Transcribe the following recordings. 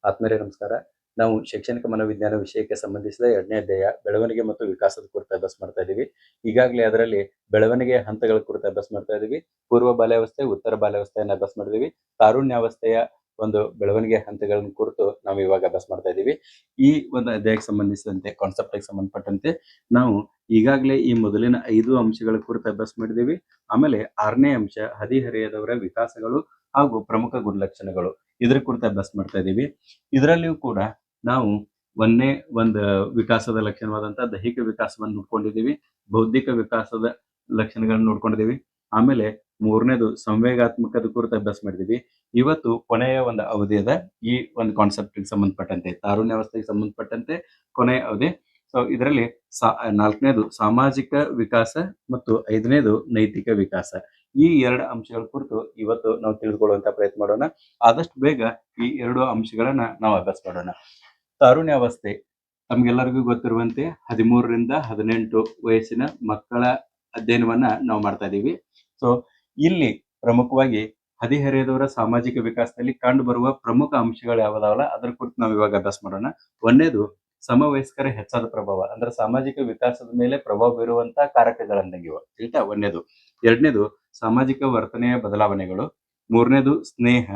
ಆತ್ಮೀಯರೇ ನಮಸ್ಕಾರ. ನಾವು ಶೈಕ್ಷಣಿಕ ಮನೋವಿಜ್ಞಾನ ವಿಷಯಕ್ಕೆ ಸಂಬಂಧಿಸಿದ 2ನೇ ಅಧ್ಯಾಯ ಬೆಳವಣಿಗೆ ಮತ್ತು ವಿಕಾಸದ ಕುರಿತು ಅಭ್ಯಾಸ ಮಾಡ್ತಾ ಇದ್ದೀವಿ. ಈಗಾಗಲೇ ಅದರಲ್ಲಿ ಬೆಳವಣಿಗೆಯ ಹಂತಗಳ ಕುರಿತು ಅಭ್ಯಾಸ ಮಾಡ್ತಾ ಇದ್ದೀವಿ. ಪೂರ್ವ ಬಾಲ್ಯಾವಸ್ಥೆ, ಉತ್ತರ ಬಾಲ್ಯಾವಸ್ಥೆಯನ್ನು ಅಭ್ಯಾಸ ಮಾಡಿದ್ದೀವಿ. ತಾರುಣ್ಯಾವಸ್ಥೆಯ ಒಂದು ಬೆಳವಣಿಗೆ ಹಂತಗಳನ್ನು ಕುರಿತು ನಾವು ಇವಾಗ ಅಭ್ಯಾಸ ಮಾಡ್ತಾ ಇದ್ದೀವಿ. ಈ ಒಂದು ಅಧ್ಯಾಯಕ್ಕೆ ಸಂಬಂಧಿಸಿದಂತೆ ಕಾನ್ಸೆಪ್ಟ್ಗೆ ಸಂಬಂಧಪಟ್ಟಂತೆ ನಾವು ಈಗಾಗಲೇ ಈ ಮೊದಲಿನ 5 ಅಂಶಗಳ ಕುರಿತು ಅಭ್ಯಾಸ ಮಾಡಿದ್ದೀವಿ. ಆಮೇಲೆ 6ನೇ ಅಂಶ ಹದಿಹರೆಯದವರ ವಿಕಾಸಗಳು ಹಾಗೂ ಪ್ರಮುಖ ಗುಣಲಕ್ಷಣಗಳು ಇದ್ರ ಕುರಿತು ಅಭ್ಯಾಸ ಮಾಡ್ತಾ ಇದ್ದೀವಿ. ಇದರಲ್ಲಿಯೂ ಕೂಡ ನಾವು ಒಂದು ವಿಕಾಸದ ಲಕ್ಷಣವಾದಂತಹ ದೈಹಿಕ ವಿಕಾಸವನ್ನು ನೋಡ್ಕೊಂಡಿದ್ದೀವಿ, ಬೌದ್ಧಿಕ ವಿಕಾಸದ ಲಕ್ಷಣಗಳನ್ನು ನೋಡ್ಕೊಂಡಿದ್ದೀವಿ. ಆಮೇಲೆ 3ನೇದು ಸಂವೇಗಾತ್ಮಕದ ಕುರಿತು ಅಭ್ಯಾಸ ಮಾಡಿದ್ದೀವಿ. ಇವತ್ತು ಕೊನೆಯ ಒಂದು ಅವಧಿಯದ ಈ ಒಂದು ಕಾನ್ಸೆಪ್ಟ್ಗೆ ಸಂಬಂಧಪಟ್ಟಂತೆ ತಾರುಣ್ಯಾವಸ್ಥೆಗೆ ಸಂಬಂಧಪಟ್ಟಂತೆ ಕೊನೆಯ ಅವಧಿ. ಸೊ ಇದರಲ್ಲಿ 4ನೇದು ಸಾಮಾಜಿಕ ವಿಕಾಸ ಮತ್ತು 5ನೇದು ನೈತಿಕ ವಿಕಾಸ. ಈ 2 ಅಂಶಗಳ ಕುರಿತು ಇವತ್ತು ನಾವು ತಿಳಿದುಕೊಳ್ಳುವಂತ ಪ್ರಯತ್ನ ಮಾಡೋಣ. ಆದಷ್ಟು ಬೇಗ ಈ 2 ಅಂಶಗಳನ್ನ ನಾವು ಅಭ್ಯಾಸ ಮಾಡೋಣ. ತಾರುಣ್ಯಾವಸ್ಥೆ ತಮ್ಗೆಲ್ಲರಿಗೂ ಗೊತ್ತಿರುವಂತೆ 13 ರಿಂದ 18 ವಯಸ್ಸಿನ ಮಕ್ಕಳ ಅಧ್ಯಯನವನ್ನ ನಾವು ಮಾಡ್ತಾ ಇದ್ದೀವಿ. ಸೊ ಇಲ್ಲಿ ಪ್ರಮುಖವಾಗಿ ಹದಿಹರೆಯದವರ ಸಾಮಾಜಿಕ ವಿಕಾಸದಲ್ಲಿ ಕಂಡು ಬರುವ ಪ್ರಮುಖ ಅಂಶಗಳು ಯಾವ್ದಾವಲ್ಲ ಅದರ ಕುರಿತು ನಾವು ಇವಾಗ ಅಭ್ಯಾಸ ಮಾಡೋಣ. 1ನೇದು ಸಮವಯಸ್ಕರ ಹೆಚ್ಚಾದ ಪ್ರಭಾವ, ಅಂದ್ರೆ ಸಾಮಾಜಿಕ ವಿಕಾಸದ ಮೇಲೆ ಪ್ರಭಾವ ಬೀರುವಂತಹ ಕಾರಕಗಳನ್ನಾಗಿವ ಆಯ್ತಾ 1ನೇದು. 2ನೇದು ಸಾಮಾಜಿಕ ವರ್ತನೆಯ ಬದಲಾವಣೆಗಳು. 3ನೇದು ಸ್ನೇಹ.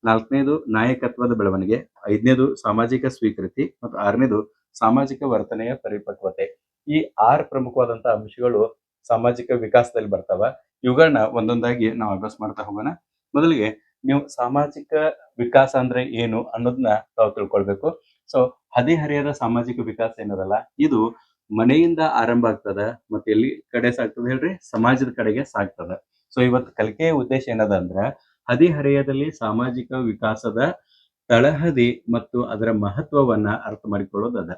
4ನೇದು ನಾಯಕತ್ವದ ಬೆಳವಣಿಗೆ. 5ನೇದು ಸಾಮಾಜಿಕ ಸ್ವೀಕೃತಿ ಮತ್ತು 6ನೇದು ಸಾಮಾಜಿಕ ವರ್ತನೆಯ ಪರಿಪಕ್ವತೆ. ಈ 6 ಪ್ರಮುಖವಾದಂತಹ ಅಂಶಗಳು ಸಾಮಾಜಿಕ ವಿಕಾಸದಲ್ಲಿ ಬರ್ತಾವ. ಇವುಗಳನ್ನ ಒಂದೊಂದಾಗಿ ನಾವು ಅಭ್ಯಾಸ ಮಾಡ್ತಾ ಹೋಗೋಣ. ಮೊದಲಿಗೆ ನೀವು ಸಾಮಾಜಿಕ ವಿಕಾಸ ಅಂದ್ರೆ ಏನು ಅನ್ನೋದನ್ನ ತಾವು ತಿಳ್ಕೊಳ್ಬೇಕು. ಸೊ ಹದಿಹರೆಯದ ಸಾಮಾಜಿಕ ವಿಕಾಸ ಏನದಲ್ಲ, ಇದು ಮನೆಯಿಂದ ಆರಂಭ ಆಗ್ತದ ಮತ್ತೆ ಎಲ್ಲಿ ಕಡೆ ಸಾಗ್ತದೆ ಹೇಳ್ರಿ, ಸಮಾಜದ ಕಡೆಗೆ ಸಾಗ್ತದ. ಸೊ ಇವತ್ತು ಕಲಿಕೆಯ ಉದ್ದೇಶ ಏನದ ಅಂದ್ರ ಹದಿಹರೆಯದಲ್ಲಿ ಸಾಮಾಜಿಕ ವಿಕಾಸದ ತಳಹದಿ ಮತ್ತು ಅದರ ಮಹತ್ವವನ್ನ ಅರ್ಥ ಮಾಡಿಕೊಳ್ಳೋದದ.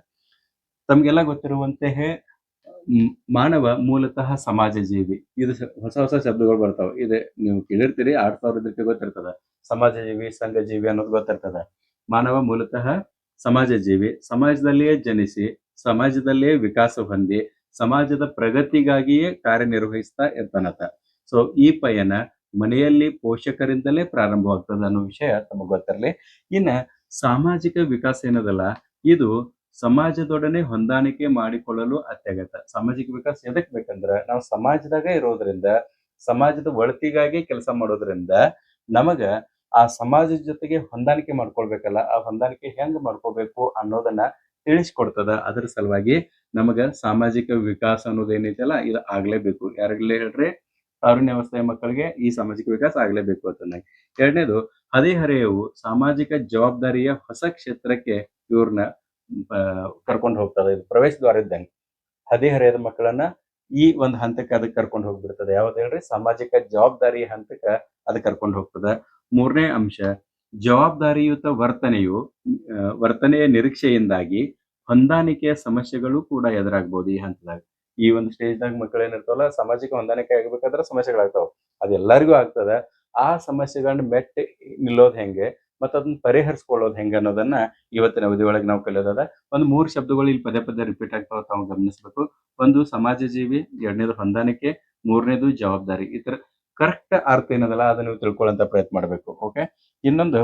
ತಮ್ಗೆಲ್ಲ ಗೊತ್ತಿರುವಂತೆ ಮಾನವ ಮೂಲತಃ ಸಮಾಜ ಜೀವಿ. ಇದು ಹೊಸ ಹೊಸ ಶಬ್ದಗಳು ಬರ್ತಾವ. ಇದೆ ನೀವು ಕೇಳಿರ್ತೀರಿ, 2000 ಗೊತ್ತಿರ್ತದ. ಸಮಾಜ ಜೀವಿ, ಸಂಘ ಜೀವಿ ಅನ್ನೋದು ಗೊತ್ತಿರ್ತದ. ಮಾನವ ಮೂಲತಃ ಸಮಾಜ ಜೀವಿ, ಸಮಾಜದಲ್ಲಿಯೇ ಜನಿಸಿ ಸಮಾಜದಲ್ಲಿಯೇ ವಿಕಾಸ ಹೊಂದಿ ಸಮಾಜದ ಪ್ರಗತಿಗಾಗಿಯೇ ಕಾರ್ಯನಿರ್ವಹಿಸ್ತಾ ಇರ್ತಾನತ. ಸೊ ಈ ಪಯಣ ಮನೆಯಲ್ಲಿ ಪೋಷಕರಿಂದಲೇ ಪ್ರಾರಂಭವಾಗ್ತದೆ ಅನ್ನೋ ವಿಷಯ ತಮಗೆ ಗೊತ್ತಿರಲಿ. ಇನ್ನ ಸಾಮಾಜಿಕ ವಿಕಾಸ ಏನದಲ್ಲ, ಇದು ಸಮಾಜದೊಡನೆ ಹೊಂದಾಣಿಕೆ ಮಾಡಿಕೊಳ್ಳಲು ಅತ್ಯಗತ್ಯ. ಸಾಮಾಜಿಕ ವಿಕಾಸ ಎದಕ್ ಬೇಕಂದ್ರ ನಾವು ಸಮಾಜದಾಗ ಇರೋದ್ರಿಂದ, ಸಮಾಜದ ಒಳತಿಗಾಗಿ ಕೆಲಸ ಮಾಡೋದ್ರಿಂದ ನಮಗ ಆ ಸಮಾಜದ ಜೊತೆಗೆ ಹೊಂದಾಣಿಕೆ ಮಾಡ್ಕೊಳ್ಬೇಕಲ್ಲ, ಆ ಹೊಂದಾಣಿಕೆ ಹೆಂಗ್ ಮಾಡ್ಕೋಬೇಕು ಅನ್ನೋದನ್ನ ತಿಳಿಸ್ಕೊಡ್ತದ. ಅದರ ಸಲುವಾಗಿ ನಮಗ ಸಾಮಾಜಿಕ ವಿಕಾಸ ಅನ್ನೋದೇನೈತಲ್ಲ ಇದು ಆಗ್ಲೇಬೇಕು. ಯಾರಿಗಲೇ ಹೇಳ್ರಿ, ತಾರುಣ್ಯಾವಸ್ಥೆಯ ಮಕ್ಕಳಿಗೆ ಈ ಸಾಮಾಜಿಕ ವಿಕಾಸ ಆಗ್ಲೇಬೇಕು ಅಂತ. 2ನೇದು ಹದಿಹರೆಯವು ಸಾಮಾಜಿಕ ಜವಾಬ್ದಾರಿಯ ಹೊಸ ಕ್ಷೇತ್ರಕ್ಕೆ ಇವ್ರನ್ನ ಕರ್ಕೊಂಡು ಹೋಗ್ತದೆ. ಇದು ಪ್ರವೇಶ ದ್ವಾರ ಇದ್ದಂಗೆ. ಹದಿಹರೆಯದ ಮಕ್ಕಳನ್ನ ಈ ಒಂದು ಹಂತಕ್ಕೆ ಅದಕ್ಕೆ ಕರ್ಕೊಂಡು ಹೋಗ್ಬಿಡ್ತದೆ. ಯಾವ್ದು ಹೇಳ್ರಿ, ಸಾಮಾಜಿಕ ಜವಾಬ್ದಾರಿ ಹಂತಕ್ಕೆ ಅದಕ್ಕೆ ಕರ್ಕೊಂಡು ಹೋಗ್ತದೆ. 3ನೇ ಅಂಶ ಜವಾಬ್ದಾರಿಯುತ ವರ್ತನೆಯ ನಿರೀಕ್ಷೆಯಿಂದಾಗಿ ಹೊಂದಾಣಿಕೆಯ ಸಮಸ್ಯೆಗಳು ಕೂಡ ಎದುರಾಗ್ಬೋದು ಈ ಹಂತದಾಗ. ಈ ಒಂದು ಸ್ಟೇಜ್ದಾಗ ಮಕ್ಕಳು ಏನಿರ್ತಾವಲ್ಲ, ಸಾಮಾಜಿಕ ಹೊಂದಾಣಿಕೆ ಆಗ್ಬೇಕಾದ್ರೆ ಸಮಸ್ಯೆಗಳಾಗ್ತಾವ. ಅದು ಎಲ್ಲರಿಗೂ ಆಗ್ತದ. ಆ ಸಮಸ್ಯೆಗಳನ್ನ ಮೆಟ್ಟಿ ನಿಲ್ಲೋದು ಹೆಂಗೆ ಮತ್ತು ಅದನ್ನ ಪರಿಹರಿಸ್ಕೊಳ್ಳೋದು ಹೆಂಗೆ ಅನ್ನೋದನ್ನ ಇವತ್ತಿನ ಅವಧಿ ಒಳಗೆ ನಾವು ಕಲಿಯೋದದ. ಒಂದು 3 ಶಬ್ದಗಳು ಇಲ್ಲಿ ಪದೇ ಪದೇ ರಿಪೀಟ್ ಆಗ್ತಾವ, ತಾವು ಗಮನಿಸ್ಬೇಕು. ಒಂದು ಸಮಾಜ ಜೀವಿ, 2ನೇದು ಹೊಂದಾಣಿಕೆ, 3ನೇದು ಜವಾಬ್ದಾರಿ. ಈ ತರ ಕರೆಕ್ಟ್ ಅರ್ಥ ಏನದಲ್ಲ ಅದನ್ನ ನೀವು ತಿಳ್ಕೊಳ್ಳೋಂತ ಪ್ರಯತ್ನ ಮಾಡಬೇಕು. ಓಕೆ, ಇನ್ನೊಂದು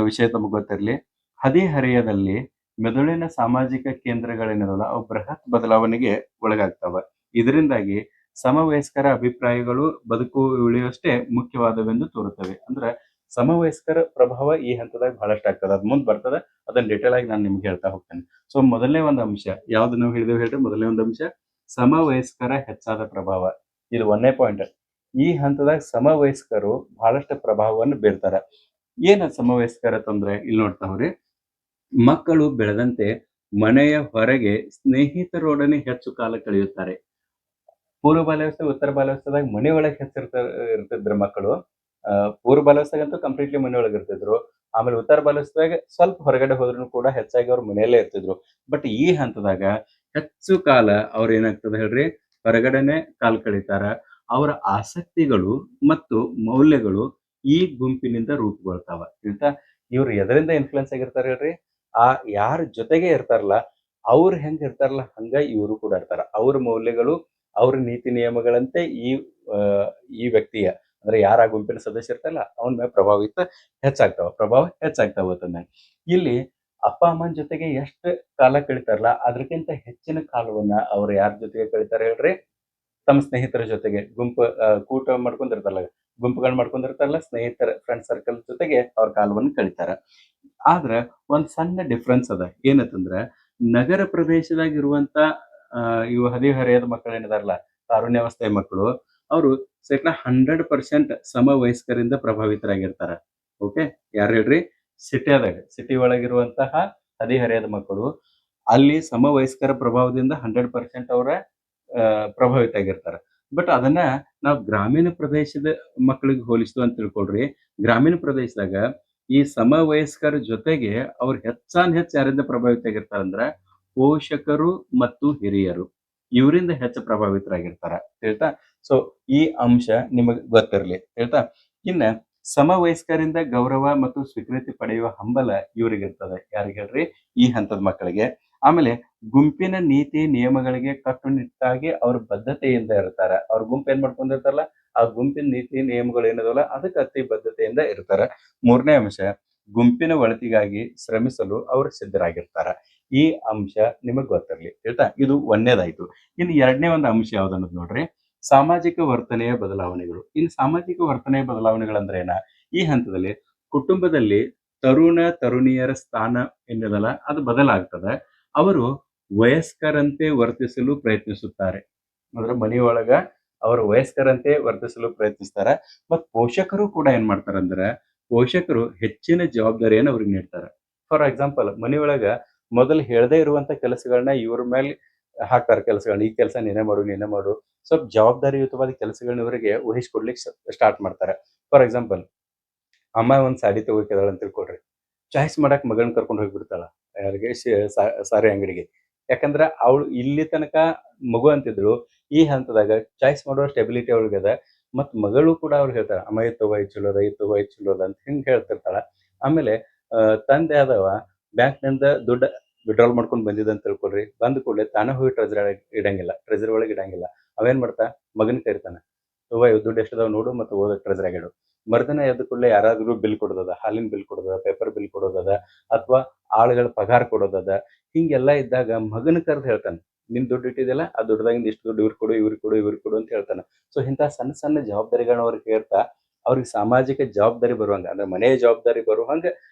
ವಿಷಯ ತಮಗೆ ಗೊತ್ತಿರಲಿ, ಹದಿಹರೆಯದಲ್ಲಿ ಮೆದುಳಿನ ಸಾಮಾಜಿಕ ಕೇಂದ್ರಗಳೇನಿರಲ್ಲ ಅವು ಬೃಹತ್ ಬದಲಾವಣೆಗೆ ಒಳಗಾಗ್ತಾವ. ಇದರಿಂದಾಗಿ ಸಮವಯಸ್ಕರ ಅಭಿಪ್ರಾಯಗಳು ಬದುಕು ಉಳಿಯುವಷ್ಟೇ ಮುಖ್ಯವಾದವೆಂದು ತೋರುತ್ತವೆ. ಅಂದ್ರೆ ಸಮವಯಸ್ಕರ ಪ್ರಭಾವ ಈ ಹಂತದಾಗ ಬಹಳಷ್ಟು ಆಗ್ತದೆ. ಅದ್ ಮುಂದೆ ಬರ್ತದೆ, ಅದನ್ನ ಡಿಟೇಲ್ ಆಗಿ ನಾನು ನಿಮ್ಗೆ ಹೇಳ್ತಾ ಹೋಗ್ತೇನೆ. ಸೊ ಮೊದಲನೇ ಒಂದು ಅಂಶ ಯಾವ್ದು ನಾವು ಹೇಳಿದೇವೆ ಹೇಳ್ರಿ, ಮೊದಲನೇ ಒಂದು ಅಂಶ ಸಮವಯಸ್ಕರ ಹೆಚ್ಚಾದ ಪ್ರಭಾವ. ಇದು 1ನೇ ಪಾಯಿಂಟ್. ಈ ಹಂತದಾಗ ಸಮವಯಸ್ಕರು ಬಹಳಷ್ಟು ಪ್ರಭಾವವನ್ನು ಬೀರ್ತಾರೆ. ಏನ ಸಮವಯಸ್ಕರ ತೊಂದ್ರೆ ಇಲ್ಲಿ ನೋಡ್ತಾವ್ರಿ, ಮಕ್ಕಳು ಬೆಳೆದಂತೆ ಮನೆಯ ಹೊರಗೆ ಸ್ನೇಹಿತರೊಡನೆ ಹೆಚ್ಚು ಕಾಲ ಕಳೆಯುತ್ತಾರೆ. ಪೂರ್ವ ಬಾಲ್ಯಾವಸ್ಥೆ, ಉತ್ತರ ಬಾಲ್ಯಾವಸ್ಥೆದಾಗ ಮನೆಯೊಳಗೆ ಇರ್ತಿದ್ರು ಮಕ್ಕಳು. ಪೂರ್ವ ಬಾಲ್ಯಾವಸ್ಥೆಗಂತೂ ಕಂಪ್ಲೀಟ್ಲಿ ಮನೆಯೊಳಗೆ ಇರ್ತಿದ್ರು. ಆಮೇಲೆ ಉತ್ತರ ಬಾಲ್ಯಾವಸ್ಥೆದಾಗ ಸ್ವಲ್ಪ ಹೊರಗಡೆ ಹೋದ್ರು ಕೂಡ ಹೆಚ್ಚಾಗಿ ಅವ್ರ ಮನೆಯಲ್ಲೇ ಇರ್ತಿದ್ರು. ಬಟ್ ಈ ಹಂತದಾಗ ಹೆಚ್ಚು ಕಾಲ ಅವ್ರ ಏನಾಗ್ತದೆ ಹೇಳ್ರಿ, ಹೊರಗಡೆನೆ ಕಾಲ್ ಕಳೀತಾರ. ಅವರ ಆಸಕ್ತಿಗಳು ಮತ್ತು ಮೌಲ್ಯಗಳು ಈ ಗುಂಪಿನಿಂದ ರೂಪುಗೊಳ್ತಾವ. ಆಯ್ತಾ, ಇವ್ರು ಎದರಿಂದ ಇನ್ಫ್ಲುಯೆನ್ಸ್ ಆಗಿರ್ತಾರೆ ಹೇಳ್ರಿ, ಆ ಯಾರ ಜೊತೆಗೆ ಇರ್ತಾರಲ್ಲ ಅವ್ರು ಹೆಂಗ್ ಇರ್ತಾರಲ್ಲ ಹಂಗ ಇವರು ಕೂಡ ಇರ್ತಾರ. ಅವ್ರ ಮೌಲ್ಯಗಳು, ಅವ್ರ ನೀತಿ ನಿಯಮಗಳಂತೆ ಈ ವ್ಯಕ್ತಿಯ ಅಂದ್ರೆ ಯಾರ ಗುಂಪಿನ ಸದಸ್ಯ ಇರ್ತಾರಲ್ಲ ಅವನ ಮೇಲೆ ಪ್ರಭಾವ ಹೆಚ್ಚಾಗ್ತಾವ ಅಂತಂದ. ಇಲ್ಲಿ ಅಪ್ಪ ಅಮ್ಮನ ಜೊತೆಗೆ ಎಷ್ಟು ಕಾಲ ಕಳಿತಾರಲ್ಲ ಅದಕ್ಕಿಂತ ಹೆಚ್ಚಿನ ಕಾಲವನ್ನ ಅವ್ರು ಯಾರ ಜೊತೆಗೆ ಕಳಿತಾರೆ ಹೇಳ್ರಿ? ತಮ್ಮ ಸ್ನೇಹಿತರ ಜೊತೆಗೆ ಕೂಟ ಮಾಡ್ಕೊಂಡಿರ್ತಾರಲ್ಲ, ಗುಂಪುಗಳು ಮಾಡ್ಕೊಂಡಿರ್ತಾರಲ್ಲ, ಸ್ನೇಹಿತರ ಫ್ರೆಂಡ್ ಸರ್ಕಲ್ ಜೊತೆಗೆ ಅವ್ರ ಕಾಲವನ್ನು ಕಳಿತಾರ. ಆದ್ರ ಒಂದ್ ಸಣ್ಣ ಡಿಫ್ರೆನ್ಸ್ ಅದ. ಏನಂತಂದ್ರ ನಗರ ಪ್ರದೇಶದಾಗಿರುವಂತ ಇವು ಹದಿಹರೆಯದ ಮಕ್ಕಳು ಏನಿದಾರಲ್ಲ, ತಾರುಣ್ಯಾವಸ್ಥೆಯ ಮಕ್ಕಳು, ಅವರು ಶೇಕಡ 100% ಸಮವಯಸ್ಕರಿಂದ ಪ್ರಭಾವಿತರಾಗಿರ್ತಾರ. ಓಕೆ, ಯಾರು ಹೇಳ್ರಿ? ಸಿಟಿ ಒಳಗಿರುವಂತಹ ಹದಿಹರೆಯದ ಮಕ್ಕಳು ಅಲ್ಲಿ ಸಮವಯಸ್ಕರ ಪ್ರಭಾವದಿಂದ 100% ಅವರ ಪ್ರಭಾವಿತ ಆಗಿರ್ತಾರ. ಬಟ್ ಅದನ್ನ ನಾವು ಗ್ರಾಮೀಣ ಪ್ರದೇಶದ ಮಕ್ಕಳಿಗೆ ಹೋಲಿಸಿದ್ವು ಅಂತ ತಿಳ್ಕೊಳ್ರಿ. ಗ್ರಾಮೀಣ ಪ್ರದೇಶದಾಗ ಈ ಸಮವಯಸ್ಕರ ಜೊತೆಗೆ ಅವ್ರು ಹೆಚ್ಚಾನ್ ಯಾರಿಂದ ಪ್ರಭಾವಿತ ಆಗಿರ್ತಾರಂದ್ರ ಪೋಷಕರು ಮತ್ತು ಹಿರಿಯರು. ಇವರಿಂದ ಹೆಚ್ಚು ಪ್ರಭಾವಿತರಾಗಿರ್ತಾರ. ಹೇಳ್ತಾ? ಸೊ ಈ ಅಂಶ ನಿಮಗ್ ಗೊತ್ತಿರ್ಲಿ. ಹೇಳ್ತಾ? ಇನ್ನ ಸಮವಯಸ್ಕರಿಂದ ಗೌರವ ಮತ್ತು ಸ್ವೀಕೃತಿ ಪಡೆಯುವ ಹಂಬಲ ಇವ್ರಿಗಿರ್ತದೆ. ಯಾರಿಗ್ ಹೇಳ್ರಿ? ಈ ಹಂತದ ಮಕ್ಕಳಿಗೆ. ಆಮೇಲೆ ಗುಂಪಿನ ನೀತಿ ನಿಯಮಗಳಿಗೆ ಕಟ್ಟುನಿಟ್ಟಾಗಿ ಅವ್ರ ಬದ್ಧತೆಯಿಂದ ಇರ್ತಾರ. ಅವ್ರ ಗುಂಪು ಏನ್ ಮಾಡ್ಕೊಂಡಿರ್ತಾರಲ್ಲ, ಆ ಗುಂಪಿನ ನೀತಿ ನಿಯಮಗಳು ಏನದವಲ್ಲ ಅದಕ್ಕೆ ಅತಿ ಬದ್ಧತೆಯಿಂದ ಇರ್ತಾರ. 3ನೇ ಅಂಶ, ಗುಂಪಿನ ಒಳಿತಿಗಾಗಿ ಶ್ರಮಿಸಲು ಅವರು ಸಿದ್ಧರಾಗಿರ್ತಾರ. ಈ ಅಂಶ ನಿಮಗ್ ಗೊತ್ತಿರ್ಲಿ. ಆಯ್ತಾ? ಇದು ಒಂದನೇದಾಯ್ತು. ಇನ್ನು 2ನೇ ಒಂದು ಅಂಶ ಯಾವ್ದನ್ನೋದು ನೋಡ್ರಿ, ಸಾಮಾಜಿಕ ವರ್ತನೆಯ ಬದಲಾವಣೆಗಳು. ಇನ್ನು ಸಾಮಾಜಿಕ ವರ್ತನೆಯ ಬದಲಾವಣೆಗಳಂದ್ರೆ ಏನ? ಈ ಹಂತದಲ್ಲಿ ಕುಟುಂಬದಲ್ಲಿ ತರುಣ ತರುಣಿಯರ ಸ್ಥಾನ ಏನಿದಲ್ಲ ಅದು ಬದಲಾಗ್ತದೆ. ಅವರು ವಯಸ್ಕರಂತೆ ವರ್ತಿಸಲು ಪ್ರಯತ್ನಿಸುತ್ತಾರೆ. ಅಂದ್ರೆ ಮನೆಯೊಳಗ ಅವರು ವಯಸ್ಕರಂತೆ ವರ್ತಿಸಲು ಪ್ರಯತ್ನಿಸ್ತಾರ. ಮತ್ ಪೋಷಕರು ಕೂಡ ಏನ್ ಮಾಡ್ತಾರಂದ್ರ, ಪೋಷಕರು ಹೆಚ್ಚಿನ ಜವಾಬ್ದಾರಿಯನ್ನು ಅವ್ರಿಗೆ ನೀಡ್ತಾರ. ಫಾರ್ ಎಕ್ಸಾಂಪಲ್, ಮನೆಯೊಳಗ ಮೊದಲು ಹೇಳದೇ ಇರುವಂತ ಕೆಲಸಗಳನ್ನ ಇವ್ರ ಮೇಲೆ ಹಾಕ್ತಾರ ಕೆಲಸಗಳನ್ನ. ಈ ಕೆಲಸ ನೀನೇ ಮಾಡು. ಸ್ವಲ್ಪ ಜವಾಬ್ದಾರಿಯುತವಾದ ಕೆಲಸಗಳನ್ನ ಇವರಿಗೆ ವಹಿಸ್ಕೊಡ್ಲಿಕ್ಕೆ ಸ್ಟಾರ್ಟ್ ಮಾಡ್ತಾರೆ. ಫಾರ್ ಎಕ್ಸಾಂಪಲ್, ಅಮ್ಮ ಒಂದ್ ಸಾಡಿ ತಗೋಕಿದಾಳ ಅಂತ ತಿಳ್ಕೊಳ್ರಿ. ಚಾಯ್ಸ್ ಮಾಡಕ್ ಮಗಳನ್ನ ಕರ್ಕೊಂಡು ಹೋಗ್ಬಿಡ್ತಾಳ. ಯಾರಿಗೆ? ಸಾರಿ ಅಂಗಡಿಗೆ. ಯಾಕಂದ್ರ ಅವಳು ಇಲ್ಲಿ ತನಕ ಮಗು ಅಂತಿದ್ಳು. ಈ ಹಂತದಾಗ ಚಾಯ್ಸ್ ಮಾಡುವ ಸ್ಟೆಬಿಲಿಟಿ ಅವಳಿಗದ. ಮತ್ ಮಗಳು ಕೂಡ ಅವ್ರು ಹೇಳ್ತಾಳ, ಅಮ್ಮ ಇದು ತಗೋ ಇದು ಚಲೋ ಅದ, ಇದು ತಗೋ ಇದು ಚಲೋ ಅದ ಅಂತ ಹಿಂಗ್ ಹೇಳ್ತಿರ್ತಾಳ. ಆಮೇಲೆ ತಂದೆ ಆದವ ಬ್ಯಾಂಕ್ನಿಂದ ದುಡ್ಡು ವಿಡ್ರಾಲ್ ಮಾಡ್ಕೊಂಡು ಬಂದಿದ್ದ ಅಂತ ತಿಳ್ಕೊಳ್ರಿ. ಬಂದ ಕೂಡಲೇ ತಾನೇ ಹೋಗಿ ಟ್ರೆಜರಿ ಒಳಗೆ ಇಡಂಗಿಲ್ಲ. ಅವೇನ್ ಮಾಡ್ತಾ? ಮಗನ ಕರಿತಾನ, ಅವ್ವ ಇವ್ ದುಡ್ಡು ಎಷ್ಟದಾವ ನೋಡು ಮತ್ತು ಓದ ಟ್ರೆಜರಿಯಾಗ ಇಡು. ಮರ್ದಿನ ಎದ್ದ ಕೂಡಲೇ ಯಾರಾದ್ರೂ ಬಿಲ್ ಕೊಡೋದದ, ಹಾಲಿನ ಬಿಲ್ ಕೊಡೋದದ, ಪೇಪರ್ ಬಿಲ್ ಕೊಡೋದದ, ಅಥವಾ ಆಳುಗಳ ಪಗಾರ ಕೊಡೋದದ. ಹಿಂಗೆಲ್ಲ ಇದ್ದಾಗ ಮಗನ ಕರೆದು ಹೇಳ್ತಾನೆ, ನಿನ್ ದುಡ್ಡು ಇಟ್ಟಿದೆಯಲ್ಲ ಆ ದುಡ್ಡದಾಗಿಂದ ಇಷ್ಟು ದುಡ್ಡು ಇವ್ರಿಗೆ ಕೊಡು ಅಂತ ಹೇಳ್ತಾನೆ. ಸೊ ಇಂಥ ಸಣ್ಣ ಸಣ್ಣ ಜವಾಬ್ದಾರಿಗಳನ್ನ ಅವ್ರಿಗೆ ಹೇಳ್ತಾ ಅವ್ರಿಗೆ ಸಾಮಾಜಿಕ ಜವಾಬ್ದಾರಿ ಬರುವಂಗ, ಅಂದ್ರೆ ಮನೆಯ ಜವಾಬ್ದಾರಿ ಬರುವಂಗ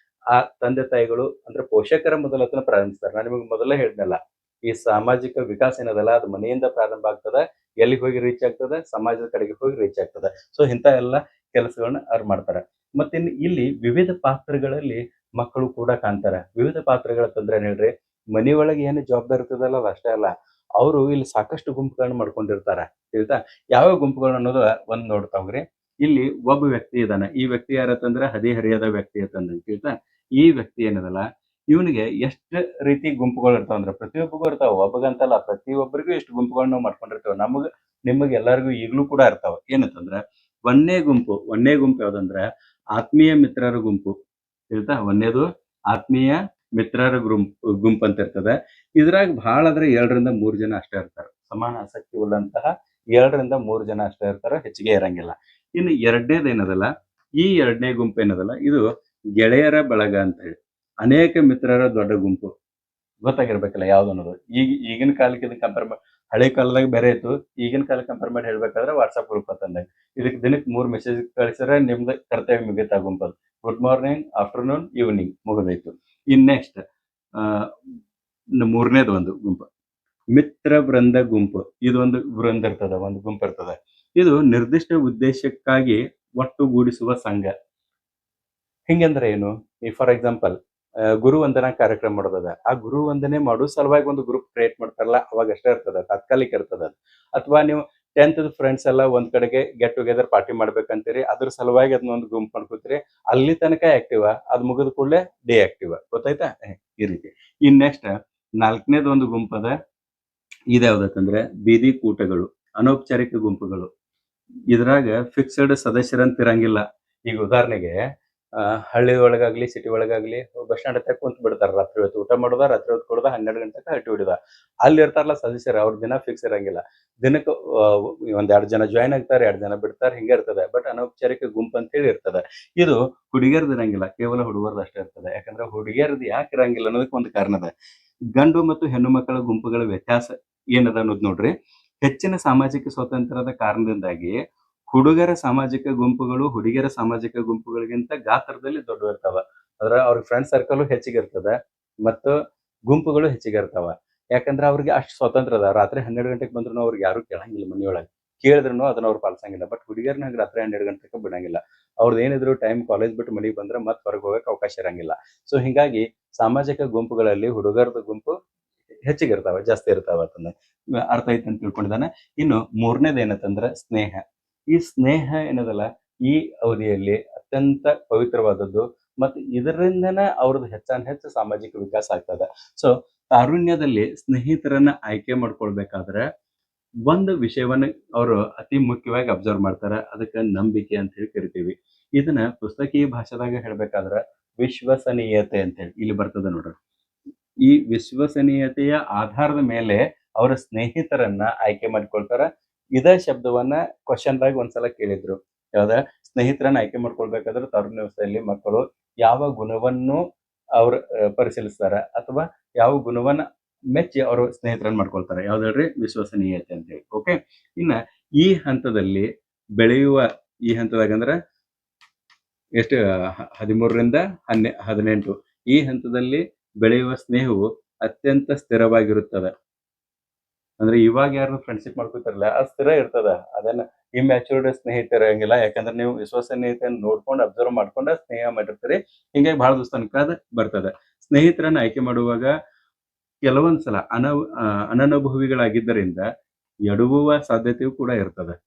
ಆ ತಂದೆ ತಾಯಿಗಳು ಅಂದ್ರೆ ಪೋಷಕರ ಮೊದಲತನ ಪ್ರಾರಂಭಿಸ್ತಾರೆ. ನಾನು ನಿಮಗೆ ಮೊದಲೇ ಹೇಳಿದ್ನಲ್ಲ, ಈ ಸಾಮಾಜಿಕ ವಿಕಾಸ ಏನದಲ್ಲ ಅದು ಮನೆಯಿಂದ ಪ್ರಾರಂಭ ಆಗ್ತದ. ಎಲ್ಲಿಗೆ ಹೋಗಿ ರೀಚ್ ಆಗ್ತದೆ? ಸಮಾಜದ ಕಡೆಗೆ ಹೋಗಿ ರೀಚ್ ಆಗ್ತದೆ. ಸೊ ಇಂಥ ಎಲ್ಲ ಕೆಲಸಗಳನ್ನ ಅವ್ರು ಮಾಡ್ತಾರೆ. ಮತ್ತಿನ್ನು ಇಲ್ಲಿ ವಿವಿಧ ಪಾತ್ರಗಳಲ್ಲಿ ಮಕ್ಕಳು ಕೂಡ ಕಾಣ್ತಾರೆ. ವಿವಿಧ ಪಾತ್ರಗಳ ತಂದ್ರೆ ಏನ್ ಹೇಳ್ರಿ, ಮನೆಯೊಳಗೆ ಏನು ಜವಾಬ್ದಾರಿ ಇರ್ತದಲ್ಲ ಅದು ಅಷ್ಟೇ ಅಲ್ಲ, ಅವರು ಇಲ್ಲಿ ಸಾಕಷ್ಟು ಗುಂಪುಗಳನ್ನ ಮಾಡ್ಕೊಂಡಿರ್ತಾರ. ತಿಳಿತಾ? ಯಾವ ಗುಂಪುಗಳು ಅನ್ನೋದು ಒಂದ್ ನೋಡ್ತಾವ್ರಿ. ಇಲ್ಲಿ ಒಬ್ಬ ವ್ಯಕ್ತಿ ಇದಾನ. ಈ ವ್ಯಕ್ತಿ ಯಾರತ್ತಂದ್ರೆ ಹದಿಹರಿಯದ ವ್ಯಕ್ತಿ ಅಂತಂದ್ರೆ ತಿಳಿತಾ? ಈ ವ್ಯಕ್ತಿ ಏನದಲ್ಲ, ಇವನಿಗೆ ಎಷ್ಟು ರೀತಿ ಗುಂಪುಗಳು ಇರ್ತಾವ ಅಂದ್ರೆ ಪ್ರತಿಯೊಬ್ಬರಿಗೂ ಇರ್ತಾವ. ಒಬ್ಬಗಂತಲ್ಲ, ಪ್ರತಿಯೊಬ್ಬರಿಗೂ ಎಷ್ಟು ಗುಂಪುಗಳನ್ನ ನಾವು ಮಾಡ್ಕೊಂಡಿರ್ತಾವ. ನಿಮಗೆ ಎಲ್ಲರಿಗೂ ಈಗಲೂ ಕೂಡ ಇರ್ತಾವ. ಏನಂತಂದ್ರ ಒಂದನೇ ಗುಂಪು ಯಾವ್ದಂದ್ರ ಆತ್ಮೀಯ ಮಿತ್ರರ ಗುಂಪು. ತಿಳಿತಾ? ಒಂದೇದು ಆತ್ಮೀಯ ಮಿತ್ರರ ಗುಂಪು ಅಂತ ಇರ್ತದೆ. ಇದ್ರಾಗ ಬಹಳ ಆದ್ರೆ 2 ರಿಂದ 3 ಜನ ಅಷ್ಟೇ ಇರ್ತಾರೆ. ಸಮಾನ ಆಸಕ್ತಿ ಉಳ್ಳಂತಹ 2 ರಿಂದ 3 ಜನ ಅಷ್ಟೇ ಇರ್ತಾರ, ಹೆಚ್ಚಿಗೆ ಇರಂಗಿಲ್ಲ. ಇನ್ನು 2ನೇದು ಏನದಲ್ಲ, ಈ 2ನೇ ಗುಂಪು ಏನದಲ್ಲ, ಇದು ಗೆಳೆಯರ ಬಳಗ ಅಂತ ಹೇಳಿ. ಅನೇಕ ಮಿತ್ರರ ದೊಡ್ಡ ಗುಂಪು. ಗೊತ್ತಾಗಿರ್ಬೇಕಲ್ಲ ಯಾವ್ದು ಅನ್ನೋದು. ಈಗಿನ ಕಾಲಕ್ಕೆ ಇದನ್ನ ಕಂಪೇರ್ ಮಾಡಿ, ಹಳೆ ಕಾಲದಾಗ ಬೇರೆ ಇತ್ತು, ಈಗಿನ ಕಾಲಕ್ಕೆ ಕಂಪೇರ್ ಮಾಡಿ ಹೇಳ್ಬೇಕಾದ್ರೆ ವಾಟ್ಸ್ಆಪ್ ಗ್ರೂಪ್ ಅಂತಂದಾಗ ಇದಕ್ಕೆ ದಿನಕ್ಕೆ 3 ಮೆಸೇಜ್ ಕಳಿಸಿದ್ರೆ ನಿಮ್ದು ಕರ್ತವ್ಯ ಮುಗಿತಾ ಗುಂಪಲ್. ಗುಡ್ ಮಾರ್ನಿಂಗ್, ಆಫ್ಟರ್ನೂನ್, ಈವ್ನಿಂಗ್ ಮುಗಿದೋಯ್ತು. ಇನ್ ನೆಕ್ಸ್ಟ್ 3ನೇದು ಒಂದು ಗುಂಪು ಮಿತ್ರ ವೃಂದ ಗುಂಪು. ಇದೊಂದು ವೃಂದ ಇರ್ತದ, ಒಂದು ಗುಂಪು ಇರ್ತದೆ. ಇದು ನಿರ್ದಿಷ್ಟ ಉದ್ದೇಶಕ್ಕಾಗಿ ಒಟ್ಟುಗೂಡಿಸುವ ಸಂಘ. ಹಿಂಗಂದ್ರೆ ಏನು? ಈ ಫಾರ್ ಎಕ್ಸಾಂಪಲ್ ಗುರು ವಂದನಾ ಕಾರ್ಯಕ್ರಮ ಮಾಡೋದದ. ಆ ಗುರು ವಂದನೆ ಮಾಡೋ ಸಲುವಾಗಿ ಒಂದು ಗ್ರೂಪ್ ಕ್ರಿಯೇಟ್ ಮಾಡ್ತಾರಲ್ಲ, ಅವಾಗ ಅಷ್ಟೇ ಇರ್ತದ, ತಾತ್ಕಾಲಿಕ ಇರ್ತದ. ಅಥವಾ ನೀವು 10th ಫ್ರೆಂಡ್ಸ್ ಎಲ್ಲ ಒಂದ್ ಕಡೆಗೆ ಗೆಟ್ ಟುಗೆದರ್ ಪಾರ್ಟಿ ಮಾಡ್ಬೇಕಂತೀರಿ, ಅದ್ರ ಸಲುವಾಗಿ ಅದನ್ನ ಒಂದು ಗುಂಪು ಮಾಡ್ಕೋತೀರಿ. ಅಲ್ಲಿ ತನಕ ಆಕ್ಟಿವ್, ಅದು ಮುಗಿದ ಕೂಡಲೇ ಡೇ ಆಕ್ಟಿವ್. ಗೊತ್ತಾಯ್ತಾ? ಈ ರೀತಿ. ಇನ್ ನೆಕ್ಸ್ಟ್ 4ನೇದು ಒಂದು ಗುಂಪು ಅದ. ಇದ್ಯಾವ್ದಂದ್ರೆ ಬೀದಿ ಕೂಟಗಳು, ಅನೌಪಚಾರಿಕ ಗುಂಪುಗಳು. ಇದ್ರಾಗ ಫಿಕ್ಸ್ಡ್ ಸದಸ್ಯರಂತ ಇರಂಗಿಲ್ಲ. ಈಗ ಉದಾಹರಣೆಗೆ ಹಳ್ಳಿ ಒಳಗಾಗ್ಲಿ ಸಿಟಿ ಒಳಗಾಗ್ಲಿ ಬಸ್ ಸ್ಟ್ಯಾಂಡ್ ಹತ್ರ ಕುಂತ್ ಬಿಡ್ತಾರ ರಾತ್ರಿ ಹೊತ್ತು ಊಟ ಮಾಡೋದ ರಾತ್ರಿ ಹೊತ್ತು ಕೊಡೋದ 12 ಗಂಟೆಗೆ ಹಟ್ಟಿ ಹೊಡಿದ ಅಲ್ಲಿ ಇರ್ತಾರಲ್ಲ ಸದಸ್ಯರು ಅವ್ರ ದಿನ ಫಿಕ್ಸ್ ಇರಂಗಿಲ್ಲ ದಿನಕ್ಕೆ ಒಂದ್ 2 ಜನ ಜಾಯ್ನ್ ಆಗ್ತಾರೆ 2 ಜನ ಬಿಡ್ತಾರೆ ಹಿಂಗೆ ಇರ್ತದೆ ಬಟ್ ಅನೌಪಚಾರಿಕ ಗುಂಪು ಅಂತ ಹೇಳಿ ಇರ್ತದೆ ಇದು ಹುಡುಗಿಯರ್ದು ಇರಂಗಿಲ್ಲ ಕೇವಲ ಹುಡುಗರ್ದು ಅಷ್ಟೇ ಇರ್ತದೆ ಯಾಕಂದ್ರೆ ಹುಡುಗಿಯರ್ದು ಯಾಕೆ ಇರಂಗಿಲ್ಲ ಅನ್ನೋದಕ್ಕೆ ಒಂದು ಕಾರಣ ಅದ ಗಂಡು ಮತ್ತು ಹೆಣ್ಣು ಮಕ್ಕಳ ಗುಂಪುಗಳ ವ್ಯತ್ಯಾಸ ಏನದ ಅನ್ನೋದು ನೋಡ್ರಿ ಹೆಚ್ಚಿನ ಸಾಮಾಜಿಕ ಸ್ವಾತಂತ್ರ್ಯದ ಕಾರಣದಿಂದಾಗಿ ಹುಡುಗರ ಸಾಮಾಜಿಕ ಗುಂಪುಗಳು ಹುಡುಗಿಯರ ಸಾಮಾಜಿಕ ಗುಂಪುಗಳಿಗಿಂತ ಗಾತ್ರದಲ್ಲಿ ದೊಡ್ಡ ಇರ್ತಾವ ಅದ್ರ ಅವ್ರ ಫ್ರೆಂಡ್ ಸರ್ಕಲ್ ಹೆಚ್ಚಿಗೆ ಇರ್ತದೆ ಮತ್ತು ಗುಂಪುಗಳು ಹೆಚ್ಚಿಗೆ ಇರ್ತಾವ ಯಾಕಂದ್ರೆ ಅವ್ರಿಗೆ ಅಷ್ಟು ಸ್ವತಂತ್ರ ಅದ ರಾತ್ರಿ 12 ಗಂಟೆಗೆ ಬಂದ್ರು ಅವ್ರಿಗೆ ಯಾರು ಕೇಳಂಗಿಲ್ಲ ಮನೆಯೊಳಗೆ ಕೇಳಿದ್ರು ಅದನ್ನ ಅವ್ರು ಪಾಲಿಸಂಗಿಲ್ಲ ಬಟ್ ಹುಡುಗಿಯರ್ನ ಹಂಗೆ ರಾತ್ರಿ 12 ಗಂಟೆಗೆ ಬಿಡಂಗಿಲ್ಲ ಅವ್ರದ್ದು ಏನಿದ್ರು ಟೈಮ್ ಕಾಲೇಜ್ ಬಿಟ್ಟು ಮನೆಗೆ ಬಂದ್ರೆ ಮತ್ತೆ ಹೊರಗೆ ಹೋಗಕ್ಕೆ ಅವಕಾಶ ಇರಂಗಿಲ್ಲ ಸೊ ಹಿಂಗಾಗಿ ಸಾಮಾಜಿಕ ಗುಂಪುಗಳಲ್ಲಿ ಹುಡುಗರದ ಗುಂಪು ಹೆಚ್ಚಿಗೆ ಇರ್ತಾವ ಜಾಸ್ತಿ ಇರ್ತಾವ ಅಂತಂದ ಅರ್ಥ ಐತೆ ಅಂತ ತಿಳ್ಕೊಂಡಿದ್ದಾನೆ ಇನ್ನು ಮೂರನೇದು ಏನಂತಂದ್ರೆ ಸ್ನೇಹ ಈ ಸ್ನೇಹ ಏನದಲ್ಲ ಈ ಅವಧಿಯಲ್ಲಿ ಅತ್ಯಂತ ಪವಿತ್ರವಾದದ್ದು ಮತ್ತು ಇದರಿಂದನೇ ಅವ್ರದ್ದು ಹೆಚ್ಚು ಸಾಮಾಜಿಕ ವಿಕಾಸ ಆಗ್ತದೆ ಸೊ ತಾರುಣ್ಯದಲ್ಲಿ ಸ್ನೇಹಿತರನ್ನ ಆಯ್ಕೆ ಮಾಡ್ಕೊಳ್ಬೇಕಾದ್ರೆ ಒಂದು ವಿಷಯವನ್ನ ಅವರು ಅತಿ ಮುಖ್ಯವಾಗಿ ಅಬ್ಸರ್ವ್ ಮಾಡ್ತಾರೆ ಅದಕ್ಕೆ ನಂಬಿಕೆ ಅಂತ ಹೇಳಿ ಕರಿತೀವಿ ಇದನ್ನ ಪುಸ್ತಕೀಯ ಭಾಷೆದಾಗ ಹೇಳ್ಬೇಕಾದ್ರೆ ವಿಶ್ವಸನೀಯತೆ ಅಂತ ಹೇಳಿ ಇಲ್ಲಿ ಬರ್ತದೆ ನೋಡ್ರಿ ಈ ವಿಶ್ವಸನೀಯತೆಯ ಆಧಾರದ ಮೇಲೆ ಅವರ ಸ್ನೇಹಿತರನ್ನ ಆಯ್ಕೆ ಮಾಡ್ಕೊಳ್ತಾರ ಇದೇ ಶಬ್ದವನ್ನ ಕ್ವಶನ್ ದಾಗ ಒಂದ್ಸಲ ಕೇಳಿದ್ರು ಯಾವ್ದ ಸ್ನೇಹಿತರನ್ನ ಆಯ್ಕೆ ಮಾಡ್ಕೊಳ್ಬೇಕಾದ್ರೆ ತರುಣ ವ್ಯವಸ್ಥೆಯಲ್ಲಿ ಮಕ್ಕಳು ಯಾವ ಗುಣವನ್ನು ಅವ್ರ ಪರಿಶೀಲಿಸ್ತಾರ ಅಥವಾ ಯಾವ ಗುಣವನ್ನ ಮೆಚ್ಚಿ ಅವರು ಸ್ನೇಹಿತರನ್ನ ಮಾಡ್ಕೊಳ್ತಾರೆ ಯಾವ್ದು ಹೇಳ್ರಿ ವಿಶ್ವಸನೀಯತೆ ಅಂತ ಹೇಳಿ ಓಕೆ ಇನ್ನ ಈ ಹಂತದಲ್ಲಿ ಬೆಳೆಯುವ ಈ ಹಂತದಾಗ ಅಂದ್ರೆ ಎಷ್ಟು 13ರಿಂದ 18 ಈ ಹಂತದಲ್ಲಿ ಬೆಳೆಯುವ ಸ್ನೇಹವು ಅತ್ಯಂತ ಸ್ಥಿರವಾಗಿರುತ್ತದೆ ಅಂದ್ರೆ ಇವಾಗ ಯಾರು ಫ್ರೆಂಡ್ಶಿಪ್ ಮಾಡ್ಕೊತಾರಲ್ಲ ಅದು ಸ್ಥಿರ ಇರ್ತದ ಅದನ್ನ ಇಮ್ಯಾಚೂರ್ಡ್ ಸ್ನೇಹಿತರ ಹಂಗಿಲ್ಲ ಯಾಕಂದ್ರೆ ನೀವು ವಿಶ್ವಸನೀಯತೆಯನ್ನು ನೋಡ್ಕೊಂಡು ಅಬ್ಸರ್ವ್ ಮಾಡ್ಕೊಂಡ ಸ್ನೇಹ ಮಾಡಿರ್ತೀರಿ ಹಿಂಗಾಗಿ ಬಹಳ ದಿವಸ ತನಕ ಅದು ಬರ್ತದೆ ಸ್ನೇಹಿತರನ್ನ ಆಯ್ಕೆ ಮಾಡುವಾಗ ಕೆಲವೊಂದ್ಸಲ ಅನನುಭವಿಗಳಾಗಿದ್ದರಿಂದ ಎಡವುವ ಸಾಧ್ಯತೆಯೂ ಕೂಡ ಇರ್ತದೆ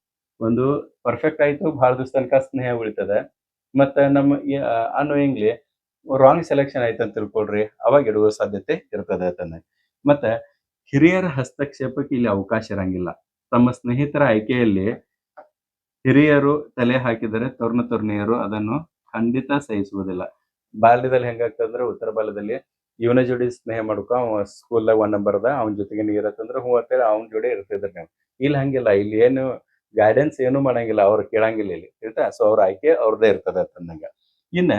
ಒಂದು ಪರ್ಫೆಕ್ಟ್ ಆಯ್ತು ಬಹಳ ದಿವಸ ತನಕ ಸ್ನೇಹ ಉಳಿತದೆ ಮತ್ತೆ ನಮ್ಮ ಅನ್ವಯಿಂಗ್ಲಿ ರಾಂಗ್ ಸೆಲೆಕ್ಷನ್ ಆಯ್ತು ಅಂತ ತಿಳ್ಕೊಳ್ರಿ ಅವಾಗ ಎಡುವ ಸಾಧ್ಯತೆ ಇರ್ತದೆ ಅದನ್ನ ಮತ್ತೆ ಹಿರಿಯರ ಹಸ್ತಕ್ಷೇಪಕ್ಕೆ ಇಲ್ಲಿ ಅವಕಾಶ ಇರಂಗಿಲ್ಲ ತಮ್ಮ ಸ್ನೇಹಿತರ ಆಯ್ಕೆಯಲ್ಲಿ ಹಿರಿಯರು ತಲೆ ಹಾಕಿದರೆ ತರುಣಿಯರು ಅದನ್ನು ಖಂಡಿತ ಸಹಿಸುವುದಿಲ್ಲ ಬಾಲ್ಯದಲ್ಲಿ ಹೆಂಗಾಗ್ತದಂದ್ರೆ ಉತ್ತರ ಬಾಲ್ಯದಲ್ಲಿ ಇವನ ಜೋಡಿ ಸ್ನೇಹ ಮಾಡ್ಕೊ ಅವ ಸ್ಕೂಲ್ದಾಗ 1 ನಂಬರ್ ಅದ ಅವನ ಜೊತೆಗೆ ನೀರತ್ತಂದ್ರೆ ಹೂ ಅಂತೇಳಿ ಅವನ ಜೋಡಿ ಇರ್ತಿದ್ರಿ ನೀವು ಇಲ್ಲಿ ಹಂಗಿಲ್ಲ ಇಲ್ಲಿ ಏನು ಗೈಡೆನ್ಸ್ ಏನು ಮಾಡಂಗಿಲ್ಲ ಅವ್ರು ಕೇಳಂಗಿಲ್ಲ ಇಲ್ಲಿ ಆಯ್ತಾ ಸೊ ಅವ್ರ ಆಯ್ಕೆ ಅವ್ರದ್ದೇ ಇರ್ತದೆ ಅಂತಂದಂಗ ಇನ್ನ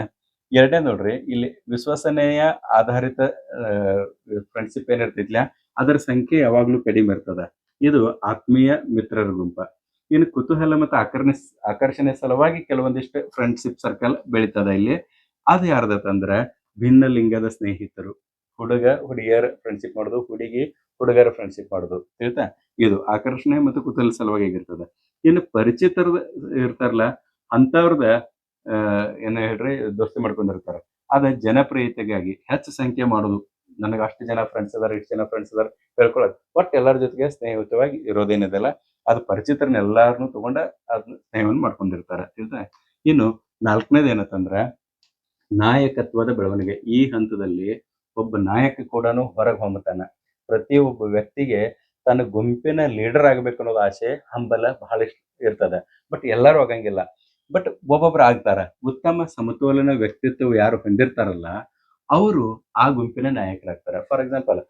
ಎರಡನೇ ನೋಡ್ರಿ ಇಲ್ಲಿ ವಿಶ್ವಸನೀಯ ಆಧಾರಿತ ಫ್ರೆಂಡ್ಶಿಪ್ ಏನಿರ್ತೈತ್ಲ ಅದರ ಸಂಖ್ಯೆ ಯಾವಾಗ್ಲೂ ಕಡಿಮೆ ಇರ್ತದ ಇದು ಆತ್ಮೀಯ ಮಿತ್ರರ ಗುಂಪ ಇನ್ನು ಕುತೂಹಲ ಮತ್ತು ಆಕರ್ಷಣೆ ಸಲುವಾಗಿ ಕೆಲವೊಂದಿಷ್ಟು ಫ್ರೆಂಡ್ಶಿಪ್ ಸರ್ಕಲ್ ಬೆಳೀತದ ಇಲ್ಲಿ ಅದು ಯಾರ್ದತ್ತಂದ್ರ ಭಿನ್ನ ಲಿಂಗದ ಸ್ನೇಹಿತರು ಹುಡುಗ ಹುಡುಗಿಯರ ಫ್ರೆಂಡ್ಶಿಪ್ ಮಾಡೋದು ಹುಡುಗಿ ಹುಡುಗರ ಫ್ರೆಂಡ್ಶಿಪ್ ಮಾಡೋದು ಹೇಳ್ತಾ ಇದು ಆಕರ್ಷಣೆ ಮತ್ತು ಕುತೂಹಲ ಸಲುವಾಗಿ ಆಗಿರ್ತದೆ ಇನ್ನು ಪರಿಚಿತರ ಇರ್ತಾರಲ್ಲ ಅಂತವ್ರದ ಏನ ಹೇಳ್ರಿ ದೋಸ್ತಿ ಮಾಡ್ಕೊಂಡಿರ್ತಾರೆ ಅದ ಜನಪ್ರಿಯತೆಗಾಗಿ ಹೆಚ್ಚು ಸಂಖ್ಯೆ ಮಾಡೋದು ನನಗೆ ಅಷ್ಟು ಜನ ಫ್ರೆಂಡ್ಸ್ ಅದಾರ ಇಷ್ಟು ಜನ ಫ್ರೆಂಡ್ಸ್ ಅದಾರ ಹೇಳ್ಕೊಳ್ಳೋದು ಒಟ್ಟು ಎಲ್ಲರ ಜೊತೆಗೆ ಸ್ನೇಹಿತವಾಗಿ ಇರೋದೇನಿದೆಲ್ಲ ಅದು ಪರಿಚಿತರನ್ನ ಎಲ್ಲಾರನ್ನು ತಗೊಂಡ ಅದನ್ನ ಸ್ನೇಹವನ್ನು ಮಾಡ್ಕೊಂಡಿರ್ತಾರೆ ಆಯ್ತಾ ಇನ್ನು 4ನೇದು ಏನಂತಂದ್ರ ನಾಯಕತ್ವದ ಬೆಳವಣಿಗೆ ಈ ಹಂತದಲ್ಲಿ ಒಬ್ಬ ನಾಯಕ ಕೂಡ ಹೊರಗೆ ಹೊಮ್ಮತಾನ ಪ್ರತಿಯೊಬ್ಬ ವ್ಯಕ್ತಿಗೆ ತನ್ನ ಗುಂಪಿನ ಲೀಡರ್ ಆಗ್ಬೇಕು ಅನ್ನೋದು ಆಸೆ ಹಂಬಲ ಬಹಳಷ್ಟು ಇರ್ತದೆ ಬಟ್ ಎಲ್ಲರೂ ಆಗಂಗಿಲ್ಲ ಬಟ್ ಒಬ್ಬೊಬ್ರು ಆಗ್ತಾರ ಉತ್ತಮ ಸಮತೋಲನ ವ್ಯಕ್ತಿತ್ವ ಯಾರು ಹೊಂದಿರ್ತಾರಲ್ಲ ಅವರು ಆ ಗುಂಪಿನ ನಾಯಕರಾಗ್ತಾರೆ ಫಾರ್ ಎಕ್ಸಾಂಪಲ್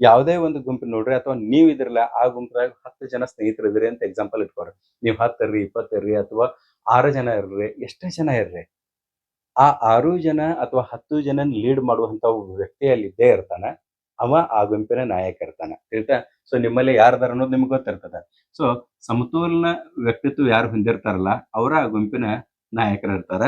ಯಾವುದೇ ಒಂದು ಗುಂಪಿನ ನೋಡ್ರಿ ಅಥವಾ ನೀವ್ ಇದ್ರಲ್ಲ ಆ ಗುಂಪದಾಗ 10 ಜನ ಸ್ನೇಹಿತರು ಇದ್ರಿ ಅಂತ ಎಕ್ಸಾಂಪಲ್ ಇಟ್ಕೊಡ್ರಿ ನೀವು 10 ಇರ್ರಿ 20 ಇರ್ರಿ ಅಥವಾ 6 ಜನ ಇರ್ರಿ ಎಷ್ಟೇ ಜನ ಇರ್ರಿ ಆ 6 ಜನ ಅಥವಾ 10 ಜನ ಲೀಡ್ ಮಾಡುವಂತ ಒಬ್ಬ ವ್ಯಕ್ತಿ ಅಲ್ಲಿ ಇದ್ದೇ ಇರ್ತಾನ ಅವ ಆ ಗುಂಪಿನ ನಾಯಕ ಇರ್ತಾನ ತಿಳಿತಾ ಸೊ ನಿಮ್ಮಲ್ಲಿ ಯಾರ್ದಾರ ಅನ್ನೋದು ನಿಮ್ಗೆ ಗೊತ್ತಿರ್ತದ ಸೊ ಸಮತೋಲನ ವ್ಯಕ್ತಿತ್ವ ಯಾರು ಹೊಂದಿರ್ತಾರಲ್ಲ ಅವರ ಆ ಗುಂಪಿನ ನಾಯಕರು ಇರ್ತಾರ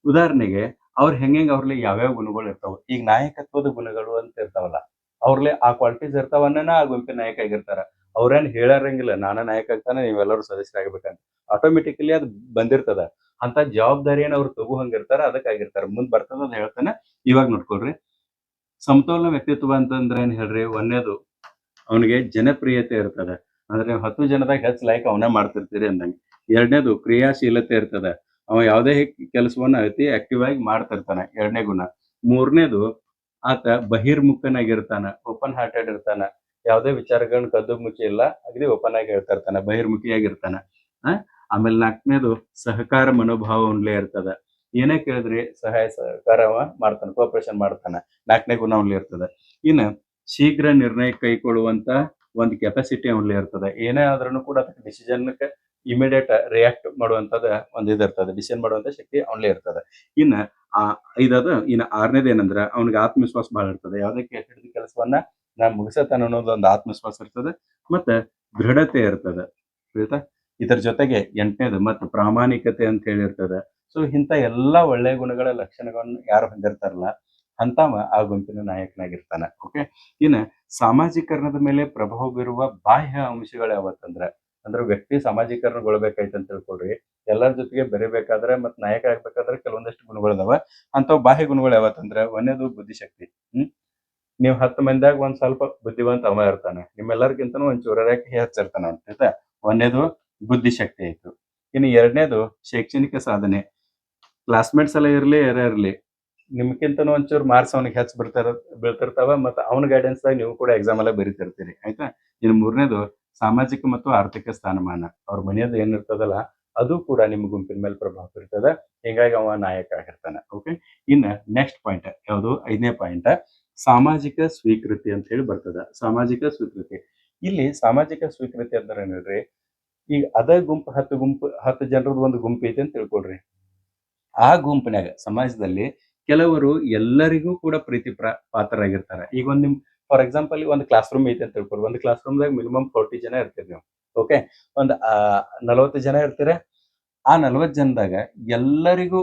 ಉದಾಹರಣೆಗೆ ಅವ್ರು ಹೆಂಗೆ ಅವ್ರಲ್ಲಿ ಯಾವ್ಯಾವ ಗುಣಗಳು ಇರ್ತಾವ ಈಗ ನಾಯಕತ್ವದ ಗುಣಗಳು ಅಂತ ಇರ್ತಾವಲ್ಲ ಅವ್ರಲ್ಲಿ ಆ ಕ್ವಾಲಿಟೀಸ್ ಇರ್ತಾವನ್ನ ಆ ಗುಂಪಿನ ನಾಯಕ ಆಗಿರ್ತಾರ ಅವ್ರೇನ್ ಹೇಳಾರಂಗಿಲ್ಲ ನಾನ ನಾಯಕ ಆಗ್ತಾನೆ ನೀವೆಲ್ಲರೂ ಸದಸ್ಯರಾಗಬೇಕಂತ ಆಟೋಮೆಟಿಕಲಿ ಅದು ಬಂದಿರ್ತದ ಅಂತ ಜವಾಬ್ದಾರಿಯನ್ನು ಅವ್ರು ತಗೋಹಂಗಿರ್ತಾರ ಅದಕ್ಕಾಗಿರ್ತಾರ ಮುಂದ್ ಬರ್ತದ ಅಂತ ಹೇಳ್ತಾನೆ ಇವಾಗ ನೋಡ್ಕೊಳ್ರಿ ಸಮತೋಲನ ವ್ಯಕ್ತಿತ್ವ ಅಂತಂದ್ರೆ ಏನ್ ಹೇಳ್ರಿ ಒಂದೇದು ಅವನಿಗೆ ಜನಪ್ರಿಯತೆ ಇರ್ತದೆ ಅಂದ್ರೆ 10 ಜನದಾಗ ಹೆಚ್ಚು ಲೈಕ್ ಅವನೇ ಮಾಡ್ತಿರ್ತೀರಿ ಅಂದಂಗೆ ಎರಡನೇದು ಕ್ರಿಯಾಶೀಲತೆ ಇರ್ತದೆ ಅವ ಯಾವುದೇ ಕೆಲಸವನ್ನ ಅತಿ ಆಕ್ಟಿವ್ ಆಗಿ ಮಾಡ್ತಿರ್ತಾನೆ ಎರಡನೇ ಗುಣ ಮೂರನೇದು ಆತ ಬಹಿರ್ಮುಖನಾಗಿರ್ತಾನ ಓಪನ್ ಹಾರ್ಟೆಡ್ ಇರ್ತಾನ ಯಾವುದೇ ವಿಚಾರಗಳನ್ನ ಕದ್ದು ಮುಚ್ಚಿ ಇಲ್ಲ ಅಗದಿ ಓಪನ್ ಆಗಿ ಹೇಳ್ತಾ ಇರ್ತಾನ ಬಹಿರ್ಮುಖಿಯಾಗಿರ್ತಾನ ಆಮೇಲೆ 4ನೇದು ಸಹಕಾರ ಮನೋಭಾವ ಉಂಡ್ಲೇ ಇರ್ತದ ಏನೇ ಕೇಳಿದ್ರಿ ಸಹಾಯ ಸಹಕಾರ ಅವ ಮಾಡ್ತಾನೆ, ಕೋಆಪರೇಷನ್ ಮಾಡ್ತಾನ. 4ನೇ ಗುಣ ಅವನಲ್ಲಿ ಇರ್ತದೆ. ಇನ್ನು ಶೀಘ್ರ ನಿರ್ಣಯ ಕೈಗೊಳ್ಳುವಂತ ಒಂದು ಕೆಪಾಸಿಟಿ ಅವನಲ್ಲಿ ಇರ್ತದೆ. ಏನೇ ಆದ್ರೂ ಕೂಡ ಅದಕ್ಕೆ ಡಿಸಿಷನ್‌ಗೆ ಇಮಿಡಿಯೇಟ್ ರಿಯಾಕ್ಟ್ ಮಾಡುವಂತದ ಒಂದು ಇದಿರ್ತದೆ. ಡಿಸಿಷನ್ ಮಾಡುವಂತ ಶಕ್ತಿ ಅವನಲ್ಲಿ ಇರ್ತದೆ. ಇನ್ನ ಆ ಇನ್ನು 6ನೇದು ಏನಂದ್ರ ಅವನಿಗೆ ಆತ್ಮವಿಶ್ವಾಸ ಬಹಳ ಇರ್ತದೆ. ಯಾವುದೇ ಹಿಡಿದ ಕೆಲಸವನ್ನ ನಾ ಮುಗಿಸತನ ಅನ್ನೋದು ಒಂದು ಆತ್ಮವಿಶ್ವಾಸ ಇರ್ತದೆ. ಮತ್ತೆ ದೃಢತೆ ಇರ್ತದೆ. ಆಯ್ತಾ? ಇದರ ಜೊತೆಗೆ 8ನೇದು ಮತ್ತು ಪ್ರಾಮಾಣಿಕತೆ ಅಂತ ಹೇಳಿರ್ತದೆ. ಸೊ ಇಂಥ ಎಲ್ಲಾ ಒಳ್ಳೆಯ ಗುಣಗಳ ಲಕ್ಷಣಗಳನ್ನು ಯಾರು ಹೊಂದಿರ್ತಾರಲ್ಲ ಅಂತವ ಆ ಗುಂಪಿನ ನಾಯಕನಾಗಿರ್ತಾನೆ. ಓಕೆ. ಇನ್ನ ಸಾಮಾಜೀಕರಣದ ಮೇಲೆ ಪ್ರಭಾವ ಬೀರುವ ಬಾಹ್ಯ ಅಂಶಗಳು ಯಾವತ್ತಂದ್ರ ಅಂದ್ರೆ ವ್ಯಕ್ತಿ ಸಾಮಾಜೀಕರಣಗೊಳ್ಬೇಕಾಯ್ತು ಅಂತ ತಿಳ್ಕೊಳ್ರಿ. ಎಲ್ಲರ ಜೊತೆಗೆ ಬೆರಿಬೇಕಾದ್ರೆ ಮತ್ ನಾಯಕ ಆಗ್ಬೇಕಾದ್ರೆ ಕೆಲವೊಂದಷ್ಟು ಗುಣಗಳಿದಾವ. ಅಂಥವು ಬಾಹ್ಯ ಗುಣಗಳು ಯಾವತ್ತಂದ್ರ ಒಂದನೇದು ಬುದ್ಧಿಶಕ್ತಿ. ನೀವು 10 ಮಂದಿಯಾಗ ಒಂದ್ ಸ್ವಲ್ಪ ಬುದ್ಧಿವಂತ ಅವ ಇರ್ತಾನೆ. ನಿಮ್ಮೆಲ್ಲರಿಗಿಂತನೂ ಒಂದ್ ಚೂರರ್ಯಾಕೆ ಹೆಚ್ಚಿರ್ತಾನ ಆಯ್ತಾ? ಒಂದನೇದು ಬುದ್ಧಿಶಕ್ತಿ ಆಯ್ತು. ಇನ್ನು 2ನೇದು ಶೈಕ್ಷಣಿಕ ಸಾಧನೆ. ಕ್ಲಾಸ್ಮೇಟ್ಸ್ ಎಲ್ಲ ಇರ್ಲಿ ಯಾರೇ ಇರ್ಲಿ ನಿಮ್ಗಿಂತನೂ ಒಂಚೂರು ಮಾರ್ಕ್ಸ್ ಅವನಿಗೆ ಹೆಚ್ಚು ಬೀಳ್ತಿರ್ತಾವ ಮತ್ತು ಅವನ ಗೈಡೆನ್ಸ್ದಾಗ ನೀವು ಕೂಡ ಎಕ್ಸಾಮ್ ಎಲ್ಲ ಬರೀತಿರ್ತೀರಿ ಆಯ್ತಾ. ಇನ್ನು 3ನೇದು ಸಾಮಾಜಿಕ ಮತ್ತು ಆರ್ಥಿಕ ಸ್ಥಾನಮಾನ. ಅವ್ರ ಮನೆಯದು ಏನಿರ್ತದಲ್ಲ ಅದು ಕೂಡ ನಿಮ್ಮ ಗುಂಪಿನ ಮೇಲೆ ಪ್ರಭಾವ ಬೀರ್ತದೆ. ಹೀಗಾಗಿ ಅವ ನಾಯಕ ಆಗಿರ್ತಾನೆ. ಓಕೆ. ಇನ್ನು ನೆಕ್ಸ್ಟ್ ಪಾಯಿಂಟ್ ಯಾವುದು 5ನೇ ಪಾಯಿಂಟ್ ಸಾಮಾಜಿಕ ಸ್ವೀಕೃತಿ ಅಂತ ಹೇಳಿ ಬರ್ತದೆ. ಸಾಮಾಜಿಕ ಸ್ವೀಕೃತಿ. ಇಲ್ಲಿ ಸಾಮಾಜಿಕ ಸ್ವೀಕೃತಿ ಅಂದ್ರೆ ಏನ್ರಿ, ಈಗ ಅದ ಗುಂಪು 10 ಜನರದ್ದು ಒಂದು ಗುಂಪು ಐತೆ ಅಂತ ತಿಳ್ಕೊಳ್ರಿ. ಆ ಗುಂಪಿನಾಗ ಸಮಾಜದಲ್ಲಿ ಕೆಲವರು ಎಲ್ಲರಿಗೂ ಕೂಡ ಪ್ರೀತಿ ಪಾತ್ರರಾಗಿರ್ತಾರೆ. ಈಗ ಒಂದ್ ನಿಮ್ ಫಾರ್ ಎಕ್ಸಾಂಪಲ್ ಒಂದು ಕ್ಲಾಸ್ ರೂಮ್ ಐತೆ ಅಂತ ತಿಳ್ಕೊಳ್ರಿ. ಒಂದು ಕ್ಲಾಸ್ ರೂಮ್ದಾಗ ಮಿನಿಮಮ್ 40 ಜನ ಇರ್ತೀರಿ ನೀವು. ಓಕೆ. ಒಂದು 40 ಜನ ಇರ್ತೀರ. ಆ 40 ಜನದಾಗ ಎಲ್ಲರಿಗೂ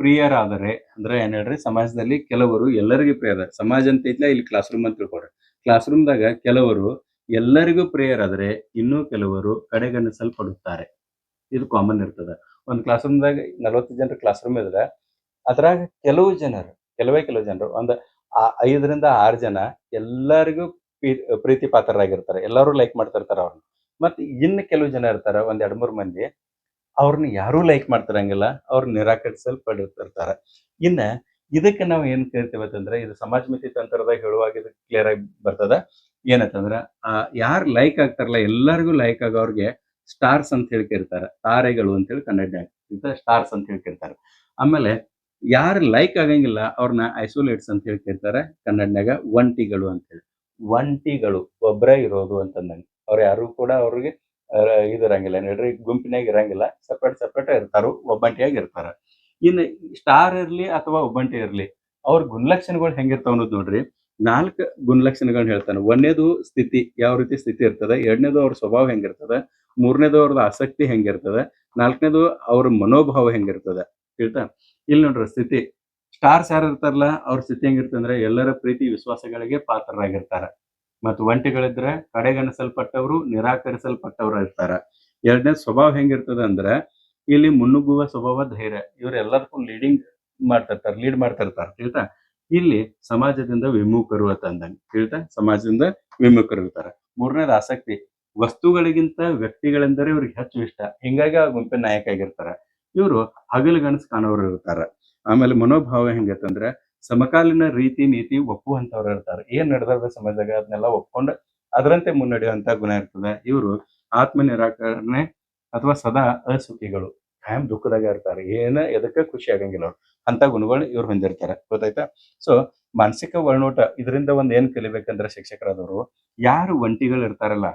ಪ್ರಿಯರಾದರೆ ಅಂದ್ರೆ ಏನ್ ಹೇಳ್ರಿ, ಸಮಾಜದಲ್ಲಿ ಕೆಲವರು ಎಲ್ಲರಿಗೂ ಪ್ರಿಯರ ಸಮಾಜ ಅಂತ ಐತ್ಲ, ಇಲ್ಲಿ ಕ್ಲಾಸ್ ರೂಮ್ ಅಂತ ತಿಳ್ಕೊಳ್ರಿ. ಕ್ಲಾಸ್ ರೂಮ್ದಾಗ ಕೆಲವರು ಎಲ್ಲರಿಗೂ ಪ್ರಿಯರಾದರೆ ಇನ್ನೂ ಕೆಲವರು ಕಡೆಗಣಿಸಲ್ಪಡುತ್ತಾರೆ. ಇದು ಕಾಮನ್ ಇರ್ತದೆ. ಒಂದು ಕ್ಲಾಸ್ ರೂಮ್ದಾಗ 40 ಜನರ ಕ್ಲಾಸ್ ರೂಮ್ ಇದ್ರೆ ಅದ್ರಾಗ ಕೆಲವೇ ಜನರು ಒಂದು 5ರಿಂದ 6 ಜನ ಎಲ್ಲರಿಗೂ ಪ್ರೀತಿ ಪಾತ್ರರಾಗಿರ್ತಾರೆ. ಎಲ್ಲರೂ ಲೈಕ್ ಮಾಡ್ತಿರ್ತಾರ ಅವ್ರನ್ನ. ಮತ್ತೆ ಇನ್ನು ಕೆಲವು ಜನ ಇರ್ತಾರ ಒಂದ್ 2-3 ಮಂದಿ ಅವ್ರನ್ನ ಯಾರೂ ಲೈಕ್ ಮಾಡ್ತಿರಂಗಿಲ್ಲ. ಅವ್ರು ನಿರಾಕರಿಸಲ್ಪಡುತ್ತಿರ್ತಾರ. ಇನ್ನ ಇದಕ್ಕೆ ನಾವು ಏನ್ ಕೇಳ್ತೇವೆ ಅಂತಂದ್ರೆ, ಇದು ಸಮಾಜ ಮಿತಿ ತಂತ್ರದಾಗ ಹೇಳುವಾಗ ಇದು ಕ್ಲಿಯರ್ ಆಗಿ ಬರ್ತದ. ಏನಂತಂದ್ರ ಯಾರು ಲೈಕ್ ಆಗ್ತಾರಲ್ಲ ಎಲ್ಲರಿಗೂ ಲೈಕ್ ಆಗೋರ್ಗೆ ಸ್ಟಾರ್ಸ್ ಅಂತ ಹೇಳ್ಕಿರ್ತಾರೆ. ತಾರೆಗಳು ಅಂತ ಹೇಳಿ ಕನ್ನಡನ್ಯಾಗ ಸ್ಟಾರ್ಸ್ ಅಂತ ಹೇಳ್ಕಿರ್ತಾರೆ. ಆಮೇಲೆ ಯಾರು ಲೈಕ್ ಆಗಂಗಿಲ್ಲ ಅವ್ರನ್ನ ಐಸೋಲೇಟ್ಸ್ ಅಂತ ಹೇಳ್ಕಿರ್ತಾರೆ. ಕನ್ನಡನ್ಯಾಗ ಒಂಟಿಗಳು ಅಂತ ಹೇಳಿ. ಒಂಟಿಗಳು ಒಬ್ರೇ ಇರೋದು ಅಂತಂದಂಗೆ. ಅವ್ರು ಯಾರು ಕೂಡ ಅವ್ರಿಗೆ ಇದಿರಂಗಿಲ್ಲ ನೋಡ್ರಿ, ಗುಂಪಿನಾಗ ಇರಂಗಿಲ್ಲ. ಸಪ್ರೇಟ್ ಇರ್ತಾರು, ಒಬ್ಬಂಟಿಯಾಗಿ ಇರ್ತಾರ. ಇನ್ನು ಸ್ಟಾರ್ ಇರ್ಲಿ ಅಥವಾ ಒಬ್ಬಂಟಿ ಇರ್ಲಿ ಅವ್ರ ಗುಣಲಕ್ಷಣಗಳು ಹೆಂಗಿರ್ತಾವ ಅನ್ನೋದು ನೋಡ್ರಿ. 4 ಗುಣಲಕ್ಷಣಗಳನ್ನ ಹೇಳ್ತಾನೆ. 1ನೇದು ಸ್ಥಿತಿ, ಯಾವ ರೀತಿ ಸ್ಥಿತಿ ಇರ್ತದೆ. 2ನೇದು ಅವ್ರ ಸ್ವಭಾವ ಹೆಂಗಿರ್ತದೆ. 3ನೇದು ಅವ್ರದ್ದು ಆಸಕ್ತಿ ಹೆಂಗಿರ್ತದೆ. 4ನೇದು ಅವ್ರ ಮನೋಭಾವ ಹೆಂಗಿರ್ತದೆ. ಹೇಳ್ತಾ ಇಲ್ಲಿ ನೋಡ್ರಿ ಸ್ಥಿತಿ. ಸ್ಟಾರ್ಸ್ ಯಾರು ಇರ್ತಾರಲ್ಲ ಅವ್ರ ಸ್ಥಿತಿ ಹೆಂಗಿರ್ತದೆ ಅಂದ್ರೆ ಎಲ್ಲರ ಪ್ರೀತಿ ವಿಶ್ವಾಸಗಳಿಗೆ ಪಾತ್ರರಾಗಿರ್ತಾರ. ಮತ್ತು ಒಂಟಿಗಳಿದ್ರೆ ಕಡೆಗಣಿಸಲ್ಪಟ್ಟವರು, ನಿರಾಕರಿಸಲ್ಪಟ್ಟವರು ಇರ್ತಾರ. 2ನೇ ಸ್ವಭಾವ ಹೆಂಗಿರ್ತದ ಅಂದ್ರೆ ಇಲ್ಲಿ ಮುನ್ನುಗ್ಗುವ ಸ್ವಭಾವ, ಧೈರ್ಯ. ಇವ್ರು ಎಲ್ಲದಕ್ಕೂ ಲೀಡ್ ಮಾಡ್ತಿರ್ತಾರ. ಹೇಳ್ತಾ ಇಲ್ಲಿ ಸಮಾಜದಿಂದ ವಿಮುಖರು ಅಂತಂದಂಗೆ. ಹೇಳ್ತಾ ಸಮಾಜದಿಂದ ವಿಮುಖರು ಇರ್ತಾರ. 3ನೇದು ಆಸಕ್ತಿ. ವಸ್ತುಗಳಿಗಿಂತ ವ್ಯಕ್ತಿಗಳೆಂದರೆ ಇವ್ರಿಗೆ ಹೆಚ್ಚು ಇಷ್ಟ. ಹಿಂಗಾಗಿ ಆ ಗುಂಪಿನ ನಾಯಕ ಆಗಿರ್ತಾರ. ಇವರು ಹಗಲುಗನಸು ಕಾಣೋರು ಇರ್ತಾರ. ಆಮೇಲೆ ಮನೋಭಾವ ಹೆಂಗೈತಂದ್ರೆ ಸಮಕಾಲೀನ ರೀತಿ ನೀತಿ ಒಪ್ಪುವಂತವ್ರು ಇರ್ತಾರೆ. ಏನ್ ನಡೆದ ಸಮಾಜದಾಗ ಅದನ್ನೆಲ್ಲ ಒಪ್ಕೊಂಡು ಅದರಂತೆ ಮುನ್ನಡೆಯುವಂತ ಗುಣ ಇರ್ತದೆ. ಇವರು ಆತ್ಮ ನಿರಾಕರಣೆ ಅಥವಾ ಸದಾ ಅಸುಖಿಗಳು. ಕಾಯಂ ದುಃಖದಾಗ ಇರ್ತಾರೆ. ಎದಕ್ಕೆ ಖುಷಿ ಆಗಂಗಿಲ್ಲ ಅವ್ರು. ಅಂತ ಗುಣಗಳು ಇವ್ರು ಹೊಂದಿರ್ತಾರೆ. ಗೊತ್ತಾಯ್ತಾ. ಸೊ ಮಾನಸಿಕ ಒಳನೋಟ ಇದರಿಂದ ಒಂದ್ ಏನ್ ಕಲಿಬೇಕಂದ್ರೆ ಶಿಕ್ಷಕರಾದವರು ಯಾರು ಒಂಟಿಗಳು ಇರ್ತಾರಲ್ಲ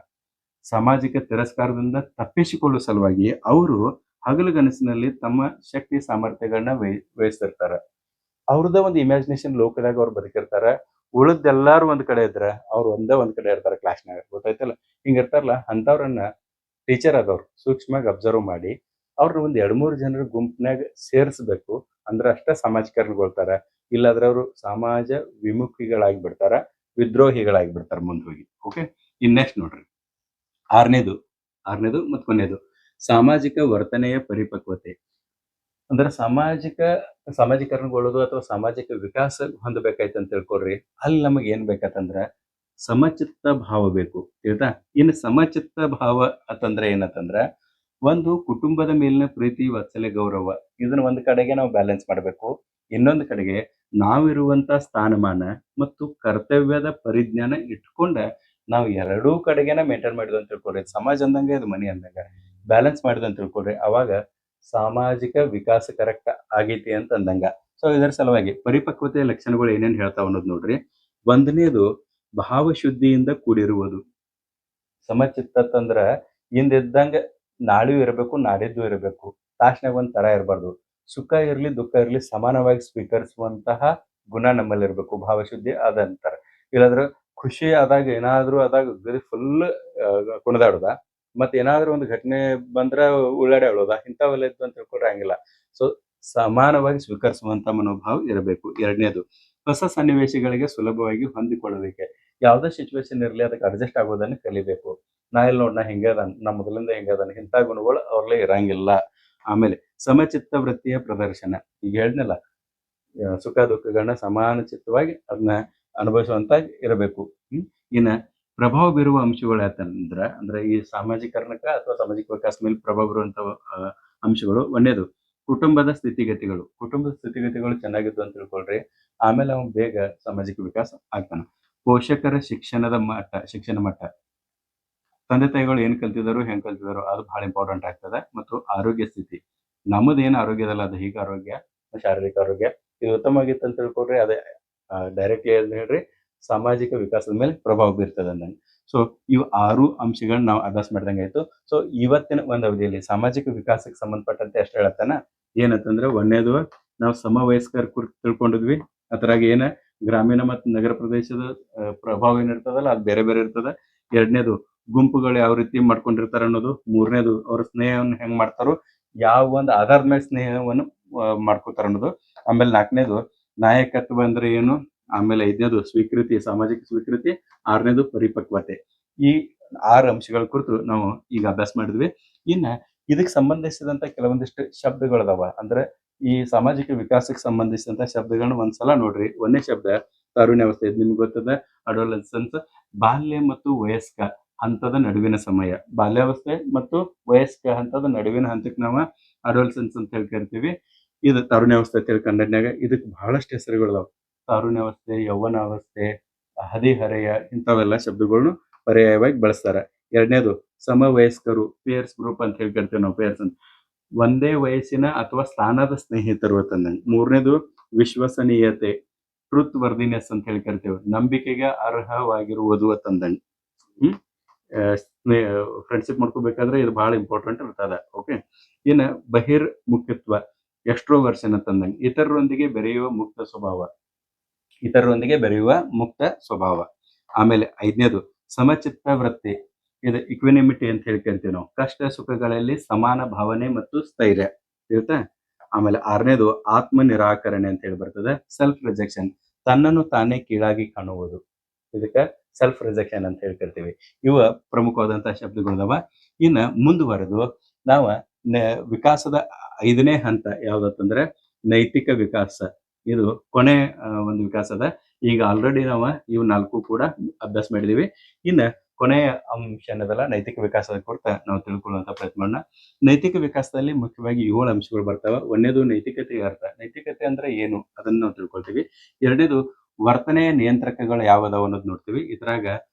ಸಾಮಾಜಿಕ ತಿರಸ್ಕಾರದಿಂದ ತಪ್ಪಿಸಿಕೊಳ್ಳುವ ಸಲುವಾಗಿ ಅವರು ಹಗಲುಗನಸಿನಲ್ಲಿ ತಮ್ಮ ಶಕ್ತಿ ಸಾಮರ್ಥ್ಯಗಳನ್ನ ವಹಿಸ್ತಿರ್ತಾರ. ಅವ್ರದ್ದ ಒಂದು ಇಮ್ಯಾಜಿನೇಷನ್ ಲೋಕದಾಗ ಅವ್ರು ಬದುಕಿರ್ತಾರ. ಉಳಿದೆಲ್ಲಾರು ಒಂದ್ ಕಡೆ ಇದ್ರ ಅವ್ರು ಒಂದ್ ಕಡೆ ಇರ್ತಾರ ಕ್ಲಾಸ್ನಾಗ. ಗೊತ್ತಾಯ್ತಲ್ಲ. ಹಿಂಗ ಇರ್ತಾರಲ್ಲ ಅಂತವ್ರನ್ನ ಟೀಚರ್ ಆದವ್ರು ಸೂಕ್ಷ್ಮವಾಗಿ ಅಬ್ಸರ್ವ್ ಮಾಡಿ ಅವ್ರನ್ನ ಒಂದ್ 2-3 ಜನರ ಗುಂಪಿನಾಗ ಸೇರಿಸ್ಬೇಕು. ಅಂದ್ರೆ ಅಷ್ಟೇ ಸಾಮಾಜಿಕರಣಗೊಳ್ತಾರ. ಇಲ್ಲಾದ್ರೆ ಅವರು ಸಮಾಜ ವಿಮುಖಿಗಳಾಗಿ ಬಿಡ್ತಾರ, ವಿದ್ರೋಹಿಗಳಾಗಿ ಬಿಡ್ತಾರ ಮುಂದೆ ಹೋಗಿ. ಓಕೆ. ಇನ್ ನೆಕ್ಸ್ಟ್ ನೋಡ್ರಿ 6ನೇದು ಮತ್ತು ಕೊನೆಯದು ಸಾಮಾಜಿಕ ವರ್ತನೆಯ ಪರಿಪಕ್ವತೆ. ಅಂದ್ರೆ ಸಾಮಾಜಿಕರಣಗೊಳ್ಳೋದು ಅಥವಾ ಸಾಮಾಜಿಕ ವಿಕಾಸ ಹೊಂದಬೇಕಾಯ್ತು ಅಂತ ತಿಳ್ಕೊಳ್ರಿ. ಅಲ್ಲಿ ನಮಗೆ ಏನ್ ಬೇಕಂತಂದ್ರ ಸಮಚಿತ್ತ ಭಾವ ಬೇಕು. ಆಯ್ತಾ. ಇನ್ನು ಸಮಚಿತ್ತ ಭಾವ ಅಂತಂದ್ರೆ ಏನಂತಂದ್ರ ಒಂದು ಕುಟುಂಬದ ಮೇಲಿನ ಪ್ರೀತಿ, ವಾತ್ಸಲ್ಯ, ಗೌರವ ಇದನ್ನ ಒಂದ್ ಕಡೆಗೆ ನಾವು ಬ್ಯಾಲೆನ್ಸ್ ಮಾಡಬೇಕು. ಇನ್ನೊಂದು ಕಡೆಗೆ ನಾವಿರುವಂತ ಸ್ಥಾನಮಾನ ಮತ್ತು ಕರ್ತವ್ಯದ ಪರಿಜ್ಞಾನ ಇಟ್ಕೊಂಡ ನಾವು ಎರಡೂ ಕಡೆಗೆನ ಮೇಂಟೈನ್ ಮಾಡಿದ್ವಿ ಅಂತ ತಿಳ್ಕೊಳ್ರಿ. ಸಮಾಜ ಅಂದಂಗೆ ಅದು ಮನಿ ಅಂದಂಗ ಬ್ಯಾಲೆನ್ಸ್ ಮಾಡಿದ್ವಿ ಅಂತ ತಿಳ್ಕೊಳ್ರಿ. ಅವಾಗ ಸಾಮಾಜಿಕ ವಿಕಾಸ ಕರೆಕ್ಟ್ ಆಗೈತಿ ಅಂತ ಅಂದಂಗ. ಸೊ ಇದರ ಸಲುವಾಗಿ ಪರಿಪಕ್ವತೆಯ ಲಕ್ಷಣಗಳು ಏನೇನ್ ಹೇಳ್ತಾವ ಅನ್ನೋದು ನೋಡ್ರಿ. ಒಂದನೇದು ಭಾವಶುದ್ಧಿಯಿಂದ ಕೂಡಿರುವುದು. ಸಮಚಿತ್ತತಂದ್ರ ಇಂದಿದ್ದಂಗ ನಾಳೆಯೂ ಇರಬೇಕು, ನಾಡಿದ್ದು ಇರಬೇಕು. ಲಾಸ್ಟ್‌ನ್ಯಾಗ ಒಂದ್ ತರ ಇರಬಾರ್ದು. ಸುಖ ಇರ್ಲಿ, ದುಃಖ ಇರ್ಲಿ ಸಮಾನವಾಗಿ ಸ್ವೀಕರಿಸುವಂತಹ ಗುಣ ನಮ್ಮಲ್ಲಿರ್ಬೇಕು. ಭಾವಶುದ್ಧಿ ಅದಂತಾರ. ಇಲ್ಲಾಂದ್ರ ಖುಷಿ ಆದಾಗ ಏನಾದ್ರೂ ಆದಾಗ ಫುಲ್ ಕುಣಿದಾಡುದ. ಮತ್ತ್ ಏನಾದ್ರೂ ಒಂದು ಘಟನೆ ಬಂದ್ರ ಉಳ್ಳಾಡಿ ಅಳೋದ. ಇಂಥವೆಲ್ಲ ಇದ್ವು ಅಂತ ತಿಳ್ಕೊಂಡ್ರೆ ಹಂಗಿಲ್ಲ. ಸೊ ಸಮಾನವಾಗಿ ಸ್ವೀಕರಿಸುವಂತ ಮನೋಭಾವ ಇರಬೇಕು. ಎರಡನೇದು ಹೊಸ ಸನ್ನಿವೇಶಗಳಿಗೆ ಸುಲಭವಾಗಿ ಹೊಂದಿಕೊಳ್ಳುವಿಕೆ. ಯಾವ್ದೇ ಸಿಚುವೇಶನ್ ಇರ್ಲಿ ಅದಕ್ಕೆ ಅಡ್ಜಸ್ಟ್ ಆಗೋದನ್ನ ಕಲಿಬೇಕು. ನಾ ಇಲ್ಲಿ ನೋಡ್ ನಾ ಹಿಂಗೆ ಅದಾನ, ನಾ ಮೊದಲಿಂದ ಹಿಂಗೆ ಅದಾನ, ಇಂಥ ಗುಣಗಳು ಅವ್ರಲ್ಲೇ ಇರಂಗಿಲ್ಲ. ಆಮೇಲೆ ಸಮಚಿತ್ತ ವೃತ್ತಿಯ ಪ್ರದರ್ಶನ. ಈಗ ಹೇಳಿದ್ನಲ್ಲ, ಸುಖ ದುಃಖಗಳನ್ನ ಸಮಾನ ಚಿತ್ತವಾಗಿ ಅದನ್ನ ಅನುಭವಿಸುವಂತ ಇರಬೇಕು. ಇನ್ನ ಪ್ರಭಾವ ಬೀರುವ ಅಂಶಗಳು ಯಾತಂದ್ರ ಅಂದ್ರೆ ಈ ಸಾಮಾಜೀಕರಣಕ್ಕ ಅಥವಾ ಸಾಮಾಜಿಕ ವಿಕಾಸ ಮೇಲೆ ಪ್ರಭಾವ ಬೀರುವಂತ ಅಂಶಗಳು. ಒಂದೇದು ಕುಟುಂಬದ ಸ್ಥಿತಿಗತಿಗಳು. ಕುಟುಂಬದ ಸ್ಥಿತಿಗತಿಗಳು ಚೆನ್ನಾಗಿದ್ದು ಅಂತ ತಿಳ್ಕೊಳ್ರಿ, ಆಮೇಲೆ ಅವ್ನು ಬೇಗ ಸಾಮಾಜಿಕ ವಿಕಾಸ ಆಗ್ತಾನ. ಪೋಷಕರ ಶಿಕ್ಷಣ ಮಟ್ಟ, ತಂದೆ ತಾಯಿಗಳು ಏನ್ ಕಲ್ತಿದಾರೋ ಹೆಂಗ್ ಕಲ್ತಿದಾರೋ ಅದು ಬಹಳ ಇಂಪಾರ್ಟೆಂಟ್ ಆಗ್ತದೆ. ಮತ್ತು ಆರೋಗ್ಯ ಸ್ಥಿತಿ, ನಮ್ಮದು ಏನು ಆರೋಗ್ಯದಲ್ಲ ಅದು ಹೀಗ ಆರೋಗ್ಯ, ಶಾರೀರಿಕ ಆರೋಗ್ಯ ಇದು ಉತ್ತಮವಾಗಿತ್ತು ಅಂತ ತಿಳ್ಕೊಳ್ರಿ, ಅದೇ ಡೈರೆಕ್ಟ್ಲಿ ಏನ್ ಹೇಳ್ರಿ ಸಾಮಾಜಿಕ ವಿಕಾಸದ ಮೇಲೆ ಪ್ರಭಾವ ಬೀರ್ತದೆ ಅಂದಂಗೆ. ಸೊ ಇವು 6 ಅಂಶಗಳನ್ನ ನಾವು ಅಭ್ಯಾಸ ಮಾಡ್ದಂಗೆ ಆಯ್ತು. ಸೊ ಇವತ್ತಿನ ಒಂದು ಅವಧಿಯಲ್ಲಿ ಸಾಮಾಜಿಕ ವಿಕಾಸಕ್ಕೆ ಸಂಬಂಧಪಟ್ಟಂತೆ ಎಷ್ಟು ಹೇಳತ್ತಾನ ಏನಂತಂದ್ರೆ, ಒಂದೇದು ನಾವು ಸಮವಯಸ್ಕರ ಕುರಿತು ತಿಳ್ಕೊಂಡಿದ್ವಿ. ಅದ್ರಾಗ ಏನ ಗ್ರಾಮೀಣ ಮತ್ತು ನಗರ ಪ್ರದೇಶದ ಪ್ರಭಾವ ಏನಿರ್ತದಲ್ಲ ಅದು ಬೇರೆ ಬೇರೆ ಇರ್ತದ. ಎರಡನೇದು ಗುಂಪುಗಳು ಯಾವ ರೀತಿ ಮಾಡ್ಕೊಂಡಿರ್ತಾರ ಅನ್ನೋದು. ಮೂರನೇದು ಅವ್ರ ಸ್ನೇಹವನ್ನು ಹೆಂಗ್ ಮಾಡ್ತಾರೋ, ಯಾವ ಒಂದು ಆಧಾರದ ಮೇಲೆ ಸ್ನೇಹವನ್ನು ಮಾಡ್ಕೋತಾರ ಅನ್ನೋದು. ಆಮೇಲೆ ನಾಲ್ಕನೇದು ನಾಯಕತ್ವ ಅಂದ್ರೆ ಏನು. ಆಮೇಲೆ ಐದನೇದು ಸ್ವೀಕೃತಿ, ಸಾಮಾಜಿಕ ಸ್ವೀಕೃತಿ. ಆರನೇದು ಪರಿಪಕ್ವತೆ. ಈ 6 ಅಂಶಗಳ ಕುರಿತು ನಾವು ಈಗ ಅಭ್ಯಾಸ ಮಾಡಿದ್ವಿ. ಇನ್ನ ಇದಕ್ಕೆ ಸಂಬಂಧಿಸಿದಂತ ಕೆಲವೊಂದಿಷ್ಟು ಶಬ್ದಗಳದಾವ. ಅಂದ್ರೆ ಈ ಸಾಮಾಜಿಕ ವಿಕಾಸಕ್ಕೆ ಸಂಬಂಧಿಸಿದಂತ ಶಬ್ದಗಳನ್ನ ಒಂದ್ಸಲ ನೋಡ್ರಿ. ಒಂದೇ ಶಬ್ದ ತಾರುಣ್ಯಾವಸ್ಥೆ. ಇದು ನಿಮ್ಗೆ ಗೊತ್ತದ, ಅಡೋಲೆಸೆನ್ಸ್. ಬಾಲ್ಯ ಮತ್ತು ವಯಸ್ಕ ಹಂತದ ನಡುವಿನ ಸಮಯ. ಬಾಲ್ಯಾವಸ್ಥೆ ಮತ್ತು ವಯಸ್ಕ ಹಂತದ ನಡುವಿನ ಹಂತಕ್ಕೆ ನಾವು ಅಡೋಲೆಸೆನ್ಸ್ ಅಂತ ಹೇಳಿ ಕರಿತೀವಿ. ಇದು ತಾರುಣ್ಯಾವಸ್ಥೆ ಅಂತ ಹೇಳಿ ಕನ್ನಡನ್ಯಾಗ. ಇದಕ್ಕೆ ಬಹಳಷ್ಟು ಹೆಸರುಗಳದಾವ. ತಾರುಣ್ಯಾವಸ್ಥೆ, ಯೌವನಾವಸ್ಥೆ, ಹದಿಹರೆಯ, ಇಂಥವೆಲ್ಲ ಶಬ್ದಗಳನ್ನು ಪರ್ಯಾಯವಾಗಿ ಬಳಸ್ತಾರ. ಎರಡನೇದು ಸಮವಯಸ್ಕರು, ಪೇರ್ಸ್ ಗ್ರೂಪ್ ಅಂತ ಹೇಳಿ ಕರಿತೀವಿ ನಾವು. ಪೇರ್ಸ್ ಅಂತ ಒಂದೇ ವಯಸ್ಸಿನ ಅಥವಾ ಸ್ಥಾನದ ಸ್ನೇಹಿತರು ಅಂತಂದಂಗೆ. ಮೂರನೇದು ವಿಶ್ವಸನೀಯತೆ, ಟ್ರೂತ್ ವರ್ದಿನೆಸ್ ಅಂತ ಹೇಳಿ ಕರಿತೇವೆ. ನಂಬಿಕೆಗೆ ಅರ್ಹವಾಗಿರುವುದು ಅಂತಂದಂಗೆ. ಫ್ರೆಂಡ್ಶಿಪ್ ಮಾಡ್ಕೋಬೇಕಾದ್ರೆ ಇದು ಬಹಳ ಇಂಪಾರ್ಟೆಂಟ್ ಇರ್ತದ. ಓಕೆ. ಇನ್ನು ಬಹಿರ್ಮುಖತ್ವ, ಎಕ್ಸ್ಟ್ರೋವರ್ಷನ್ ಅಂತಂದಂಗೆ. ಇತರರೊಂದಿಗೆ ಬೆರೆಯುವ ಮುಕ್ತ ಸ್ವಭಾವ. ಆಮೇಲೆ ಐದನೇದು ಸಮಚಿತ್ತ ವೃತ್ತಿ, ಇದು ಇಕ್ವಿನಿಮಿಟಿ ಅಂತ ಹೇಳಿ ಕರಿತೀವಿ ನಾವು. ಕಷ್ಟ ಸುಖಗಳಲ್ಲಿ ಸಮಾನ ಭಾವನೆ ಮತ್ತು ಸ್ಥೈರ್ಯ ಇರುತ್ತೆ. ಆಮೇಲೆ ಆರನೇದು ಆತ್ಮ ನಿರಾಕರಣೆ ಅಂತ ಹೇಳಿ ಬರ್ತದೆ. ಸೆಲ್ಫ್ ರಿಜೆಕ್ಷನ್, ತನ್ನನ್ನು ತಾನೇ ಕೀಳಾಗಿ ಕಾಣುವುದು. ಇದಕ್ಕೆ ಸೆಲ್ಫ್ ರಿಜೆಕ್ಷನ್ ಅಂತ ಹೇಳಿ ಕರಿತೀವಿ. ಇವ ಪ್ರಮುಖವಾದಂತಹ ಶಬ್ದಗಳದಾವ. ಇನ್ನ ಮುಂದುವರೆದು ನಾವು ವಿಕಾಸದ 5ನೇ ಹಂತ ಯಾವ್ದಂದ್ರೆ ನೈತಿಕ ವಿಕಾಸ. ಇದು ಕೊನೆ ಒಂದು ವಿಕಾಸ ಅದ. ಈಗ ಆಲ್ರೆಡಿ ನಾವು ಇವು 4 ಕೂಡ ಅಭ್ಯಾಸ ಮಾಡಿದೀವಿ. ಇನ್ನ ಕೊನೆಯ ಅಂಶ ಅನ್ನೋದಲ್ಲ, ನೈತಿಕ ವಿಕಾಸದ ಕುರಿತ ನಾವು ತಿಳ್ಕೊಳ್ಳುವಂತ ಪ್ರಯತ್ನ ಮಾಡೋಣ. ನೈತಿಕ ವಿಕಾಸದಲ್ಲಿ ಮುಖ್ಯವಾಗಿ 7 ಅಂಶಗಳು ಬರ್ತಾವ. ಒಂದೇದು ನೈತಿಕತೆಯ ಅರ್ಥ. ನೈತಿಕತೆ ಅಂದ್ರೆ ಏನು ಅದನ್ನ ನಾವು ತಿಳ್ಕೊಳ್ತೀವಿ. ಎರಡನೇದು ವರ್ತನೆಯ ನಿಯಂತ್ರಕಗಳು ಯಾವದಾವ ಅನ್ನೋದು ನೋಡ್ತೀವಿ. ಇದ್ರಾಗ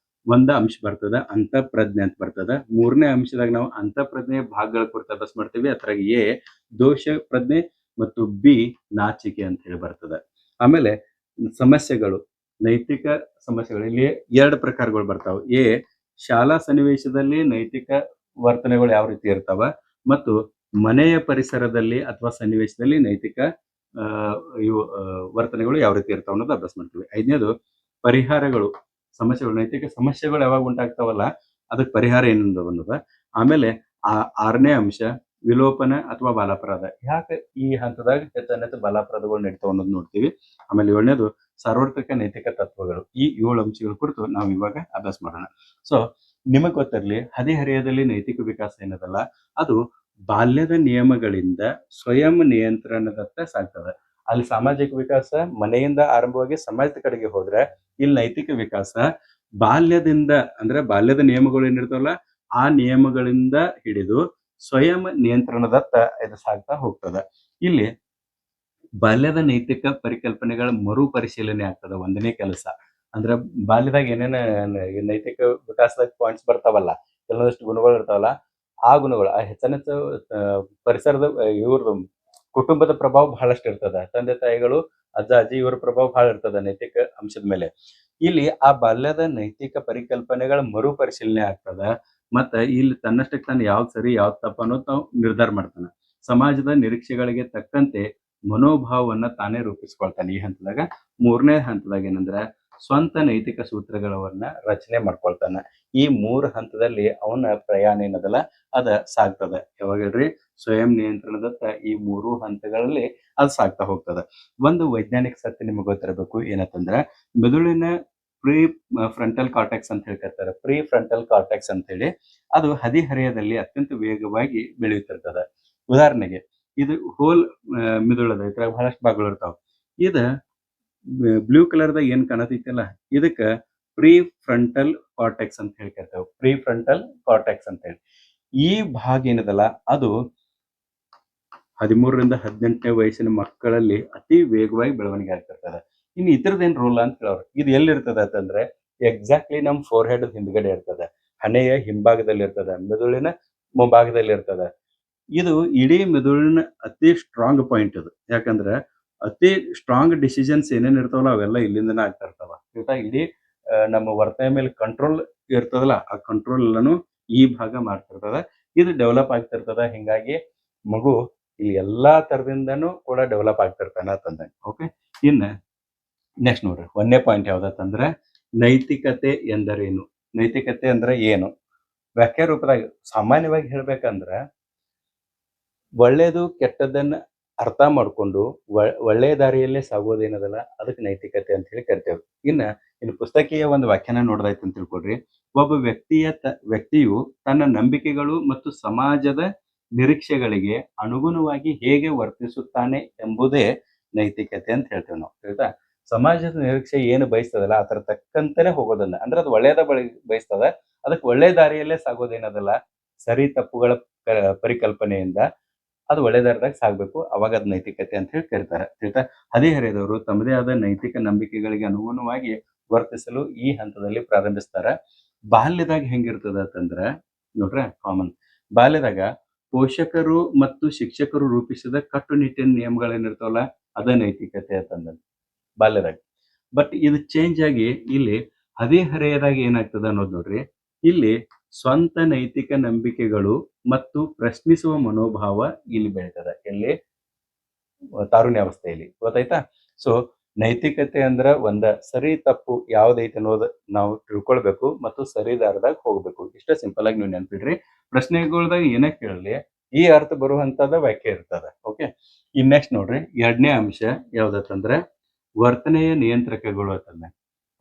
ಒಂದ ಅಂಶ ಬರ್ತದ ಅಂತಃಪ್ರಜ್ಞೆ ಅಂತ ಬರ್ತದ. ಮೂರನೇ ಅಂಶದಾಗ ನಾವು ಅಂತಃಪ್ರಜ್ಞೆಯ ಭಾಗಗಳ ಕುರಿತು ಅಭ್ಯಾಸ ಮಾಡ್ತೀವಿ. ಅದ್ರಾಗ ಎ ದೋಷ ಪ್ರಜ್ಞೆ ಮತ್ತು ಬಿ ನಾಚಿಕೆ ಅಂತ ಹೇಳಿ ಬರ್ತದ. ಆಮೇಲೆ ಸಮಸ್ಯೆಗಳು, ನೈತಿಕ ಸಮಸ್ಯೆಗಳು ಇಲ್ಲಿ 2 ಪ್ರಕಾರಗಳು ಬರ್ತಾವ. ಎ ಶಾಲಾ ಸನ್ನಿವೇಶದಲ್ಲಿ ನೈತಿಕ ವರ್ತನೆಗಳು ಯಾವ ರೀತಿ ಇರ್ತಾವ, ಮತ್ತು ಮನೆಯ ಪರಿಸರದಲ್ಲಿ ಅಥವಾ ಸನ್ನಿವೇಶದಲ್ಲಿ ನೈತಿಕ ವರ್ತನೆಗಳು ಯಾವ ರೀತಿ ಇರ್ತಾವ ಅನ್ನೋದು ಅಭ್ಯಾಸ ಮಾಡ್ತೀವಿ. ಐದನೇದು ಪರಿಹಾರಗಳು, ಸಮಸ್ಯೆಗಳು, ನೈತಿಕ ಸಮಸ್ಯೆಗಳು ಯಾವಾಗ ಉಂಟಾಗ್ತಾವಲ್ಲ ಅದಕ್ಕೆ ಪರಿಹಾರ ಏನಂದ ಅನ್ನೋದ. ಆಮೇಲೆ 6ನೇ ಅಂಶ ವಿಲೋಪನ ಅಥವಾ ಬಾಲಾಪರಾಧ. ಯಾಕೆ ಈ ಹಂತದಾಗ ಹೆಚ್ಚು ಬಾಲಾಪರಾಧಗಳು ನಡೀತಾವ ಅನ್ನೋದು ನೋಡ್ತೀವಿ. ಆಮೇಲೆ 7ನೇದು ಸಾರ್ವತ್ರಿಕ ನೈತಿಕ ತತ್ವಗಳು. ಈ 7 ಅಂಶಗಳ ಕುರಿತು ನಾವು ಇವಾಗ ಅಭ್ಯಾಸ ಮಾಡೋಣ. ಸೊ ನಿಮಗ್ ಗೊತ್ತಿರಲಿ, ಹದಿಹರೆಯದಲ್ಲಿ ನೈತಿಕ ವಿಕಾಸ ಏನದಲ್ಲ ಅದು ಬಾಲ್ಯದ ನಿಯಮಗಳಿಂದ ಸ್ವಯಂ ನಿಯಂತ್ರಣದತ್ತ ಸಾಗ್ತದೆ. ಅಲ್ಲಿ ಸಾಮಾಜಿಕ ವಿಕಾಸ ಮನೆಯಿಂದ ಆರಂಭವಾಗಿ ಸಮಾಜದ ಕಡೆಗೆ ಹೋದ್ರೆ, ಇಲ್ಲಿ ನೈತಿಕ ವಿಕಾಸ ಬಾಲ್ಯದಿಂದ ಅಂದ್ರೆ ಬಾಲ್ಯದ ನಿಯಮಗಳು ಏನಿರ್ತಾವಲ್ಲ ಆ ನಿಯಮಗಳಿಂದ ಹಿಡಿದು ಸ್ವಯಂ ನಿಯಂತ್ರಣದತ್ತ ಇದು ಸಾಗ್ತಾ ಹೋಗ್ತದೆ. ಇಲ್ಲಿ ಬಾಲ್ಯದ ನೈತಿಕ ಪರಿಕಲ್ಪನೆಗಳ ಮರು ಪರಿಶೀಲನೆ ಆಗ್ತದ. ಒಂದನೇ ಕೆಲಸ ಅಂದ್ರೆ ಬಾಲ್ಯದಾಗ ಏನೇನ ನೈತಿಕ ವಿಕಾಸದಾಗ ಪಾಯಿಂಟ್ಸ್ ಬರ್ತಾವಲ್ಲ, ಕೆಲವೊಂದಿಷ್ಟು ಗುಣಗಳು ಇರ್ತಾವಲ್ಲ ಆ ಗುಣಗಳು ಆ ಹೆಚ್ಚೆಚ್ಚು ಪರಿಸರದ ಇವ್ರದ್ದು ಕುಟುಂಬದ ಪ್ರಭಾವ ಬಹಳಷ್ಟು ಇರ್ತದ. ತಂದೆ ತಾಯಿಗಳು, ಅಜ್ಜ ಅಜ್ಜಿ ಇವರ ಪ್ರಭಾವ ಬಹಳ ಇರ್ತದ ನೈತಿಕ ಅಂಶದ ಮೇಲೆ. ಇಲ್ಲಿ ಆ ಬಾಲ್ಯದ ನೈತಿಕ ಪರಿಕಲ್ಪನೆಗಳ ಮರುಪರಿಶೀಲನೆ ಆಗ್ತದ. ಮತ್ತ ಇಲ್ಲಿ ತನ್ನಷ್ಟಕ್ಕೆ ತಾನು ಯಾವ್ದು ಸರಿ ಯಾವ್ದು ತಪ್ಪು ಅನ್ನೋದು ತಾವು ನಿರ್ಧಾರ ಮಾಡ್ತಾನೆ. ಸಮಾಜದ ನಿರೀಕ್ಷೆಗಳಿಗೆ ತಕ್ಕಂತೆ ಮನೋಭಾವವನ್ನ ತಾನೇ ರೂಪಿಸ್ಕೊಳ್ತಾನೆ ಈ ಹಂತದಾಗ. ಮೂರನೇ ಹಂತದಾಗ ಏನಂದ್ರೆ ಸ್ವಂತ ನೈತಿಕ ಸೂತ್ರಗಳನ್ನ ರಚನೆ ಮಾಡ್ಕೊಳ್ತಾನ. ಈ 3 ಹಂತದಲ್ಲಿ ಅವನ ಪ್ರಯಾಣ ಏನದಲ್ಲ ಅದ ಸಾಗ್ತದ. ಯಾವಾಗ ಹೇಳ್ರಿ, ಸ್ವಯಂ ನಿಯಂತ್ರಣದತ್ತ ಈ 3 ಹಂತಗಳಲ್ಲಿ ಅದು ಸಾಗ್ತಾ ಹೋಗ್ತದ. ಒಂದು ವೈಜ್ಞಾನಿಕ ಸತ್ಯ ನಿಮಗೆ ಗೊತ್ತಿರಬೇಕು. ಏನಂತಂದ್ರ ಮೆದುಳಿನ ಪ್ರೀ ಫ್ರಂಟಲ್ ಕಾರ್ಟೆಕ್ಸ್ ಅಂತ ಹೇಳ್ತಿರ್ತಾರೆ. ಪ್ರೀ ಫ್ರಂಟಲ್ ಕಾರ್ಟೆಕ್ಸ್ ಅಂತ ಹೇಳಿ ಅದು ಹದಿಹರೆಯದಲ್ಲಿ ಅತ್ಯಂತ ವೇಗವಾಗಿ ಬೆಳೆಯುತ್ತಿರ್ತದೆ. ಉದಾಹರಣೆಗೆ ಇದು ಹೋಲ್ ಮಿದುಳದ ಇದ್ರಾಗ ಬಹಳಷ್ಟು ಭಾಗಗಳು ಇರ್ತಾವ. ಇದ ಬ್ಲೂ ಕಲರ್ದಾಗ ಏನ್ ಕಾಣತೈತಲ್ಲ ಇದಕ್ಕ ಪ್ರೀ ಫ್ರಂಟಲ್ ಕಾರ್ಟೆಕ್ಸ್ ಅಂತ ಹೇಳ್ತಿರ್ತೇವೆ. ಪ್ರೀ ಫ್ರಂಟಲ್ ಕಾರ್ಟೆಕ್ಸ್ ಅಂತ ಹೇಳಿ ಈ ಭಾಗ ಏನದಲ್ಲ ಅದು 13 ರಿಂದ 18ನೇ ವಯಸ್ಸಿನ ಮಕ್ಕಳಲ್ಲಿ ಅತಿ ವೇಗವಾಗಿ ಬೆಳವಣಿಗೆ ಆಗ್ತಿರ್ತದೆ. ಇನ್ನು ಇತರದೇನ್ ರೋಲ್ ಅಂತ ಹೇಳೋರು. ಇದು ಎಲ್ಲಿರ್ತದೆ ಅಂತಂದ್ರೆ ಎಕ್ಸಾಕ್ಟ್ಲಿ ನಮ್ ಫೋರ್ ಹೆಡ್ ಹಿಂದ್ಗಡೆ ಇರ್ತದೆ, ಹಣೆಯ ಹಿಂಭಾಗದಲ್ಲಿ ಇರ್ತದೆ, ಮೆದುಳಿನ ಮುಂಭಾಗದಲ್ಲಿ ಇರ್ತದೆ. ಇದು ಇಡೀ ಮೆದುಳಿನ ಅತಿ ಸ್ಟ್ರಾಂಗ್ ಪಾಯಿಂಟ್ ಇದು. ಯಾಕಂದ್ರೆ ಅತಿ ಸ್ಟ್ರಾಂಗ್ ಡಿಸಿಷನ್ಸ್ ಏನೇನ್ ಇರ್ತಾವಲ್ಲ ಅವೆಲ್ಲ ಇಲ್ಲಿಂದನೇ ಆಗ್ತಾ ಇರ್ತಾವ. ಇಡೀ ನಮ್ಮ ವರ್ತನೆ ಮೇಲೆ ಕಂಟ್ರೋಲ್ ಇರ್ತದಲ್ಲ ಆ ಕಂಟ್ರೋಲ್ ಎಲ್ಲಾನು ಈ ಭಾಗ ಮಾಡ್ತಿರ್ತದ. ಇದು ಡೆವಲಪ್ ಆಗ್ತಿರ್ತದ. ಹಿಂಗಾಗಿ ಮಗು ಇಲ್ಲಿ ಎಲ್ಲಾ ತರದಿಂದನೂ ಕೂಡ ಡೆವಲಪ್ ಆಗ್ತಿರ್ತಾನ ಅಂತಂದಂಗೆ. ಓಕೆ, ಇನ್ನ ನೆಕ್ಸ್ಟ್ ನೋಡ್ರಿ, 1ನೇ ಪಾಯಿಂಟ್ ಯಾವ್ದಂದ್ರೆ ನೈತಿಕತೆ ಎಂದರೇನು. ನೈತಿಕತೆ ಅಂದ್ರೆ ಏನು? ವ್ಯಾಖ್ಯಾ ರೂಪದಾಗ ಸಾಮಾನ್ಯವಾಗಿ ಹೇಳ್ಬೇಕಂದ್ರ ಒಳ್ಳೇದು ಕೆಟ್ಟದನ್ನ ಅರ್ಥ ಮಾಡ್ಕೊಂಡು ಒಳ್ಳೆಯ ದಾರಿಯಲ್ಲೇ ಸಾಗೋದೇನದಲ್ಲ ಅದಕ್ಕೆ ನೈತಿಕತೆ ಅಂತ ಹೇಳಿ ಕರಿತೇವೆ. ಇನ್ನು ಪುಸ್ತಕೀಯ ಒಂದು ವ್ಯಾಖ್ಯಾನ ನೋಡ್ದಾಯ್ತು ಅಂತ ತಿಳ್ಕೊಡ್ರಿ. ಒಬ್ಬ ವ್ಯಕ್ತಿಯು ತನ್ನ ನಂಬಿಕೆಗಳು ಮತ್ತು ಸಮಾಜದ ನಿರೀಕ್ಷೆಗಳಿಗೆ ಅನುಗುಣವಾಗಿ ಹೇಗೆ ವರ್ತಿಸುತ್ತಾನೆ ಎಂಬುದೇ ನೈತಿಕತೆ ಅಂತ ಹೇಳ್ತೇವೆ ನಾವು. ಆಯ್ತಾ? ಸಮಾಜದ ನಿರೀಕ್ಷೆ ಏನು ಬಯಸ್ತದಲ್ಲ ಅದರ ತಕ್ಕಂತಾನೆ ಹೋಗೋದನ್ನ, ಅಂದ್ರೆ ಅದು ಒಳ್ಳೆಯದ ಬಯಸ್ತದ, ಅದಕ್ಕೆ ಒಳ್ಳೆ ದಾರಿಯಲ್ಲೇ ಸಾಗೋದೇನದಲ್ಲ ಸರಿ ತಪ್ಪುಗಳ ಪರಿಕಲ್ಪನೆಯಿಂದ ಅದು ಒಳ್ಳೆ ದಾರಿದಾಗ ಸಾಗ್ಬೇಕು. ಅವಾಗ ಅದು ನೈತಿಕತೆ ಅಂತ ಹೇಳಿ ಕರೀತಾರೆ. ಆಯ್ತಾ? ಹದಿಹರೆಯದವರು ತಮ್ಮದೇ ಆದ ನೈತಿಕ ನಂಬಿಕೆಗಳಿಗೆ ಅನುಗುಣವಾಗಿ ವರ್ತಿಸಲು ಈ ಹಂತದಲ್ಲಿ ಪ್ರಾರಂಭಿಸ್ತಾರ. ಬಾಲ್ಯದಾಗ ಹೆಂಗಿರ್ತದ ಅಂತಂದ್ರ ನೋಡ್ರೆ, ಕಾಮನ್ ಬಾಲ್ಯದಾಗ ಪೋಷಕರು ಮತ್ತು ಶಿಕ್ಷಕರು ರೂಪಿಸಿದ ಕಟ್ಟುನಿಟ್ಟಿನ ನಿಯಮಗಳೇನಿರ್ತಾವಲ್ಲ ಅದ ನೈತಿಕತೆ ಅಂತಂದ ಬಾಲ್ಯದಾಗ. ಬಟ್ ಇದು ಚೇಂಜ್ ಆಗಿ ಇಲ್ಲಿ ಹದಿಹರೆಯದಾಗ ಏನಾಗ್ತದ ಅನ್ನೋದು ನೋಡ್ರಿ. ಇಲ್ಲಿ ಸ್ವಂತ ನೈತಿಕ ನಂಬಿಕೆಗಳು ಮತ್ತು ಪ್ರಶ್ನಿಸುವ ಮನೋಭಾವ ಇಲ್ಲಿ ಬೆಳೀತದ. ಎಲ್ಲಿ? ತಾರುಣ್ಯಾವಸ್ಥೆಯಲ್ಲಿ. ಗೊತ್ತಾಯ್ತಾ? ಸೊ ನೈತಿಕತೆ ಅಂದ್ರ ಒಂದ ಸರಿ ತಪ್ಪು ಯಾವ್ದೈತೆ ಅನ್ನೋದು ನಾವು ತಿಳ್ಕೊಳ್ಬೇಕು ಮತ್ತು ಸರಿ ದಾರದಾಗ ಹೋಗ್ಬೇಕು. ಇಷ್ಟ ಸಿಂಪಲ್ ಆಗಿ ನೀವು ನೆನ್ಪಿಡ್ರಿ. ಪ್ರಶ್ನೆಗಳ್ದಾಗ ಏನೇ ಕೇಳಲಿ ಈ ಅರ್ಥ ಬರುವಂತದ ವ್ಯಾಖ್ಯೆ ಇರ್ತದ. ಓಕೆ, ಇನ್ ನೆಕ್ಸ್ಟ್ ನೋಡ್ರಿ, 2ನೇ ಅಂಶ ಯಾವ್ದಂದ್ರೆ ವರ್ತನೆಯ ನಿಯಂತ್ರಕಗಳು ಅಂತಂದ್ರೆ.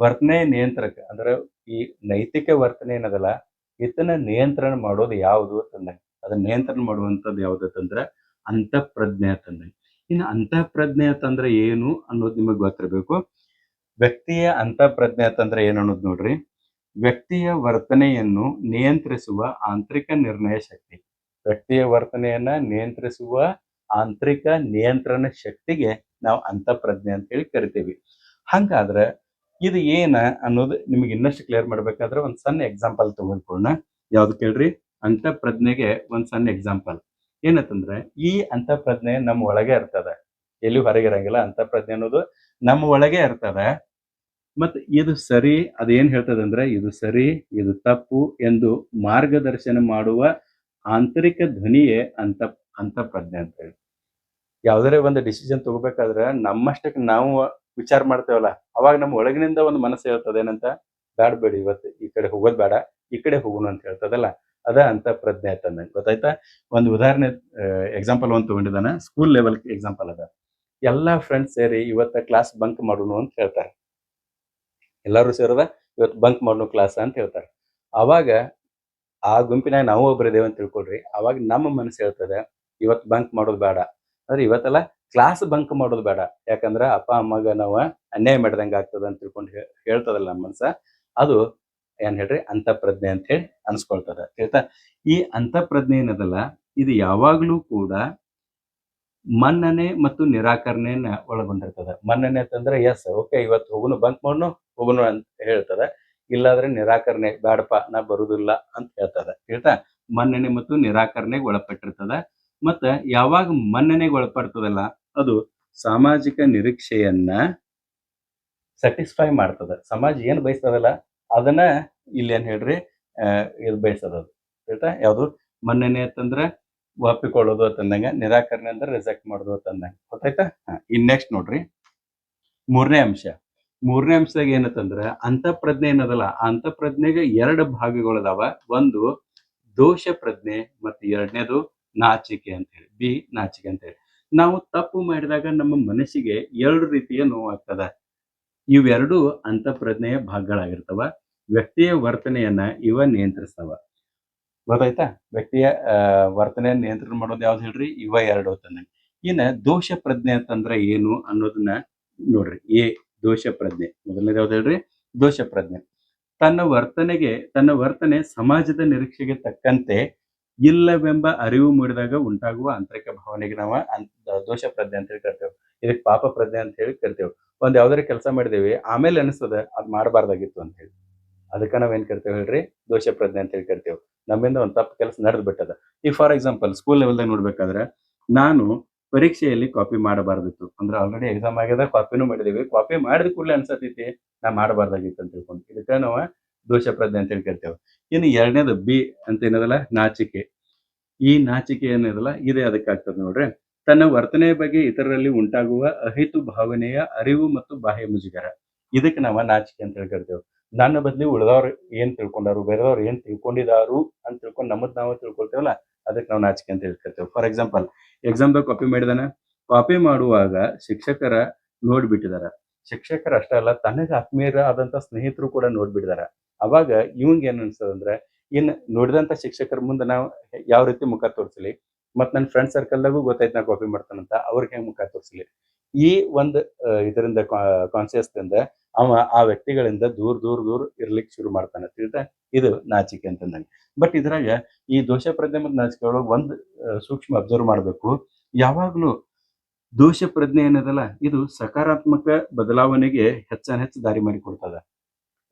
ವರ್ತನೆಯ ನಿಯಂತ್ರಕ ಅಂದ್ರೆ ಈ ನೈತಿಕ ವರ್ತನೆ ಏನದಲ್ಲ ಇದನ್ನ ನಿಯಂತ್ರಣ ಮಾಡೋದು ಯಾವುದು ಅಂತಂದಾಗ ಅದನ್ನ ನಿಯಂತ್ರಣ ಮಾಡುವಂತದ್ದು ಯಾವ್ದಂದ್ರೆ ಅಂತಃಪ್ರಜ್ಞೆ ಅಂತಂದಾಗ. ಇನ್ನು ಅಂತಃಪ್ರಜ್ಞೆ ಅಂತಂದ್ರೆ ಏನು ಅನ್ನೋದು ನಿಮಗೆ ಗೊತ್ತಿರಬೇಕು. ವ್ಯಕ್ತಿಯ ಅಂತಃಪ್ರಜ್ಞೆ ಅಂತಂದ್ರೆ ಏನು ಅನ್ನೋದು ನೋಡ್ರಿ. ವ್ಯಕ್ತಿಯ ವರ್ತನೆಯನ್ನು ನಿಯಂತ್ರಿಸುವ ಆಂತರಿಕ ನಿರ್ಣಯ ಶಕ್ತಿ. ವ್ಯಕ್ತಿಯ ವರ್ತನೆಯನ್ನ ನಿಯಂತ್ರಿಸುವ ಆಂತರಿಕ ನಿಯಂತ್ರಣ ಶಕ್ತಿಗೆ ನಾವು ಅಂತಃಪ್ರಜ್ಞೆ ಅಂತ ಹೇಳಿ ಕರಿತೀವಿ. ಹಂಗಾದ್ರೆ ಇದು ಏನ ಅನ್ನೋದು ನಿಮಗೆ ಇನ್ನಷ್ಟು ಕ್ಲಿಯರ್ ಮಾಡ್ಬೇಕಾದ್ರೆ ಒಂದ್ ಸಣ್ಣ ಎಕ್ಸಾಂಪಲ್ ತಗೊಂಡ್ಕೊಳ್ಳೋಣ. ಯಾವ್ದು ಕೇಳ್ರಿ? ಅಂತಃಪ್ರಜ್ಞೆಗೆ ಒಂದ್ ಸಣ್ಣ ಎಕ್ಸಾಂಪಲ್ ಏನಂತಂದ್ರೆ ಈ ಅಂತಃಪ್ರಜ್ಞೆ ನಮ್ಮ ಒಳಗೆ ಇರ್ತದೆ, ಎಲ್ಲಿ ಹೊರಗಿರಂಗಿಲ್ಲ. ಅಂತಃಪ್ರಜ್ಞೆ ಅನ್ನೋದು ನಮ್ಮ ಒಳಗೆ ಇರ್ತದೆ. ಮತ್ ಇದು ಸರಿ, ಅದೇನ್ ಹೇಳ್ತದೆ ಅಂದ್ರೆ ಇದು ಸರಿ ಇದು ತಪ್ಪು ಎಂದು ಮಾರ್ಗದರ್ಶನ ಮಾಡುವ ಆಂತರಿಕ ಧ್ವನಿಯೇ ಅಂತಃಪ್ರಜ್ಞೆ ಅಂತ ಹೇಳಿ. ಯಾವ್ದಾರೆ ಒಂದು ಡಿಸಿಷನ್ ತಗೋಬೇಕಾದ್ರೆ ನಮ್ಮಷ್ಟಕ್ಕೆ ನಾವು ವಿಚಾರ ಮಾಡ್ತೇವಲ್ಲ ಅವಾಗ ನಮ್ಮ ಒಳಗಿನಿಂದ ಒಂದು ಮನಸ್ಸು ಹೇಳ್ತದೆ ಏನಂತ, ಬ್ಯಾಡ ಬೇಡಿ ಇವತ್ತು ಈ ಕಡೆ ಹೋಗೋದ್ ಬೇಡ, ಈ ಕಡೆ ಹೋಗೋಣ ಅಂತ ಹೇಳ್ತದಲ್ಲ ಅದ ಅಂತಃಪ್ರಜ್ಞೆ ಅಂತಂದ. ಗೊತ್ತಾಯ್ತಾ? ಒಂದು ಉದಾಹರಣೆ ಎಕ್ಸಾಂಪಲ್ ಒಂದು ತಗೊಂಡಿದ್ದಾನ. ಸ್ಕೂಲ್ ಲೆವೆಲ್ ಎಕ್ಸಾಂಪಲ್ ಅದ. ಎಲ್ಲಾ ಫ್ರೆಂಡ್ಸ್ ಸೇರಿ ಇವತ್ತ ಕ್ಲಾಸ್ ಬಂಕ್ ಮಾಡೋಣ ಅಂತ ಹೇಳ್ತಾರೆ. ಎಲ್ಲಾರು ಸೇರದ ಇವತ್ತು ಬಂಕ್ ಮಾಡೋಣ ಕ್ಲಾಸ್ ಅಂತ ಹೇಳ್ತಾರೆ. ಅವಾಗ ಆ ಗುಂಪಿನಾಗ ನಾವು ಒಬ್ಬರಿದ್ದೇವೆ ಅಂತ ತಿಳ್ಕೊಳ್ರಿ. ಅವಾಗ ನಮ್ಮ ಮನಸ್ಸು ಹೇಳ್ತದೆ ಇವತ್ತು ಬಂಕ್ ಮಾಡೋದು ಬೇಡ, ಅಂದ್ರೆ ಇವತ್ತೆಲ್ಲ ಕ್ಲಾಸ್ ಬಂಕ್ ಮಾಡೋದು ಬೇಡ. ಯಾಕಂದ್ರ ಅಪ್ಪ ಅಮ್ಮಗ ನಾವು ಅನ್ಯಾಯ ಮಾಡಿದಂಗ ಆಗ್ತದ ಅಂತ ತಿಳ್ಕೊಂಡು ಹೇಳ್ತದಲ್ಲ ನಮ್ಮ ಮನಸ್ಸ. ಅದು ಏನ್ ಹೇಳ್ರಿ ಅಂತಃಪ್ರಜ್ಞೆ ಅಂತ ಹೇಳಿ ಅನ್ಸ್ಕೊಳ್ತದ. ಆಯ್ತಾ? ಈ ಅಂತಃಪ್ರಜ್ಞೆ ಏನದಲ್ಲ ಇದು ಯಾವಾಗ್ಲೂ ಕೂಡ ಮನ್ನಣೆ ಮತ್ತು ನಿರಾಕರಣೆಯನ್ನ ಒಳಗೊಂಡಿರ್ತದ. ಮನ್ನಣೆ ಅಂತಂದ್ರೆ ಎಸ್ ಓಕೆ ಇವತ್ತು ಹೋಗುನು ಬಂಕ್ ಮಾಡೋನು ಹೋಗುನು ಅಂತ ಹೇಳ್ತದ. ಇಲ್ಲಾದ್ರೆ ನಿರಾಕರಣೆ, ಬೇಡಪ್ಪ ನಾ ಬರುದಿಲ್ಲ ಅಂತ ಹೇಳ್ತದ. ಆಯ್ತಾ? ಮನ್ನಣೆ ಮತ್ತು ನಿರಾಕರಣೆಗೆ ಒಳಪಟ್ಟಿರ್ತದ. ಮತ್ತ ಯಾವಾಗ ಮನ್ನಣೆಗೆ ಒಳಪಡ್ತದಲ್ಲ ಅದು ಸಾಮಾಜಿಕ ನಿರೀಕ್ಷೆಯನ್ನ ಸ್ಯಾಟಿಸ್ಫೈ ಮಾಡ್ತದ. ಸಮಾಜ ಏನ್ ಬಯಸ್ತದಲ್ಲ ಅದನ್ನ ಇಲ್ಲಿ ಏನ್ ಹೇಳ್ರಿ ಇದು ಬಯಸ್ತದ. ಅದು ಆಯ್ತಾ? ಯಾವುದು ಮನ್ನಣೆ ಅಂತಂದ್ರ ಒಪ್ಪಿಕೊಳ್ಳೋದು ಅಂತಂದಂಗ, ನಿರಾಕರಣೆ ಅಂದ್ರೆ ರಿಜೆಕ್ಟ್ ಮಾಡೋದು ಅಂತಂದಂಗ. ಗೊತ್ತಾಯ್ತಾ? ಇನ್ ನೆಕ್ಸ್ಟ್ ನೋಡ್ರಿ ಮೂರನೇ ಅಂಶ. ಮೂರನೇ ಅಂಶದಾಗ ಏನಂತಂದ್ರ ಅಂತಃಪ್ರಜ್ಞೆ ಏನದಲ್ಲ, ಆ ಅಂತಃಪ್ರಜ್ಞೆಗೆ 2 ಭಾಗಗಳದಾವ. ಒಂದು ದೋಷ ಪ್ರಜ್ಞೆ ಮತ್ತು ಎರಡನೇದು ನಾಚಿಕೆ ಅಂತ ಹೇಳಿ, ನಾಚಿಕೆ ಅಂತ ಹೇಳಿ. ನಾವು ತಪ್ಪು ಮಾಡಿದಾಗ ನಮ್ಮ ಮನಸ್ಸಿಗೆ 2 ರೀತಿಯ ನೋವಾಗ್ತದ. ಇವೆರಡು ಅಂತಃಪ್ರಜ್ಞೆಯ ಭಾಗಗಳಾಗಿರ್ತವ. ವ್ಯಕ್ತಿಯ ವರ್ತನೆಯನ್ನ ಇವ ನಿಯಂತ್ರಿಸ್ತಾವ. ಗೊತ್ತಾಯ್ತಾ? ವ್ಯಕ್ತಿಯ ವರ್ತನೆಯನ್ನ ನಿಯಂತ್ರಣ ಮಾಡೋದು ಯಾವ್ದು ಹೇಳ್ರಿ? ಇವ 2 ಅಂತಂದಂಗ. ಇನ್ನ ದೋಷ ಪ್ರಜ್ಞೆ ಅಂತಂದ್ರ ಏನು ಅನ್ನೋದನ್ನ ನೋಡ್ರಿ. ದೋಷ ಪ್ರಜ್ಞೆ ಮೊದಲನೇದು ಯಾವ್ದು ಹೇಳ್ರಿ? ದೋಷ ಪ್ರಜ್ಞೆ. ತನ್ನ ವರ್ತನೆ ಸಮಾಜದ ನಿರೀಕ್ಷೆಗೆ ತಕ್ಕಂತೆ ಇಲ್ಲವೆಂಬ ಅರಿವು ಮೂಡಿದಾಗ ಉಂಟಾಗುವ ಆಂತರಿಕ ಭಾವನೆಗೆ ನಾವು ದೋಷ ಪ್ರಜ್ಞೆ ಅಂತ ಹೇಳಿ ಕರಿತೇವೆ. ಇದಕ್ಕೆ ಪಾಪ ಪ್ರಜ್ಞೆ ಅಂತ ಹೇಳಿ ಕರಿತೇವೆ. ಒಂದ್ ಯಾವ್ದಾರ ಕೆಲಸ ಮಾಡಿದೇವಿ, ಆಮೇಲೆ ಅನಿಸ್ತದ ಅದ್ ಮಾಡಬಾರ್ದಾಗಿತ್ತು ಅಂತ ಹೇಳಿ, ಅದಕ್ಕ ನಾವ್ ಏನ್ ಕರಿತೇವೆ ಹೇಳ್ರಿ? ದೋಷ ಪ್ರಜ್ಞೆ ಅಂತ ಹೇಳಿ ಕರಿತೇವೆ. ನಮ್ಮಿಂದ ಒಂದ್ ತಪ್ಪು ಕೆಲಸ ನಡೆದ್ ಬಿಟ್ಟದ. ಈಗ ಫಾರ್ ಎಕ್ಸಾಂಪಲ್ ಸ್ಕೂಲ್ ಲೆವೆಲ್ದಾಗ ನೋಡ್ಬೇಕಾದ್ರೆ ನಾನು ಪರೀಕ್ಷೆಯಲ್ಲಿ ಕಾಪಿ ಮಾಡಬಾರ್ದಿತ್ತು. ಅಂದ್ರೆ ಆಲ್ರೆಡಿ ಎಕ್ಸಾಮ್ ಆಗ್ಯದ, ಕಾಪಿನೂ ಮಾಡಿದೀವಿ. ಕಾಪಿ ಮಾಡಿದ ಕೂಡಲೇ ಅನ್ಸತೈತಿ ನಾ ಮಾಡಬಾರ್ದಾಗಿತ್ತು ಅಂತ ತಿಳ್ಕೊಂಡು, ಇದಕ್ಕ ನಾವು ದೋಷ ಪ್ರಜ್ಞೆ ಅಂತ ಹೇಳಿ ಕರಿತೇವೆ. ಇನ್ನು ಎರಡನೇದು ಅಂತ ಏನದಲ್ಲ, ನಾಚಿಕೆ. ಈ ನಾಚಿಕೆ ಏನದಲ್ಲ ಇದೇ ಅದಕ್ಕಾಗ್ತದೆ ನೋಡ್ರಿ. ತನ್ನ ವರ್ತನೆಯ ಬಗ್ಗೆ ಇತರರಲ್ಲಿ ಉಂಟಾಗುವ ಅಹಿತು ಭಾವನೆಯ ಅರಿವು ಮತ್ತು ಬಾಹ್ಯ ಮುಜುಗರ, ಇದಕ್ಕೆ ನಾವು ನಾಚಿಕೆ ಅಂತ ಹೇಳಿ ಕರಿತೇವೆ. ನನ್ನ ಬದ್ಲಿ ಉಳಿದವ್ರು ಏನ್ ತಿಳ್ಕೊಂಡಾರು, ಬೇರೆದವ್ರು ಏನ್ ತಿಳ್ಕೊಂಡಿದಾರು ಅಂತ ತಿಳ್ಕೊಂಡು ನಮ್ಮದ್ ನಾವು ತಿಳ್ಕೊಳ್ತೇವಲ್ಲ, ಅದಕ್ಕೆ ನಾವು ನಾಚಿಕೆ ಅಂತ ಹೇಳ್ತೇವೆ. ಫಾರ್ ಎಕ್ಸಾಂಪಲ್ ಎಕ್ಸಾಮ್ದಾಗ ಕಾಪಿ ಮಾಡಿದಾನ, ಕಾಪಿ ಮಾಡುವಾಗ ಶಿಕ್ಷಕರ ನೋಡ್ಬಿಟ್ಟಿದಾರ. ಶಿಕ್ಷಕರ ಅಷ್ಟೇ ಅಲ್ಲ, ತನಗೆ ಆತ್ಮೀಯರ ಆದಂತ ಸ್ನೇಹಿತರು ಕೂಡ ನೋಡ್ಬಿಟ್ಟಿದಾರ. ಅವಾಗ ಇವಂಗ ಏನ್ ಅನ್ಸ್ತದಂದ್ರೆ, ಇನ್ ನೋಡಿದಂತ ಶಿಕ್ಷಕರ ಮುಂದೆ ನಾವು ಯಾವ ರೀತಿ ಮುಖ ತೋರಿಸಲಿ, ಮತ್ ನನ್ನ ಫ್ರೆಂಡ್ ಸರ್ಕಲ್ದಾಗೂ ಗೊತ್ತಾಯ್ತು ನಾ ಕಾಪಿ ಮಾಡ್ತಾನಂತ, ಅವ್ರಿಗೆ ಹೆಂಗ್ ಮುಖ ತೋರಿಸಲಿ, ಈ ಒಂದು ಇದರಿಂದ ಕಾನ್ಸಿಯಸ್ ದಿಂದ ಅವ ಆ ವ್ಯಕ್ತಿಗಳಿಂದ ದೂರ ಇರ್ಲಿಕ್ಕೆ ಶುರು ಮಾಡ್ತಾನೆ. ತಿಳಿತಾ? ಇದು ನಾಚಿಕೆ ಅಂತಂದಂಗೆ. ಬಟ್ ಇದ್ರಾಗ ಈ ದೋಷ ಪ್ರಜ್ಞೆ ಮತ್ತು ನಾಚಿಕೆ ಒಳಗೆ ಒಂದು ಸೂಕ್ಷ್ಮ ಅಬ್ಸರ್ವ್ ಮಾಡ್ಬೇಕು. ಯಾವಾಗ್ಲೂ ದೋಷ ಪ್ರಜ್ಞೆ ಏನದಲ್ಲ ಇದು ಸಕಾರಾತ್ಮಕ ಬದಲಾವಣೆಗೆ ಹೆಚ್ಚು ದಾರಿ ಮಾಡಿ ಕೊಡ್ತದ.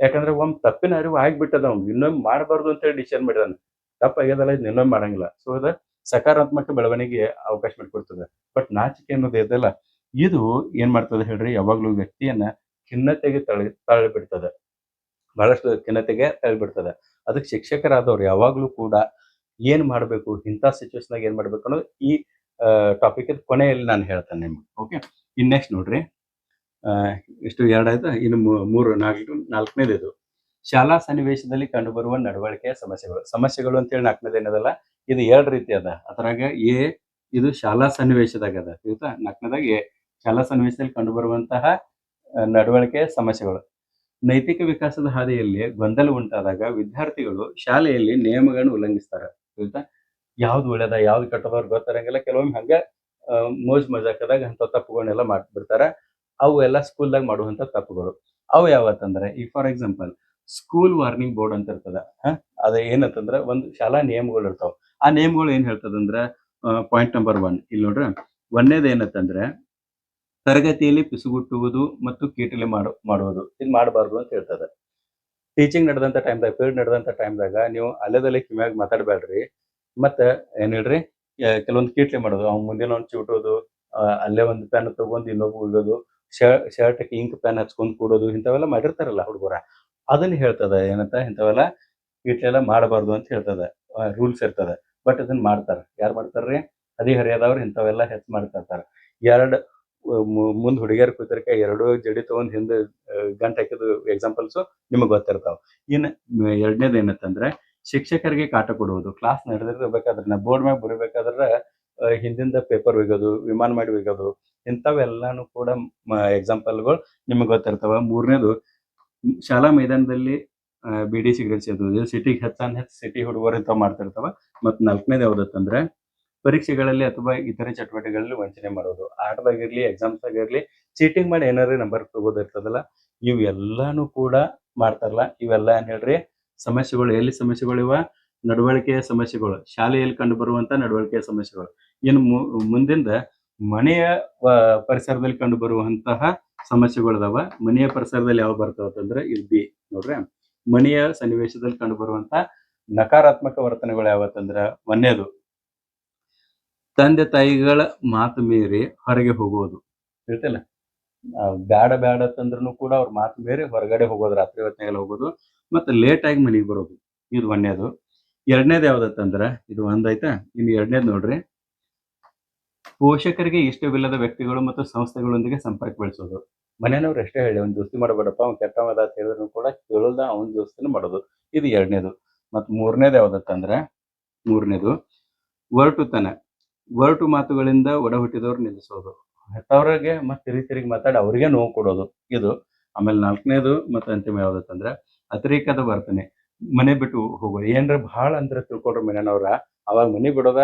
ಯಾಕಂದ್ರೆ ಒಮ್ಮೆ ತಪ್ಪಿನ ಅರಿವು ಆಗ್ಬಿಟ್ಟದ, ಅವ್ನು ಇನ್ನೊಮ್ಮೆ ಮಾಡಬಾರ್ದು ಅಂತ ಹೇಳಿ ಡಿಸಿಷನ್ ಮಾಡಿದಾನೆ. ತಪ್ಪ ಆಗ್ಯದಲ್ಲ, ಇದು ಇನ್ನೊಮ್ಮೆ ಮಾಡಂಗಿಲ್ಲ. ಸೊ ಅದ ಸಕಾರಾತ್ಮಕ ಬೆಳವಣಿಗೆ ಅವಕಾಶ ಮಾಡಿಕೊಡ್ತದೆ. ಬಟ್ ನಾಚಿಕೆ ಅನ್ನೋದು ಇದೆಲ್ಲ ಇದು ಏನ್ ಮಾಡ್ತದೆ ಹೇಳ್ರಿ? ಯಾವಾಗ್ಲೂ ವ್ಯಕ್ತಿಯನ್ನ ಖಿನ್ನತೆಗೆ ತಳ್ಳಿಬಿಡ್ತದೆ. ಬಹಳಷ್ಟು ಖಿನ್ನತೆಗೆ ತಳ್ಳಿಬಿಡ್ತದೆ. ಅದಕ್ಕೆ ಶಿಕ್ಷಕರಾದವ್ರು ಯಾವಾಗ್ಲೂ ಕೂಡ ಏನ್ ಮಾಡ್ಬೇಕು, ಇಂಥ ಸಿಚುವೇಶನ್ ಏನ್ ಮಾಡ್ಬೇಕು ಅನ್ನೋದು ಈ ಟಾಪಿಕ್ ಕೊನೆಯಲ್ಲಿ ನಾನು ಹೇಳ್ತೇನೆ ನಿಮ್ಗೆ. ಓಕೆ, ಇನ್ ನೆಕ್ಸ್ಟ್ ನೋಡ್ರಿ. ಇಷ್ಟು 2 ಆಯ್ತಾ? ಇನ್ನು 4ನೇದು ಇದು ಶಾಲಾ ಸನ್ನಿವೇಶದಲ್ಲಿ ಕಂಡುಬರುವ ನಡವಳಿಕೆಯ ಸಮಸ್ಯೆಗಳು ಅಂತೇಳಿ 4ನೇದು ಏನದಲ್ಲ, ಇದು 2 ರೀತಿ ಅದ. ಅದ್ರಾಗ ಇದು ಶಾಲಾ ಸನ್ನಿವೇಶದಾಗ ಅದ. ಆಯ್ತಾ? 4ನೇದಾಗ ಶಾಲಾ ಸನ್ನಿವೇಶದಲ್ಲಿ ಕಂಡುಬರುವಂತಹ ನಡವಳಿಕೆಯ ಸಮಸ್ಯೆಗಳು. ನೈತಿಕ ವಿಕಾಸದ ಹಾದಿಯಲ್ಲಿ ಗೊಂದಲ ಉಂಟಾದಾಗ ವಿದ್ಯಾರ್ಥಿಗಳು ಶಾಲೆಯಲ್ಲಿ ನಿಯಮಗಳನ್ನು ಉಲ್ಲಂಘಿಸ್ತಾರೆ. ಆಯ್ತಾ? ಯಾವ್ದು ಒಳ್ಳೇದ ಯಾವ್ದು ಕೆಟ್ಟದವ್ರು ಗೊತ್ತಿರಂಗಿಲ್ಲ. ಕೆಲವೊಮ್ಮೆ ಹಂಗ ಮೋಜ್ ಮಜಾಕದಾಗ ಅಂತ ತಪ್ಪುಗಳನ್ನೆಲ್ಲ ಮಾಡ್ಬಿಡ್ತಾರ. ಅವು ಎಲ್ಲ ಸ್ಕೂಲ್ದಾಗ ಮಾಡುವಂತ ತಪ್ಪುಗಳು. ಅವು ಯಾವತ್ತಂದ್ರೆ, ಈಗ for example school warning board ಅಂತ ಇರ್ತದ. ಅದ ಏನಂತಂದ್ರ ಒಂದು ಶಾಲಾ ನಿಯಮಗಳು ಇರ್ತಾವ. ಆ ನಿಯಮಗಳು ಏನ್ ಹೇಳ್ತದಂದ್ರ, ಪಾಯಿಂಟ್ ನಂಬರ್ 1 ಇಲ್ಲಿ ನೋಡ್ರಿ. 1ನೇದು ಏನಂತಂದ್ರೆ ತರಗತಿಯಲ್ಲಿ ಪಿಸುಗುಟ್ಟುವುದು ಮತ್ತು ಕೀಟಲೆ ಮಾಡುವುದು, ಇದು ಮಾಡಬಾರ್ದು ಅಂತ ಹೇಳ್ತದೆ. ಟೀಚಿಂಗ್ ನಡೆದಂತ ಟೈಮ್ದಾಗ, ಪೀರಿಯಡ್ ನಡೆದಂತ ಟೈಮ್ದಾಗ ನೀವು ಅಲ್ಲೆದಲ್ಲೇ ಕಿವ್ಯಾಗ ಮಾತಾಡ್ಬೇಡ್ರಿ. ಮತ್ತ ಏನ್ ಹೇಳ್ರಿ, ಕೆಲವೊಂದು ಕೀಟ್ಲೆ ಮಾಡೋದು, ಅವ್ನ ಮುಂದಿನ ಚಿವುಟೋದು, ಅಲ್ಲೇ ಒಂದು ಪೆನ್ ತಗೊಂಡು ಇನ್ನೊಬ್ಬ ಉಗಿಯೋದು, ಶರ್ಟ್ ಇಂಕ್ ಪೆನ್ ಹಚ್ಕೊಂಡ್ ಕೂಡೋದು, ಇಂಥವೆಲ್ಲ ಮಾಡಿರ್ತಾರಲ್ಲ ಹುಡುಗರ. ಅದನ್ನ ಹೇಳ್ತದ ಏನಂತ, ಇಂಥವೆಲ್ಲ ಕೀಟ್ಲೆಲ್ಲ ಮಾಡಬಾರ್ದು ಅಂತ ಹೇಳ್ತದ. ರೂಲ್ಸ್ ಇರ್ತದ. ಬಟ್ ಅದನ್ನ ಮಾಡ್ತಾರ. ಯಾರು ಮಾಡ್ತಾರ್ರಿ? ಹದಿಹರಿಯದವ್ರು ಇಂಥವೆಲ್ಲ ಹೆಚ್ಚು ಮಾಡ್ತಿರ್ತಾರ. ಎರಡು ಮುಂದ್ ಹುಡುಗಿಯರ್ ಕೂತಿರ್ಕ 2 ಜಡಿ ತಗೊಂಡ್ ಹಿಂದೆ ಗಂಟೆ ಹಾಕಿದ್ದು ಎಕ್ಸಾಂಪಲ್ಸ್ ನಿಮಗ್ ಗೊತ್ತಿರ್ತಾವ. ಇನ್ನು 2ನೇದು ಏನಂತಂದ್ರೆ ಶಿಕ್ಷಕರಿಗೆ ಕಾಟ ಕೊಡುವುದು. ಕ್ಲಾಸ್ ನಡೆದಿರ್ಬೇಕಾದ್ರೆ ಬೋರ್ಡ್ ಮ್ಯಾಗ ಬರೀಬೇಕಾದ್ರೆ ಹಿಂದಿಂದ ಪೇಪರ್ ಒಯ್ಯೋದು, ವಿಮಾನ ಮಾಡಿ ಒಯ್ಯೋದು, ಇಂಥವೆಲ್ಲಾನು ಕೂಡ ಎಕ್ಸಾಂಪಲ್ಗಳು ನಿಮಗ್ ಗೊತ್ತಿರ್ತಾವ. 3ನೇದು ಶಾಲಾ ಮೈದಾನದಲ್ಲಿ ಬಿಡಿ ಸಿಗರೇಟ್ ಸೇದೋದು. ಸಿಟಿಗೆ ಹೆಚ್ಚು ಸಿಟಿ ಹುಡುಗರು ಇಂಥವ್ ಮಾಡ್ತಿರ್ತಾವ. ಮತ್ 4ನೇದು ಯಾವ್ದತ್ತಂದ್ರೆ ಪರೀಕ್ಷೆಗಳಲ್ಲಿ ಅಥವಾ ಇತರೆ ಚಟುವಟಿಕೆಗಳಲ್ಲಿ ವಂಚನೆ ಮಾಡೋದು. ಆಟದಾಗಿರ್ಲಿ, ಎಕ್ಸಾಮ್ಸ್ ಆಗಿರ್ಲಿ ಚೀಟಿಂಗ್ ಮಾಡಿ ಏನಾರ ನಂಬರ್ ತಗೋದಿರ್ತದಲ್ಲ, ಇವೆಲ್ಲಾನು ಕೂಡ ಮಾಡ್ತಾರಲ್ಲ. ಇವೆಲ್ಲ ಏನ್ ಹೇಳ್ರಿ? ಸಮಸ್ಯೆಗಳು. ಎಲ್ಲಿ ಸಮಸ್ಯೆಗಳು ಇವ? ನಡವಳಿಕೆಯ ಸಮಸ್ಯೆಗಳು, ಶಾಲೆಯಲ್ಲಿ ಕಂಡು ಬರುವಂತ ನಡವಳಿಕೆಯ ಸಮಸ್ಯೆಗಳು. ಇನ್ನು ಮುಂದಿಂದ ಮನೆಯ ಪರಿಸರದಲ್ಲಿ ಕಂಡು ಬರುವಂತಹ ಸಮಸ್ಯೆಗಳದಾವ. ಮನೆಯ ಪರಿಸರದಲ್ಲಿ ಯಾವ ಬರ್ತಾವ ಅಂತಂದ್ರೆ ಇದು ನೋಡ್ರಿ. ಮನೆಯ ಸನ್ನಿವೇಶದಲ್ಲಿ ಕಂಡು ಬರುವಂತ ನಕಾರಾತ್ಮಕ ವರ್ತನೆಗಳು ಯಾವತ್ತಂದ್ರ ಒಂದನೇದು ತಂದೆ ತಾಯಿಗಳ ಮಾತು ಮೀರಿ ಹೊರಗೆ ಹೋಗುವುದು ಹೇಳ್ತಿಲ್ಲ. ಬ್ಯಾಡ ಬ್ಯಾಡ ಅಂತಂದ್ರೂ ಕೂಡ ಅವ್ರ ಮಾತು ಮೀರಿ ಹೊರಗಡೆ ಹೋಗೋದು, ರಾತ್ರಿ ಹೊತ್ನಾಗೆಲ್ಲ ಹೋಗೋದು, ಮತ್ತೆ ಲೇಟ್ ಆಗಿ ಮನೆಗೆ ಬರೋದು. ಇದು ಒಂದನೇದು. ಎರಡನೇದು ಯಾವ್ದತ್ತಂದ್ರ ಇದು ಒಂದಾಯ್ತಾ. ಇನ್ನು ಎರಡನೇದು ನೋಡ್ರಿ, ಪೋಷಕರಿಗೆ ಇಷ್ಟವಿಲ್ಲದ ವ್ಯಕ್ತಿಗಳು ಮತ್ತು ಸಂಸ್ಥೆಗಳೊಂದಿಗೆ ಸಂಪರ್ಕ ಬೆಳೆಸೋದು. ಮನೆಯವ್ರು ಎಷ್ಟೇ ಹೇಳಿ ಅವ್ನು ದೋಸ್ತಿ ಮಾಡಬೇಡಪ್ಪ, ಅವ್ನು ಕೆಟ್ಟವದ ಅಂತ ಹೇಳಿದ್ರು ಕೂಡ ಕೇಳೋದ ಅವ್ನ ದೋಸ್ತಿನ ಮಾಡೋದು. ಇದು ಎರಡನೇದು. ಮತ್ತು ಮೂರನೇದು ಯಾವ್ದತ್ತಂದ್ರ ಮೂರನೇದು ಒರಟುತನ. ಒರಟು ಮಾತುಗಳಿಂದ ಒಡ ಹುಟ್ಟಿದವ್ರು ನಿಲ್ಲಿಸೋದು, ಹೆತ್ತವ್ರಿಗೆ ಮತ್ತೆ ತಿರುಗಿ ಮಾತಾಡಿ ಅವ್ರಿಗೆ ನೋವು ಕೊಡೋದು ಇದು. ಆಮೇಲೆ ನಾಲ್ಕನೇದು ಮತ್ತು ಅಂತಿಮ ಯಾವ್ದತ್ತಂದ್ರ ಅತಿರೇಕದ ವರ್ತನೆ. ಮನೆ ಬಿಟ್ಟು ಹೋಗೋದು. ಏನ್ರ ಭಾಳ ಅಂದ್ರೆ ತಿಳ್ಕೊಳ್ರಿ ಮನೆಯವ್ರ, ಅವಾಗ ಮನೆ ಬಿಡೋದ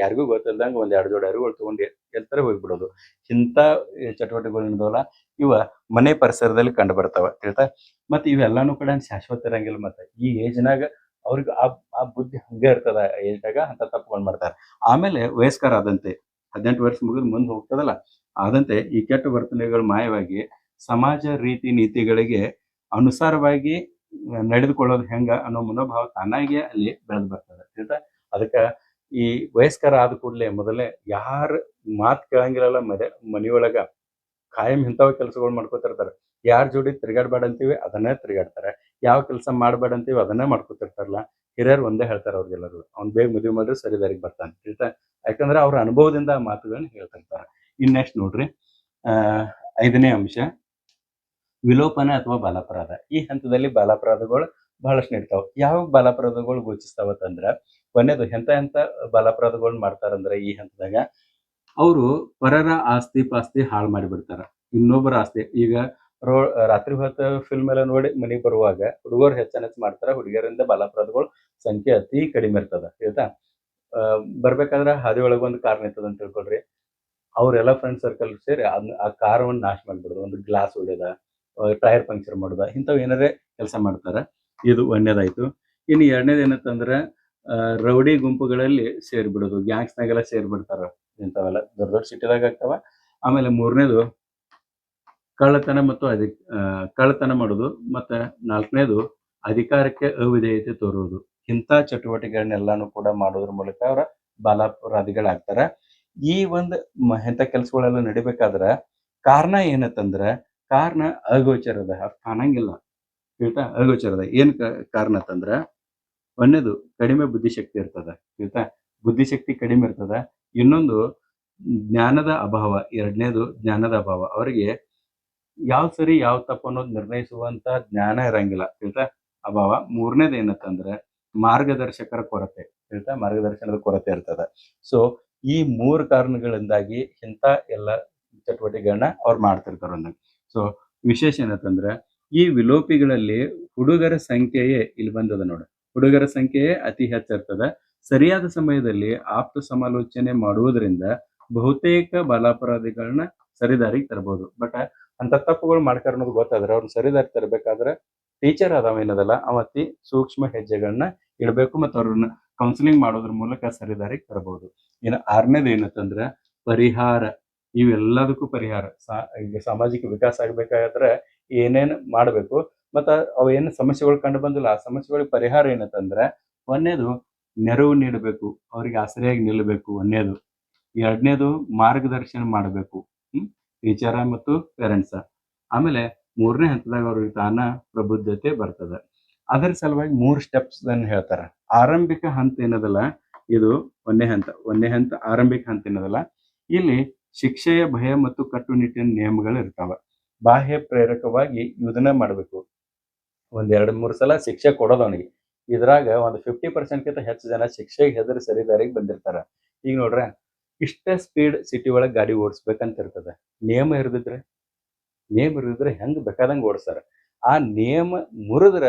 ಯಾರಿಗೂ ಗೊತ್ತಿಲ್ದಂಗೆ ಒಂದ್ 2 ಜೋಡಿ ಅರಿವುಗಳು ತಗೊಂಡು ಎಲ್ತರ ಹೋಗ್ಬಿಡೋದು. ಇಂಥ ಚಟುವಟಿಕೆಗಳು ಏನದವಲ್ಲ ಇವ ಮನೆ ಪರಿಸರದಲ್ಲಿ ಕಂಡು ಬರ್ತಾವ ತಿಳ್ತಾ. ಮತ್ತೆ ಇವೆಲ್ಲಾನು ಕೂಡ ಶಾಶ್ವತ ಇರಂಗಿಲ್ಲ. ಮತ್ತೆ ಈ ಏಜ್ನಾಗ ಅವ್ರಿಗೆ ಆ ಬುದ್ಧಿ ಹಂಗೆ ಇರ್ತದ. ಏಜ್ನಾಗ ಅಂತ ತಪ್ಪುಗಳು ಮಾಡ್ತಾರೆ. ಆಮೇಲೆ ವಯಸ್ಕರ ಆದಂತೆ 18 ವರ್ಷ ಮುಗಿದು ಮುಂದೆ ಹೋಗ್ತದಲ್ಲ, ಆದಂತೆ ಈ ಕೆಟ್ಟ ವರ್ತನೆಗಳು ಮಾಯವಾಗಿ ಸಮಾಜ ರೀತಿ ನೀತಿಗಳಿಗೆ ಅನುಸಾರವಾಗಿ ನಡೆದುಕೊಳ್ಳೋದು ಹೆಂಗ ಅನ್ನೋ ಮನೋಭಾವ ತಾನಾಗೆ ಅಲ್ಲಿ ಬೆಳೆದು ಬರ್ತದೆ ಆಯ್ತಾ. ಅದಕ್ಕೆ ಈ ವಯಸ್ಕರ ಆದ ಕೂಡಲೇ ಮೊದಲೇ ಯಾರ ಮಾತು ಕೇಳಂಗಿಲ್ಲಲ್ಲ ಮನೆಯೊಳಗ ಕಾಯಂ ಇಂಥವ್ ಕೆಲಸಗಳು ಮಾಡ್ಕೊತಿರ್ತಾರೆ. ಯಾರ ಜೋಡಿ ತಿರುಗಾಡ್ಬೇಡ ಅಂತೀವಿ ಅದನ್ನೇ ತಿರುಗಾಡ್ತಾರೆ, ಯಾವ ಕೆಲಸ ಮಾಡ್ಬೇಡ ಅಂತೀವಿ ಅದನ್ನೇ ಮಾಡ್ಕೊತಿರ್ತಾರಲ್ಲ. ಹಿರಿಯರು ಒಂದೇ ಹೇಳ್ತಾರೆ ಅವ್ರಿಗೆಲ್ಲರೂ, ಅವ್ನು ಬೇಗ ಮದುವೆ ಮಾಡ್ರಿ ಸರಿ ದಾರಿಗೆ ಬರ್ತಾನೆ ಆಯ್ತಾ. ಯಾಕಂದ್ರೆ ಅವ್ರ ಅನುಭವದಿಂದ ಆ ಮಾತುಗಳನ್ನ ಹೇಳ್ತಿರ್ತಾರೆ. ಇನ್ ನೆಕ್ಸ್ಟ್ ನೋಡ್ರಿ, 5ನೇ ಅಂಶ ವಿಲೋಪನ ಅಥವಾ ಬಾಲಾಪರಾಧ. ಈ ಹಂತದಲ್ಲಿ ಬಾಲಾಪರಾಧಗಳು ಬಹಳಷ್ಟು ನಡೀತಾವ. ಯಾವ ಬಾಲಾಪರಾಧಗಳು ಗೋಚಿಸ್ತಾವತ್ತಂದ್ರ ಒಂದೇದು ಎಂತ ಬಾಲಾಪರಾಧಗಳು ಮಾಡ್ತಾರಂದ್ರೆ ಈ ಹಂತದಾಗ ಅವರು ಪರರ ಆಸ್ತಿ ಪಾಸ್ತಿ ಹಾಳು ಮಾಡಿಬಿಡ್ತಾರ, ಇನ್ನೊಬ್ಬರ ಆಸ್ತಿ. ಈಗ ರಾತ್ರಿ ಹೊತ್ತು ಫಿಲ್ಮ್ ಎಲ್ಲ ನೋಡಿ ಮನೆಗೆ ಬರುವಾಗ ಹುಡುಗರು ಹೆಚ್ಚು ಮಾಡ್ತಾರ, ಹುಡುಗಿಯರಿಂದ ಬಾಲಾಪರಾಧಗಳು ಸಂಖ್ಯೆ ಅತಿ ಕಡಿಮೆ ಇರ್ತದ ಆಯ್ತಾ. ಬರ್ಬೇಕಾದ್ರೆ ಹಾದಿ ಒಳಗೆ ಒಂದು ಕಾರ್ ನಿಂತದ ಅಂತ ತಿಳ್ಕೊಳ್ರಿ, ಅವರೆಲ್ಲ ಫ್ರೆಂಡ್ ಸರ್ಕಲ್ ಸೇರಿ ಆ ಕಾರವನ್ನು ನಾಶ ಮಾಡಿಬಿಡೋದು, ಒಂದು ಗ್ಲಾಸ್ ಹೊಡೆದ, ಟೈರ್ ಪಂಕ್ಚರ್ ಮಾಡೋದ, ಇಂಥವು ಏನಾರೇ ಕೆಲಸ ಮಾಡ್ತಾರೆ. ಇದು ಒಂದೇದಾಯ್ತು. ಇನ್ನು ಎರಡನೇದು ಏನಂತಂದ್ರೆ ರೌಡಿ ಗುಂಪುಗಳಲ್ಲಿ ಸೇರಿಬಿಡೋದು, ಗ್ಯಾಂಗ್ಸ್ನಾಗೆಲ್ಲ ಸೇರಿಬಿಡ್ತಾರ. ಇಂಥವೆಲ್ಲ ದೊಡ್ಡ ದೊಡ್ಡ ಸಿಟಿದಾಗ ಆಗ್ತಾವ. ಆಮೇಲೆ ಮೂರನೇದು ಕಳ್ಳತನ ಮತ್ತು ಕಳ್ಳತನ ಮಾಡೋದು. ಮತ್ತೆ ನಾಲ್ಕನೇದು ಅಧಿಕಾರಕ್ಕೆ ಅವಿಧೇಯತೆ ತೋರುವುದು. ಇಂಥ ಚಟುವಟಿಕೆಗಳನ್ನೆಲ್ಲಾನು ಕೂಡ ಮಾಡೋದ್ರ ಮೂಲಕ ಅವರ ಬಾಲಾಪರಾಧಿಗಳಾಗ್ತಾರ. ಈ ಒಂದು ಇಂಥ ಕೆಲಸಗಳೆಲ್ಲ ನಡಿಬೇಕಾದ್ರ ಕಾರಣ ಏನತ್ತಂದ್ರ ಕಾರಣ ಅಗೋಚರದ ಕಾಣಂಗಿಲ್ಲ ಆಯ್ತಾ. ಅಗೋಚರದ ಏನ್ ಕಾರಣ ಅಂತಂದ್ರ ಒಂದೇದು ಕಡಿಮೆ ಬುದ್ಧಿಶಕ್ತಿ ಇರ್ತದ ಆಯ್ತಾ, ಬುದ್ಧಿಶಕ್ತಿ ಕಡಿಮೆ ಇರ್ತದ. ಇನ್ನೊಂದು ಜ್ಞಾನದ ಅಭಾವ. ಎರಡನೇದು ಜ್ಞಾನದ ಅಭಾವ, ಅವರಿಗೆ ಯಾವ ಸರಿ ಯಾವ ತಪ್ಪು ಅನ್ನೋದು ನಿರ್ಣಯಿಸುವಂತ ಜ್ಞಾನ ಇರಂಗಿಲ್ಲ ಆಯ್ತಾ, ಅಭಾವ. ಮೂರನೇದು ಏನತ್ತಂದ್ರೆ ಮಾರ್ಗದರ್ಶಕರ ಕೊರತೆ ಆಯ್ತಾ, ಮಾರ್ಗದರ್ಶನದ ಕೊರತೆ ಇರ್ತದ. ಸೊ ಈ 3 ಕಾರಣಗಳಿಂದಾಗಿ ಇಂಥ ಎಲ್ಲ ಚಟುವಟಿಕೆಗಳನ್ನ ಅವ್ರು ಮಾಡ್ತಿರ್ತಾರ ಅಂದಂಗೆ. ಸೊ ವಿಶೇಷ ಏನಂತಂದ್ರೆ ಈ ವಿಲೋಪಿಗಳಲ್ಲಿ ಹುಡುಗರ ಸಂಖ್ಯೆಯೇ ಇಲ್ಲಿ ಬಂದದ ನೋಡ, ಹುಡುಗರ ಸಂಖ್ಯೆಯೇ ಅತಿ ಹೆಚ್ಚಿರ್ತದ. ಸರಿಯಾದ ಸಮಯದಲ್ಲಿ ಆಪ್ತ ಸಮಾಲೋಚನೆ ಮಾಡುವುದರಿಂದ ಬಹುತೇಕ ಬಾಲಾಪರಾಧಿಗಳನ್ನ ಸರಿದಾರಿಗೆ ತರಬಹುದು. ಬಟ್ ಅಂತ ತಪ್ಪುಗಳು ಮಾಡ್ತಾರ ಅನ್ನೋದು ಗೊತ್ತಾದ್ರೆ ಅವ್ರನ್ನ ಸರಿದಾರಿ ತರಬೇಕಾದ್ರೆ ಟೀಚರ್ ಅದಾವೇನದಲ್ಲ ಅವ ಅತಿ ಸೂಕ್ಷ್ಮ ಹೆಜ್ಜೆಗಳನ್ನ ಇಡಬೇಕು ಮತ್ತು ಅವ್ರನ್ನ ಕೌನ್ಸಿಲಿಂಗ್ ಮಾಡೋದ್ರ ಮೂಲಕ ಸರಿದಾರಿಗೆ ತರಬಹುದು. ಇನ್ನು 6ನೇದು ಏನಂತಂದ್ರೆ ಪರಿಹಾರ. ಇವೆಲ್ಲದಕ್ಕೂ ಪರಿಹಾರ. ಈಗ ಸಾಮಾಜಿಕ ವಿಕಾಸ ಆಗ್ಬೇಕಾದ್ರೆ ಏನೇನು ಮಾಡಬೇಕು ಮತ್ತು ಅವು ಏನು ಸಮಸ್ಯೆಗಳು ಕಂಡು ಬಂದಿಲ್ಲ ಆ ಸಮಸ್ಯೆಗಳಿಗೆ ಪರಿಹಾರ ಏನಂತಂದ್ರೆ ಒಂದನೇದು ನೆರವು ನೀಡಬೇಕು, ಅವ್ರಿಗೆ ಆಸರೆಯಾಗಿ ನಿಲ್ಲಬೇಕು ಒಂದನೇದು. ಎರಡನೇದು ಮಾರ್ಗದರ್ಶನ ಮಾಡಬೇಕು, ಟೀಚರ ಮತ್ತು ಪೇರೆಂಟ್ಸ. ಆಮೇಲೆ 3ನೇ ಹಂತದಾಗ ಅವ್ರಿಗೆ ತಾನ ಪ್ರಬುದ್ಧತೆ ಬರ್ತದೆ. ಅದರ ಸಲುವಾಗಿ 3 ಸ್ಟೆಪ್ಸ್ ಅನ್ನು ಹೇಳ್ತಾರೆ. ಆರಂಭಿಕ ಹಂತ ಏನದಲ್ಲ ಇದು ಒಂದನೇ ಹಂತ ಆರಂಭಿಕ ಹಂತ ಏನದಲ್ಲ, ಇಲ್ಲಿ ಶಿಕ್ಷೆಯ ಭಯ ಮತ್ತು ಕಟ್ಟುನಿಟ್ಟಿನ ನಿಯಮಗಳು ಇರ್ತಾವ. ಬಾಹ್ಯ ಪ್ರೇರಕವಾಗಿ ಇದನ್ನ ಮಾಡಬೇಕು. 1-2-3 ಸಲ ಶಿಕ್ಷೆ ಕೊಡೋದು ಅವನಿಗೆ. ಇದ್ರಾಗ ಒಂದು 50% ಹೆಚ್ಚು ಜನ ಶಿಕ್ಷೆಗೆ ಹೆದರಿ ಸರಿದಾರಿಗೆ ಬಂದಿರ್ತಾರ. ಈಗ ನೋಡ್ರ ಇಷ್ಟೇ ಸ್ಪೀಡ್ ಸಿಟಿ ಒಳಗೆ ಗಾಡಿ ಓಡಿಸ್ಬೇಕಂತ ಇರ್ತದೆ. ನಿಯಮ ಇರದಿದ್ರೆ ಹೆಂಗ್ ಬೇಕಾದಂಗೆ ಓಡಿಸ್ತಾರ. ಆ ನಿಯಮ ಮುರಿದ್ರ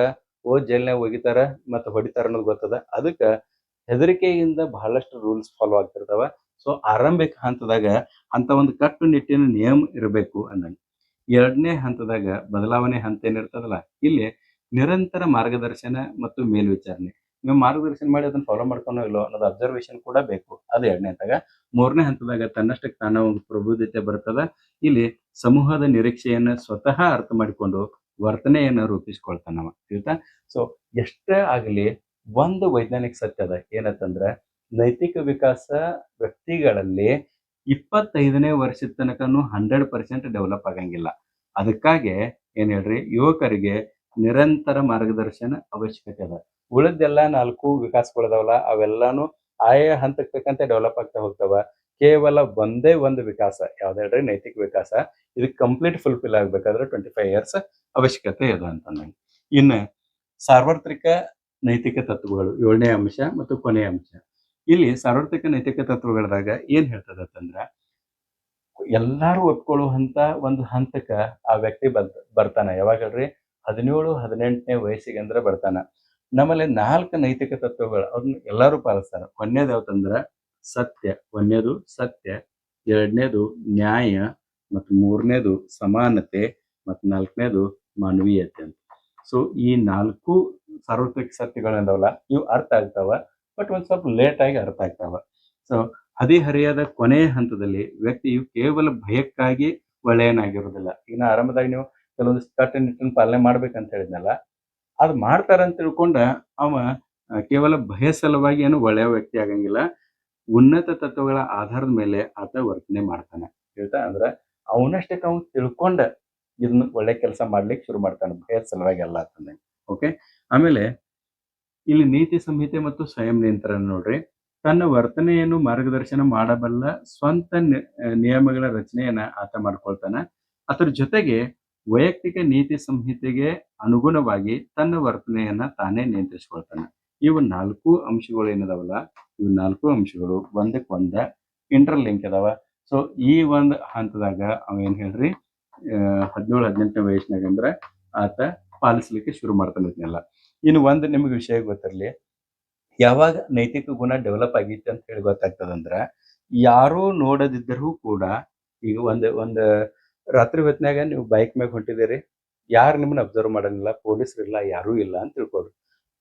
ಜೈಲ್ನಾಗ ಒಗಿತಾರ ಮತ್ತು ಹೊಡಿತಾರ ಅನ್ನೋದು ಗೊತ್ತದ. ಅದಕ್ಕೆ ಹೆದರಿಕೆಯಿಂದ ಬಹಳಷ್ಟು ರೂಲ್ಸ್ ಫಾಲೋ ಆಗ್ತಿರ್ತಾವ. ಸೊ ಆರಂಭಿಕ ಹಂತದಾಗ ಅಂತ ಒಂದು ಕಟ್ಟುನಿಟ್ಟಿನ ನಿಯಮ ಇರಬೇಕು ಅನ್ನಂಗೆ. 2ನೇ ಹಂತದಾಗ ಬದಲಾವಣೆ ಹಂತ ಏನಿರ್ತದಲ್ಲ, ಇಲ್ಲಿ ನಿರಂತರ ಮಾರ್ಗದರ್ಶನ ಮತ್ತು ಮೇಲ್ವಿಚಾರಣೆ. ನೀವು ಮಾರ್ಗದರ್ಶನ ಮಾಡಿ ಅದನ್ನ ಫಾಲೋ ಮಾಡ್ಕೊಳೋ ಇಲ್ಲೋ ಅನ್ನೋದು ಅಬ್ಸರ್ವೇಷನ್ ಕೂಡ ಬೇಕು. ಅದು 2ನೇ ಹಂತದಾಗ. 3ನೇ ಹಂತದಾಗ ತನ್ನಷ್ಟಕ್ಕೆ ತಾನ ಒಂದು ಪ್ರಬುದ್ಧತೆ ಬರ್ತದ. ಇಲ್ಲಿ ಸಮೂಹದ ನಿರೀಕ್ಷೆಯನ್ನ ಸ್ವತಃ ಅರ್ಥ ಮಾಡಿಕೊಂಡು ವರ್ತನೆಯನ್ನ ರೂಪಿಸ್ಕೊಳ್ತಾನವ ಆಯ್ತಾ. ಸೊ ಎಷ್ಟೇ ಆಗಲಿ ಒಂದು ವೈಜ್ಞಾನಿಕ ಸತ್ಯ ಅದ ಏನಂತಂದ್ರ ನೈತಿಕ ವಿಕಾಸ ವ್ಯಕ್ತಿಗಳಲ್ಲಿ 25ನೇ ವರ್ಷದ ತನಕನೂ 100% ಡೆವಲಪ್ ಆಗಂಗಿಲ್ಲ. ಅದಕ್ಕಾಗಿ ಏನ್ ಹೇಳ್ರಿ ಯುವಕರಿಗೆ ನಿರಂತರ ಮಾರ್ಗದರ್ಶನ ಅವಶ್ಯಕತೆ ಅದ. ಉಳಿದೆಲ್ಲ 4 ವಿಕಾಸಗಳದಾವಲ್ಲ ಅವೆಲ್ಲಾನು ಆಯಾ ಹಂತಕ್ಕೆ ತಕ್ಕಂತೆ ಡೆವಲಪ್ ಆಗ್ತಾ ಹೋಗ್ತಾವ. ಕೇವಲ ಒಂದೇ ಒಂದು ವಿಕಾಸ ಯಾವ್ದು ಹೇಳ್ರಿ ನೈತಿಕ ವಿಕಾಸ ಇದು ಕಂಪ್ಲೀಟ್ ಫುಲ್ಫಿಲ್ ಆಗ್ಬೇಕಾದ್ರೆ 25 ಇಯರ್ಸ್ ಅವಶ್ಯಕತೆ ಇದೆ ಅಂತಂದಂಗೆ. ಇನ್ನು ಸಾರ್ವತ್ರಿಕ ನೈತಿಕ ತತ್ವಗಳು 7ನೇ ಅಂಶ ಮತ್ತು ಕೊನೆಯ ಅಂಶ. ಇಲ್ಲಿ ಸಾರ್ವತ್ರಿಕ ನೈತಿಕ ತತ್ವಗಳದಾಗ ಏನ್ ಹೇಳ್ತದಂದ್ರ ಎಲ್ಲಾರು ಒಪ್ಕೊಳ್ಳುವಂತ ಒಂದು ಹಂತಕ್ಕ ಆ ವ್ಯಕ್ತಿ ಬರ್ತಾನ. ಯಾವಾಗ ಹೇಳ್ರಿ 17, 18ನೇ ವಯಸ್ಸಿಗೆ ಅಂದ್ರೆ ಬರ್ತಾನ. ನಮ್ಮಲ್ಲಿ 4 ನೈತಿಕ ತತ್ವಗಳು ಅದನ್ನ ಎಲ್ಲಾರು ಪಾಲಿಸ್ತಾರ. ಒಂದನೇದು ಯಾವ್ದಂದ್ರ ಸತ್ಯ, ಒಂದನೇದು ಸತ್ಯ, ಎರಡನೇದು ನ್ಯಾಯ, ಮತ್ತು ಮೂರನೇದು ಸಮಾನತೆ, ಮತ್ತು ನಾಲ್ಕನೇದು ಮಾನವೀಯತೆ ಅಂತ. ಸೊ ಈ 4 ಸಾರ್ವತ್ರಿಕ ಸತ್ಯಗಳಂದವಲ್ಲ ಇವು ಅರ್ಥ ಆಗ್ತಾವ, ಬಟ್ ಒಂದ್ ಸ್ವಲ್ಪ ಲೇಟ್ ಆಗಿ ಅರ್ಥ ಆಗ್ತಾವ. ಸೊ ಹದಿಹರೆಯದ ಕೊನೆಯ ಹಂತದಲ್ಲಿ ವ್ಯಕ್ತಿಯು ಕೇವಲ ಭಯಕ್ಕಾಗಿ ಒಳ್ಳೆಯನಾಗಿರುವುದಿಲ್ಲ. ಇನ್ನು ಆರಂಭದಾಗ ನೀವು ಕೆಲವೊಂದಿಷ್ಟು ಕಟ್ಟುನಿಟ್ಟಿನ ಪಾಲನೆ ಮಾಡ್ಬೇಕಂತ ಹೇಳಿದ್ನಲ್ಲ, ಅದು ಮಾಡ್ತಾರಂತ ತಿಳ್ಕೊಂಡ ಅವ ಕೇವಲ ಭಯ ಸಲುವಾಗಿ ಏನು ಒಳ್ಳೆಯ ವ್ಯಕ್ತಿ ಆಗಂಗಿಲ್ಲ. ಉನ್ನತ ತತ್ವಗಳ ಆಧಾರದ ಮೇಲೆ ಆತ ವರ್ತನೆ ಮಾಡ್ತಾನೆ. ಹೇಳ್ತಾ ಅಂದ್ರ ಅವನಷ್ಟಕ್ಕೆ ಅವ್ನು ತಿಳ್ಕೊಂಡ ಇದನ್ನ ಒಳ್ಳೆ ಕೆಲಸ ಮಾಡ್ಲಿಕ್ಕೆ ಶುರು ಮಾಡ್ತಾನೆ, ಭಯದ ಸಲುವಾಗಿ ಅಲ್ಲ ಅಂತಂದೆ. ಓಕೆ, ಆಮೇಲೆ ಇಲ್ಲಿ ನೀತಿ ಸಂಹಿತೆ ಮತ್ತು ಸ್ವಯಂ ನಿಯಂತ್ರಣ ನೋಡ್ರಿ. ತನ್ನ ವರ್ತನೆಯನ್ನು ಮಾರ್ಗದರ್ಶನ ಮಾಡಬಲ್ಲ ಸ್ವಂತ ನಿಯಮಗಳ ರಚನೆಯನ್ನ ಆತ ಮಾಡ್ಕೊಳ್ತಾನ. ಅದರ ಜೊತೆಗೆ ವೈಯಕ್ತಿಕ ನೀತಿ ಸಂಹಿತೆಗೆ ಅನುಗುಣವಾಗಿ ತನ್ನ ವರ್ತನೆಯನ್ನ ತಾನೇ ನಿಯಂತ್ರಿಸ್ಕೊಳ್ತಾನೆ. ಇವು 4 ಅಂಶಗಳು ಏನದಾವಲ್ಲ, ಇವು 4 ಅಂಶಗಳು ಒಂದಕ್ಕೊಂದ ಇಂಟರ್ಲಿಂಕ್ ಅದಾವ. ಸೊ ಈ ಒಂದು ಹಂತದಾಗ ಅವ ಏನ್ ಹೇಳ್ರಿ 17, 18ನೇ ವಯಸ್ಸಿನಾಗ ಅಂದ್ರ ಆತ ಪಾಲಿಸ್ಲಿಕ್ಕೆ ಶುರು ಮಾಡ್ತಾನೆ ಇದನ್ನೆಲ್ಲ. ಇನ್ನು ಒಂದು ನಿಮ್ಗೆ ವಿಷಯ ಗೊತ್ತಿರ್ಲಿ, ಯಾವಾಗ ನೈತಿಕ ಗುಣ ಡೆವಲಪ್ ಆಗಿತ್ತು ಅಂತ ಹೇಳಿ ಗೊತ್ತಾಗ್ತದಂದ್ರ ಯಾರೂ ನೋಡದಿದ್ದರೂ ಕೂಡ ಈಗ ಒಂದ್ ರಾತ್ರಿ ಹೊತ್ನ್ಯಾಗ ನೀವು ಬೈಕ್ ಮ್ಯಾಗ ಹೊಂಟಿದ್ದೀರಿ, ಯಾರು ನಿಮ್ಮನ್ನ ಅಬ್ಸರ್ವ್ ಮಾಡಂಗಿಲ್ಲ, ಪೊಲೀಸರಿಲ್ಲ, ಯಾರೂ ಇಲ್ಲ ಅಂತ ತಿಳ್ಕೊಳ್ರಿ.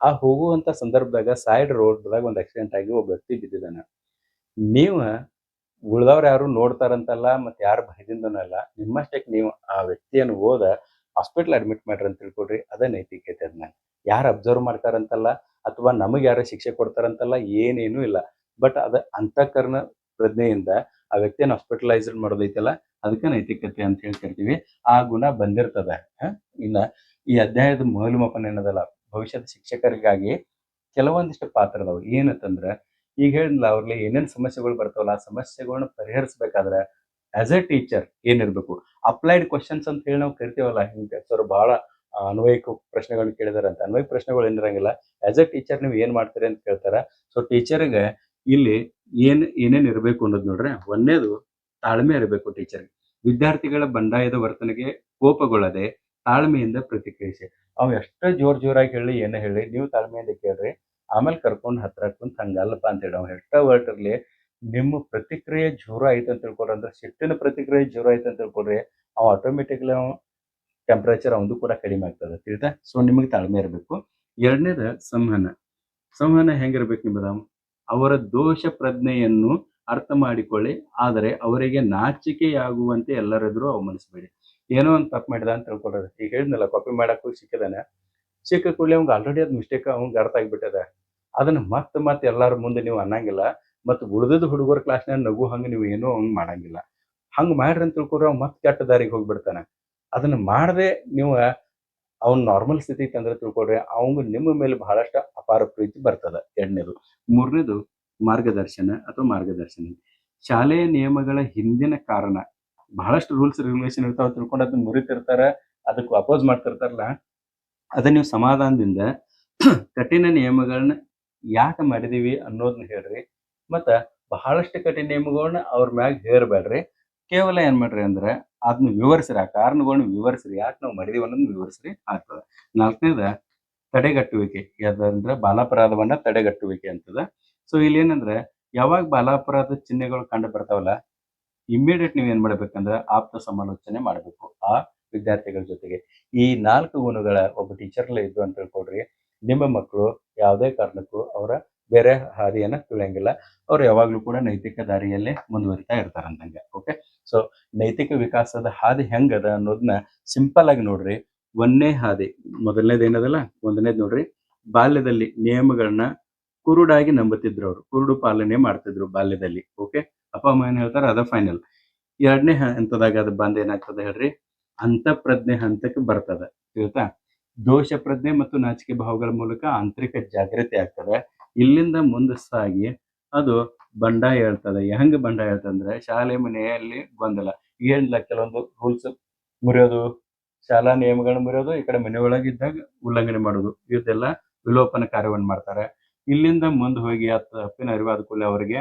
ಆ ಹೋಗುವಂತ ಸಂದರ್ಭದಾಗ ಸೈಡ್ ರೋಡ್ದಾಗ ಒಂದು ಆಕ್ಸಿಡೆಂಟ್ ಆಗಿ ಒಬ್ಬ ವ್ಯಕ್ತಿ ಬಿದ್ದಿದ್ದಾನ. ನೀವು ಉಳ್ದವ್ರು ಯಾರು ನೋಡ್ತಾರಂತಲ್ಲ, ಮತ್ತೆ ಯಾರು ಭಯದಿಂದನೂ ಅಲ್ಲ, ನಿಮ್ಮಷ್ಟಕ್ಕೆ ನೀವು ಆ ವ್ಯಕ್ತಿಯನ್ನು ಹೋದ ಹಾಸ್ಪಿಟಲ್ ಅಡ್ಮಿಟ್ ಮಾಡ್ರಿ ಅಂತ ತಿಳ್ಕೊಡ್ರಿ. ಅದ ನೈತಿಕತೆ. ಅದನ್ನ ಯಾರು ಅಬ್ಸರ್ವ್ ಮಾಡ್ತಾರಂತಲ್ಲ, ಅಥವಾ ನಮಗೆ ಯಾರು ಶಿಕ್ಷೆ ಕೊಡ್ತಾರಂತಲ್ಲ, ಏನೇನೂ ಇಲ್ಲ. ಬಟ್ ಅದ ಅಂತಃಕರಣ ಪ್ರಜ್ಞೆಯಿಂದ ಆ ವ್ಯಕ್ತಿಯನ್ನು ಹಾಸ್ಪಿಟಲೈಸ್ಡ್ ಮಾಡೋದೈತಲ್ಲ, ಅದಕ್ಕೆ ನೈತಿಕತೆ ಅಂತ ಹೇಳಿ ಕರಿತೀವಿ. ಆ ಗುಣ ಬಂದಿರ್ತದ. ಇನ್ನ ಈ ಅಧ್ಯಾಯದ ಮೌಲ್ಯಮಾಪನ ಏನದಲ್ಲ, ಭವಿಷ್ಯದ ಶಿಕ್ಷಕರಿಗಾಗಿ ಕೆಲವೊಂದಿಷ್ಟು ಪಾತ್ರ ಅದಾವ. ಏನಂತಂದ್ರ ಈಗ ಹೇಳಿದ್ಲ ಅವ್ರಲ್ಲಿ ಏನೇನ್ ಸಮಸ್ಯೆಗಳು ಬರ್ತಾವಲ್ಲ, ಆ ಸಮಸ್ಯೆಗಳನ್ನ ಪರಿಹರಿಸಬೇಕಾದ್ರೆ ಆಸ್ ಎ ಟೀಚರ್ ಏನಿರ್ಬೇಕು, ಅಪ್ಲೈಡ್ ಕ್ವಶನ್ಸ್ ಅಂತ ಹೇಳಿ ನಾವು ಕರಿತೀವಲ್ಲ. ಹಿಂಗೆ ಸರ್ ಬಹಳ ಅನ್ವಯಿಕ ಪ್ರಶ್ನೆಗಳನ್ನ ಕೇಳಿದಾರೆ ಅಂತ. ಅನ್ವಯಿಕ ಪ್ರಶ್ನೆಗಳು ಏನಿರಂಗಿಲ್ಲ, ಆಸ್ ಎ ಟೀಚರ್ ನೀವು ಏನ್ ಮಾಡ್ತೀರಿ ಅಂತ ಕೇಳ್ತಾರ. ಸೊ ಟೀಚರ್ಗೆ ಇಲ್ಲಿ ಏನೇನ್ ಇರಬೇಕು ಅನ್ನೋದು ನೋಡ್ರೆ, ಒಂದನೇದು ತಾಳ್ಮೆ ಇರಬೇಕು ಟೀಚರ್ಗೆ. ವಿದ್ಯಾರ್ಥಿಗಳ ಬಂಡಾಯದ ವರ್ತನೆಗೆ ಕೋಪಗೊಳ್ಳದೆ ತಾಳ್ಮೆಯಿಂದ ಪ್ರತಿಕ್ರಿಯಿಸಿ. ಅವ್ ಎಷ್ಟೇ ಜೋರಾಗಿ ಹೇಳಿ ಏನೇ ಹೇಳಿ ನೀವು ತಾಳ್ಮೆಯಿಂದ ಕೇಳ್ರಿ, ಆಮೇಲೆ ಕರ್ಕೊಂಡು ಹತ್ರ ಕುಂತ ಹಂಗಲ್ಲಪ್ಪ ಅಂತ ಹೇಳಿ ಅವ್ ಎಷ್ಟೇ ವರ್ಟ್ ಇರ್ಲಿ, ನಿಮ್ಮ ಪ್ರತಿಕ್ರಿಯೆ ಜೋರ ಆಯ್ತು ಅಂತ ತಿಳ್ಕೊಡ್ರಿ, ಅಂದ್ರೆ ಸಿಟ್ಟಿನ ಪ್ರತಿಕ್ರಿಯೆ ಜೋರ ಆಯ್ತು ಅಂತ ತಿಳ್ಕೊಡ್ರಿ, ಅವ್ ಆಟೋಮೆಟಿಕ್ಲಿ ಅವ್ ಟೆಂಪರೇಚರ್ ಅವಂದು ಕೂಡ ಕಡಿಮೆ ಆಗ್ತದೆ ತಿಳಿತಾ. ಸೊ ನಿಮಗೆ ತಾಳ್ಮೆ ಇರಬೇಕು. ಎರಡನೇದ ಸಂವಹನ ಹೆಂಗಿರ್ಬೇಕು ನಿಮ್ಮದ, ಅವರ ದೋಷ ಪ್ರಜ್ಞೆಯನ್ನು ಅರ್ಥ ಮಾಡಿಕೊಳ್ಳಿ, ಆದರೆ ಅವರಿಗೆ ನಾಚಿಕೆಯಾಗುವಂತೆ ಎಲ್ಲರೆದುರು ಅವಮಾನಿಸಬೇಡಿ. ಏನೋ ಒಂದು ತಪ್ಪು ಮಾಡಿದ ಅಂತ ತಿಳ್ಕೊಳ್ರಿ. ಈಗ ಹೇಳಿದ್ನಲ್ಲ, ಕಾಪಿ ಮಾಡಕ್ ಹೋಗಿ ಸಿಕ್ಕ ಕೂಡಲೇ ಅವ್ಗೆ ಆಲ್ರೆಡಿ ಅದು ಮಿಸ್ಟೇಕ್ ಅವ್ಗೆ ಅರ್ಥ ಆಗಿಬಿಟ್ಟದ. ಅದನ್ನ ಮತ್ತೆ ಎಲ್ಲಾರ ಮುಂದೆ ನೀವು ಅನ್ನಂಗಿಲ್ಲ, ಮತ್ತು ಉಳಿದ ಹುಡುಗರ ಕ್ಲಾಸ್ನಾಗ ನಗು ಹಂಗೆ ನೀವು ಏನೋ ಹಂಗೆ ಮಾಡಂಗಿಲ್ಲ. ಹಂಗೆ ಮಾಡ್ರಿ ಅಂತ ತಿಳ್ಕೊಡ್ರಿ, ಅವ್ ಮತ್ತೆ ಕೆಟ್ಟ ದಾರಿಗೆ ಹೋಗ್ಬಿಡ್ತಾನೆ. ಅದನ್ನ ಮಾಡದೆ ನೀವು ಅವ್ನ ನಾರ್ಮಲ್ ಸ್ಥಿತಿ ತಂದ್ರೆ ತಿಳ್ಕೊಡ್ರಿ, ಅವಂಗ ನಿಮ್ಮ ಮೇಲೆ ಬಹಳಷ್ಟು ಅಪಾರ ಪ್ರೀತಿ ಬರ್ತದ. ಎರಡನೇದು. ಮೂರನೇದು ಮಾರ್ಗದರ್ಶನ. ಶಾಲೆಯ ನಿಯಮಗಳ ಹಿಂದಿನ ಕಾರಣ ಬಹಳಷ್ಟು ರೂಲ್ಸ್ ರೆಗ್ಯುಲೇಷನ್ ಇರ್ತಾವ, ತಿಳ್ಕೊಂಡು ಅದನ್ನ ಮುರಿತಿರ್ತಾರ, ಅದಕ್ಕೆ ಅಪೋಸ್ ಮಾಡ್ತಿರ್ತಾರಲ್ಲ, ಅದನ್ನ ನೀವು ಸಮಾಧಾನದಿಂದ ಕಠಿಣ ನಿಯಮಗಳನ್ನ ಯಾಕೆ ಮಾಡಿದೀವಿ ಅನ್ನೋದನ್ನ ಹೇಳ್ರಿ. ಮತ್ತ ಬಹಳಷ್ಟು ಕಠಿಣ ನಿಯಮಗಳನ್ನ ಅವ್ರ ಮ್ಯಾಗ ಹೇರ್ಬೇಡ್ರಿ. ಕೇವಲ ಏನ್ ಮಾಡ್ರಿ ಅಂದ್ರೆ ಅದನ್ನ ವಿವರಿಸ್ರಿ, ಆ ಕಾರಣಗಳನ್ನ ವಿವರಿಸ್ರಿ, ಯಾಕೆ ನಾವು ಮಾಡಿದೀವಿ ಅನ್ನೋದನ್ನ ವಿವರಿಸ್ರಿ ಆಗ್ತದ. ನಾಲ್ಕನೇದ ತಡೆಗಟ್ಟುವಿಕೆ. ಯಾವ್ದಂದ್ರೆ ಬಾಲಾಪರಾಧವನ್ನ ತಡೆಗಟ್ಟುವಿಕೆ ಅಂತದ. ಸೊ ಇಲ್ಲಿ ಏನಂದ್ರೆ ಯಾವಾಗ ಬಾಲಾಪರಾಧ ಚಿಹ್ನೆಗಳು ಕಂಡು ಬರ್ತಾವಲ್ಲ, ಇಮ್ಮಿಡಿಯೇಟ್ ನೀವು ಏನ್ ಮಾಡ್ಬೇಕಂದ್ರೆ ಆಪ್ತ ಸಮಾಲೋಚನೆ ಮಾಡಬೇಕು ಆ ವಿದ್ಯಾರ್ಥಿಗಳ ಜೊತೆಗೆ. ಈ 4 ಗುಣಗಳ ಒಬ್ಬ ಟೀಚರ್ಲೆ ಇದ್ದು ಅಂತ ತಿಳ್ಕೊಡ್ರಿ, ನಿಮ್ಮ ಮಕ್ಕಳು ಯಾವುದೇ ಕಾರಣಕ್ಕೂ ಅವರ ಬೇರೆ ಹಾದಿಯನ್ನ ತುಳಿಯಂಗಿಲ್ಲ. ಅವ್ರು ಯಾವಾಗ್ಲೂ ಕೂಡ ನೈತಿಕ ದಾರಿಯಲ್ಲೇ ಮುಂದುವರಿತಾ ಇರ್ತಾರಂದಂಗೆ. ಓಕೆ, ಸೊ ನೈತಿಕ ವಿಕಾಸದ ಹಾದಿ ಹೆಂಗದ ಅನ್ನೋದನ್ನ ಸಿಂಪಲ್ ಆಗಿ ನೋಡ್ರಿ. ಒಂದನೇ ಹಾದಿ, ಮೊದಲನೇದು ಏನದಲ್ಲ, ಒಂದನೇದು ನೋಡ್ರಿ, ಬಾಲ್ಯದಲ್ಲಿ ನಿಯಮಗಳನ್ನ ಕುರುಡಾಗಿ ನಂಬುತ್ತಿದ್ರು ಅವರು. ಕುರುಡು ಪಾಲನೆ ಮಾಡ್ತಿದ್ರು ಬಾಲ್ಯದಲ್ಲಿ. ಓಕೆ. ಅಪ್ಪ ಅಮ್ಮ ಏನ್ ಹೇಳ್ತಾರೆ ಅದ ಫೈನಲ್. ಎರಡನೇ ಹಂತದಾಗ ಅದು ಬಂದ್ ಏನಾಗ್ತದೆ ಹೇಳ್ರಿ, ಅಂತಃಪ್ರಜ್ಞೆ ಹಂತಕ್ಕೆ ಬರ್ತದೆ. ತಿಳಿತಾ? ದೋಷ ಪ್ರಜ್ಞೆ ಮತ್ತು ನಾಚಿಕೆ ಭಾವಗಳ ಮೂಲಕ ಆಂತರಿಕ ಜಾಗೃತಿ ಆಗ್ತದೆ. ಇಲ್ಲಿಂದ ಮುಂದೆ ಸಾಗಿ ಅದು ಬಂಡಾಯ ಹೇಳ್ತದೆ. ಹೆಂಗ್ ಬಂಡಾಯ ಹೇಳ್ತಂದ್ರೆ ಶಾಲೆ ಮನೆಯಲ್ಲಿ ಗೊಂದಲ. ಏನಿಲ್ಲ, ಕೆಲವೊಂದು ರೂಲ್ಸ್ ಮುರಿಯೋದು, ಶಾಲಾ ನಿಯಮಗಳನ್ನ ಮುರಿಯೋದು, ಈ ಕಡೆ ಮನೆಯೊಳಗಿದ್ದಾಗ ಉಲ್ಲಂಘನೆ ಮಾಡೋದು, ಇದೆಲ್ಲ ವಿಲೋಪನ ಕಾರ್ಯವನ್ನು ಮಾಡ್ತಾರೆ. ಇಲ್ಲಿಂದ ಮುಂದೆ ಹೋಗಿ ಆ ತಪ್ಪಿನ ಅರಿವಾದ ಕೂಡಲೇ ಅವರಿಗೆ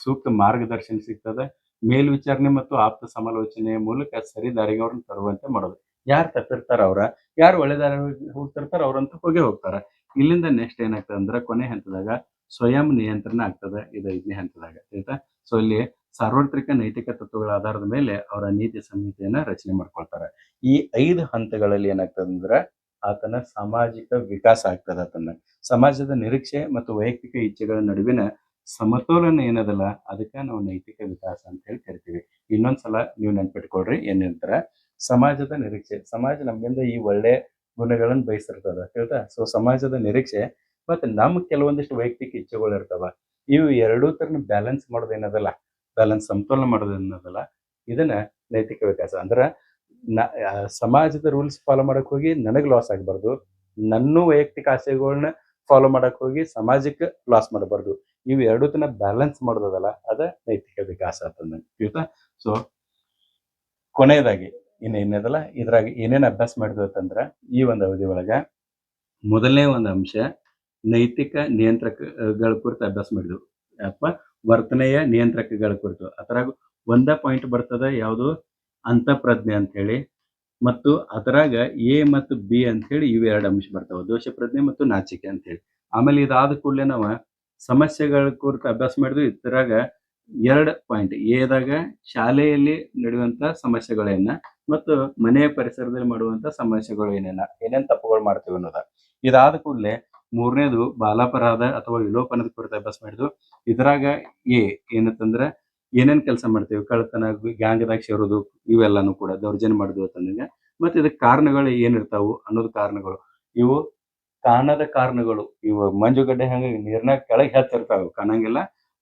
ಸೂಕ್ತ ಮಾರ್ಗದರ್ಶನ ಸಿಗ್ತದೆ. ಮೇಲ್ವಿಚಾರಣೆ ಮತ್ತು ಆಪ್ತ ಸಮಾಲೋಚನೆಯ ಮೂಲಕ ಸರಿ ದಾರಿಗೆ ಅವ್ರನ್ನ ತರುವಂತೆ ಮಾಡೋದು. ಯಾರು ತಪ್ಪಿರ್ತಾರ ಅವ್ರ, ಯಾರು ಒಳ್ಳೆ ದಾರಿ ಹೋಗ್ತಿರ್ತಾರ ಅವ್ರಂತ ಹೋಗೇ ಹೋಗ್ತಾರ. ಇಲ್ಲಿಂದ ನೆಕ್ಸ್ಟ್ ಏನಾಗ್ತದೆ ಅಂದ್ರೆ ಕೊನೆ ಹಂತದಾಗ ಸ್ವಯಂ ನಿಯಂತ್ರಣ ಆಗ್ತದೆ. ಇದು 5ನೇ ಹಂತದಾಗ. ಆಯ್ತಾ? ಸೊ ಇಲ್ಲಿ ಸಾರ್ವತ್ರಿಕ ನೈತಿಕ ತತ್ವಗಳ ಆಧಾರದ ಮೇಲೆ ಅವರ ನೀತಿ ಸಂಹಿತೆಯನ್ನ ರಚನೆ ಮಾಡ್ಕೊಳ್ತಾರೆ. ಈ 5 ಹಂತಗಳಲ್ಲಿ ಏನಾಗ್ತದೆ ಅಂದ್ರೆ ಆತನ ಸಾಮಾಜಿಕ ವಿಕಾಸ ಆಗ್ತದೆ. ಆತನ ಸಮಾಜದ ನಿರೀಕ್ಷೆ ಮತ್ತು ವೈಯಕ್ತಿಕ ಇಚ್ಛೆಗಳ ನಡುವಿನ ಸಮತೋಲನ ಏನದಲ್ಲ, ಅದಕ್ಕೆ ನಾವು ನೈತಿಕ ವಿಕಾಸ ಅಂತ ಹೇಳಿ ಕರಿತೀವಿ. ಇನ್ನೊಂದ್ಸಲ ನೀವು ನೆನ್ಪಿಟ್ಕೊಳ್ರಿ ಏನಂತಾರ, ಸಮಾಜದ ನಿರೀಕ್ಷೆ. ಸಮಾಜ ನಮ್ಮಿಂದ ಈ ಒಳ್ಳೆ ಗುಣಗಳನ್ನ ಬಯಸಿರ್ತದ. ಹೇಳ್ತಾ? ಸೊ ಸಮಾಜದ ನಿರೀಕ್ಷೆ ಮತ್ತೆ ನಮ್ಮ ಕೆಲವೊಂದಿಷ್ಟು ವೈಯಕ್ತಿಕ ಇಚ್ಛೆಗಳು ಇರ್ತಾವ. ಇವು ಎರಡೂ ತರನ ಬ್ಯಾಲೆನ್ಸ್ ಮಾಡೋದೇನದಲ್ಲ, ಬ್ಯಾಲೆನ್ಸ್ ಸಮತೋಲನ ಮಾಡೋದೇನದಲ್ಲ, ಇದನ್ನ ನೈತಿಕ ವಿಕಾಸ ಅಂದ್ರ ಸಮಾಜದ ರೂಲ್ಸ್ ಫಾಲೋ ಮಾಡಕ್ ಹೋಗಿ ನನಗ್ ಲಾಸ್ ಆಗ್ಬಾರ್ದು, ನನ್ನ ವೈಯಕ್ತಿಕ ಆಸೆಗಳನ್ನ ಫಾಲೋ ಮಾಡಕ್ ಹೋಗಿ ಸಮಾಜಕ್ಕೆ ಲಾಸ್ ಮಾಡಬಾರ್ದು. ಇವು ಎರಡೂ ತನ ಬ್ಯಾಲೆನ್ಸ್ ಮಾಡೋದಲ್ಲ, ಅದ ನೈತಿಕ ವಿಕಾಸ ಅಂತಂದ. ಆಯ್ತಾ? ಸೊ ಕೊನೆಯದಾಗಿ ಇನ್ನೇನದಲ್ಲ, ಇದ್ರಾಗ ಏನೇನ್ ಅಭ್ಯಾಸ ಮಾಡಿದ್ವಿ ಅಂತಂದ್ರ ಈ ಒಂದು ಅವಧಿ ಒಳಗ ಮೊದಲನೇ ಒಂದು ಅಂಶ ನೈತಿಕ ನಿಯಂತ್ರಕಗಳ ಕುರಿತು ಅಭ್ಯಾಸ ಮಾಡಿದ್ವು. ಅಥವಾ ವರ್ತನೆಯ ನಿಯಂತ್ರಕಗಳ ಕುರಿತು. ಅದರಾಗ ಒಂದ ಪಾಯಿಂಟ್ ಬರ್ತದ ಯಾವುದು, ಅಂತಃಪ್ರಜ್ಞೆ ಅಂತ ಹೇಳಿ. ಮತ್ತು ಅದರಾಗ ಎ ಮತ್ತು ಬಿ ಅಂತ ಹೇಳಿ ಇವು 2 ಅಂಶ ಬರ್ತಾವ, ದೋಷ ಪ್ರಜ್ಞೆ ಮತ್ತು ನಾಚಿಕೆ ಅಂತ ಹೇಳಿ. ಆಮೇಲೆ ಇದಾದ ಕೂಡಲೇ ನಾವು ಸಮಸ್ಯೆಗಳ ಕುರಿತು ಅಭ್ಯಾಸ ಮಾಡಿದ್ವಿ. ಇದ್ರಾಗ 2 ಪಾಯಿಂಟ್, ಎದಾಗ ಶಾಲೆಯಲ್ಲಿ ನಡೆಯುವಂತ ಸಮಸ್ಯೆಗಳೇನ ಮತ್ತು ಮನೆಯ ಪರಿಸರದಲ್ಲಿ ಮಾಡುವಂತ ಸಮಸ್ಯೆಗಳು ಏನೇನ್ ತಪ್ಪುಗಳು ಮಾಡ್ತೀವಿ ಅನ್ನೋದ. ಇದಾದ ಕೂಡಲೇ 3ನೇದು ಬಾಲಾಪರಾಧ ಅಥವಾ ವಿಲೋಪನದ ಕುರಿತು ಅಭ್ಯಾಸ ಮಾಡಿದ್ವು. ಇದ್ರಾಗ ಎ ಏನಂತಂದ್ರ ಏನೇನ್ ಕೆಲಸ ಮಾಡ್ತೀವಿ, ಕಳ್ಳತನ, ಗ್ಯಾಂಗ್ದಾಗ ಸೇರೋದು, ಇವೆಲ್ಲಾನು ಕೂಡ ದೌರ್ಜನ್ಯ ಮಾಡಿದ್ವಿ ಅಂತಂದಂಗ. ಮತ್ತೆ ಇದಕ್ಕೆ ಕಾರಣಗಳು ಏನಿರ್ತಾವು ಅನ್ನೋದು ಕಾರಣಗಳು. ಇವು ಕಾಣದ ಕಾರಣಗಳು. ಇವು ಮಂಜುಗಡ್ಡೆ ಹಂಗ ನೀರ್ನಾಗ ಕೆಳಗೆ ಹೆಚ್ಚಿರ್ತಾವ, ಕಾಣಂಗಿಲ್ಲ.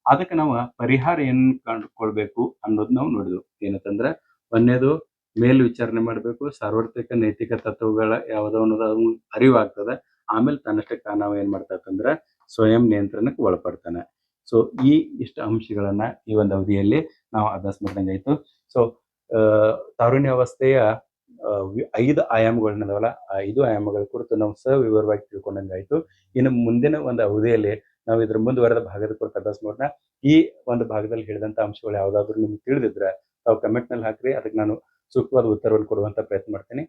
ಅದಕ್ಕೆ ನಾವು ಪರಿಹಾರ ಏನ್ ಕಂಡುಕೊಳ್ಬೇಕು ಅನ್ನೋದು ನಾವು ನೋಡಿದ್ವು. ಏನಂತಂದ್ರ ಒಂದನೇದು ಮೇಲ್ವಿಚಾರಣೆ ಮಾಡ್ಬೇಕು, ಸಾರ್ವತ್ರಿಕ ನೈತಿಕ ತತ್ವಗಳ ಯಾವ್ದೋ ಅನ್ನೋದು ಅರಿವಾಗ್ತದೆ. ಆಮೇಲೆ ತನ್ನಷ್ಟಕ್ಕೆ ನಾವು ಏನ್ ಮಾಡ್ತಂದ್ರ ಸ್ವಯಂ ನಿಯಂತ್ರಣಕ್ಕೆ ಒಳಪಡ್ತಾನೆ. ಸೊ ಈ ಇಷ್ಟು ಅಂಶಗಳನ್ನ ಈ ಒಂದು ಅವಧಿಯಲ್ಲಿ ನಾವು ಅಭ್ಯಾಸ ಮಾಡಿದಂಗಾಯ್ತು. ಸೊ ತಾರುಣ್ಯಾವಸ್ಥೆಯ 5 ಆಯಾಮಗಳನ್ನದವಲ್ಲ, ಆ 5 ಆಯಾಮಗಳ ಕುರಿತು ನಾವು ಸವಿವರವಾಗಿ ತಿಳ್ಕೊಂಡಂಗಾಯ್ತು. ಇನ್ನು ಮುಂದಿನ ಒಂದು ಅವಧಿಯಲ್ಲಿ ನಾವು ಇದ್ರ ಮುಂದುವರೆದ ಭಾಗದ ಕುರಿತು ಅಭ್ಯಾಸ ಮಾಡೋಣ. ಈ ಒಂದು ಭಾಗದಲ್ಲಿ ಹೇಳಿದಂತ ಅಂಶಗಳು ಯಾವ್ದಾದ್ರು ನಿಮ್ಗೆ ತಿಳಿದಿದ್ರೆ ತಾವು ಕಮೆಂಟ್ ನಲ್ಲಿ ಹಾಕ್ರಿ, ಅದಕ್ಕೆ ನಾನು ಸೂಕ್ತವಾದ ಉತ್ತರವನ್ನು ಕೊಡುವಂತ ಪ್ರಯತ್ನ ಮಾಡ್ತೀನಿ.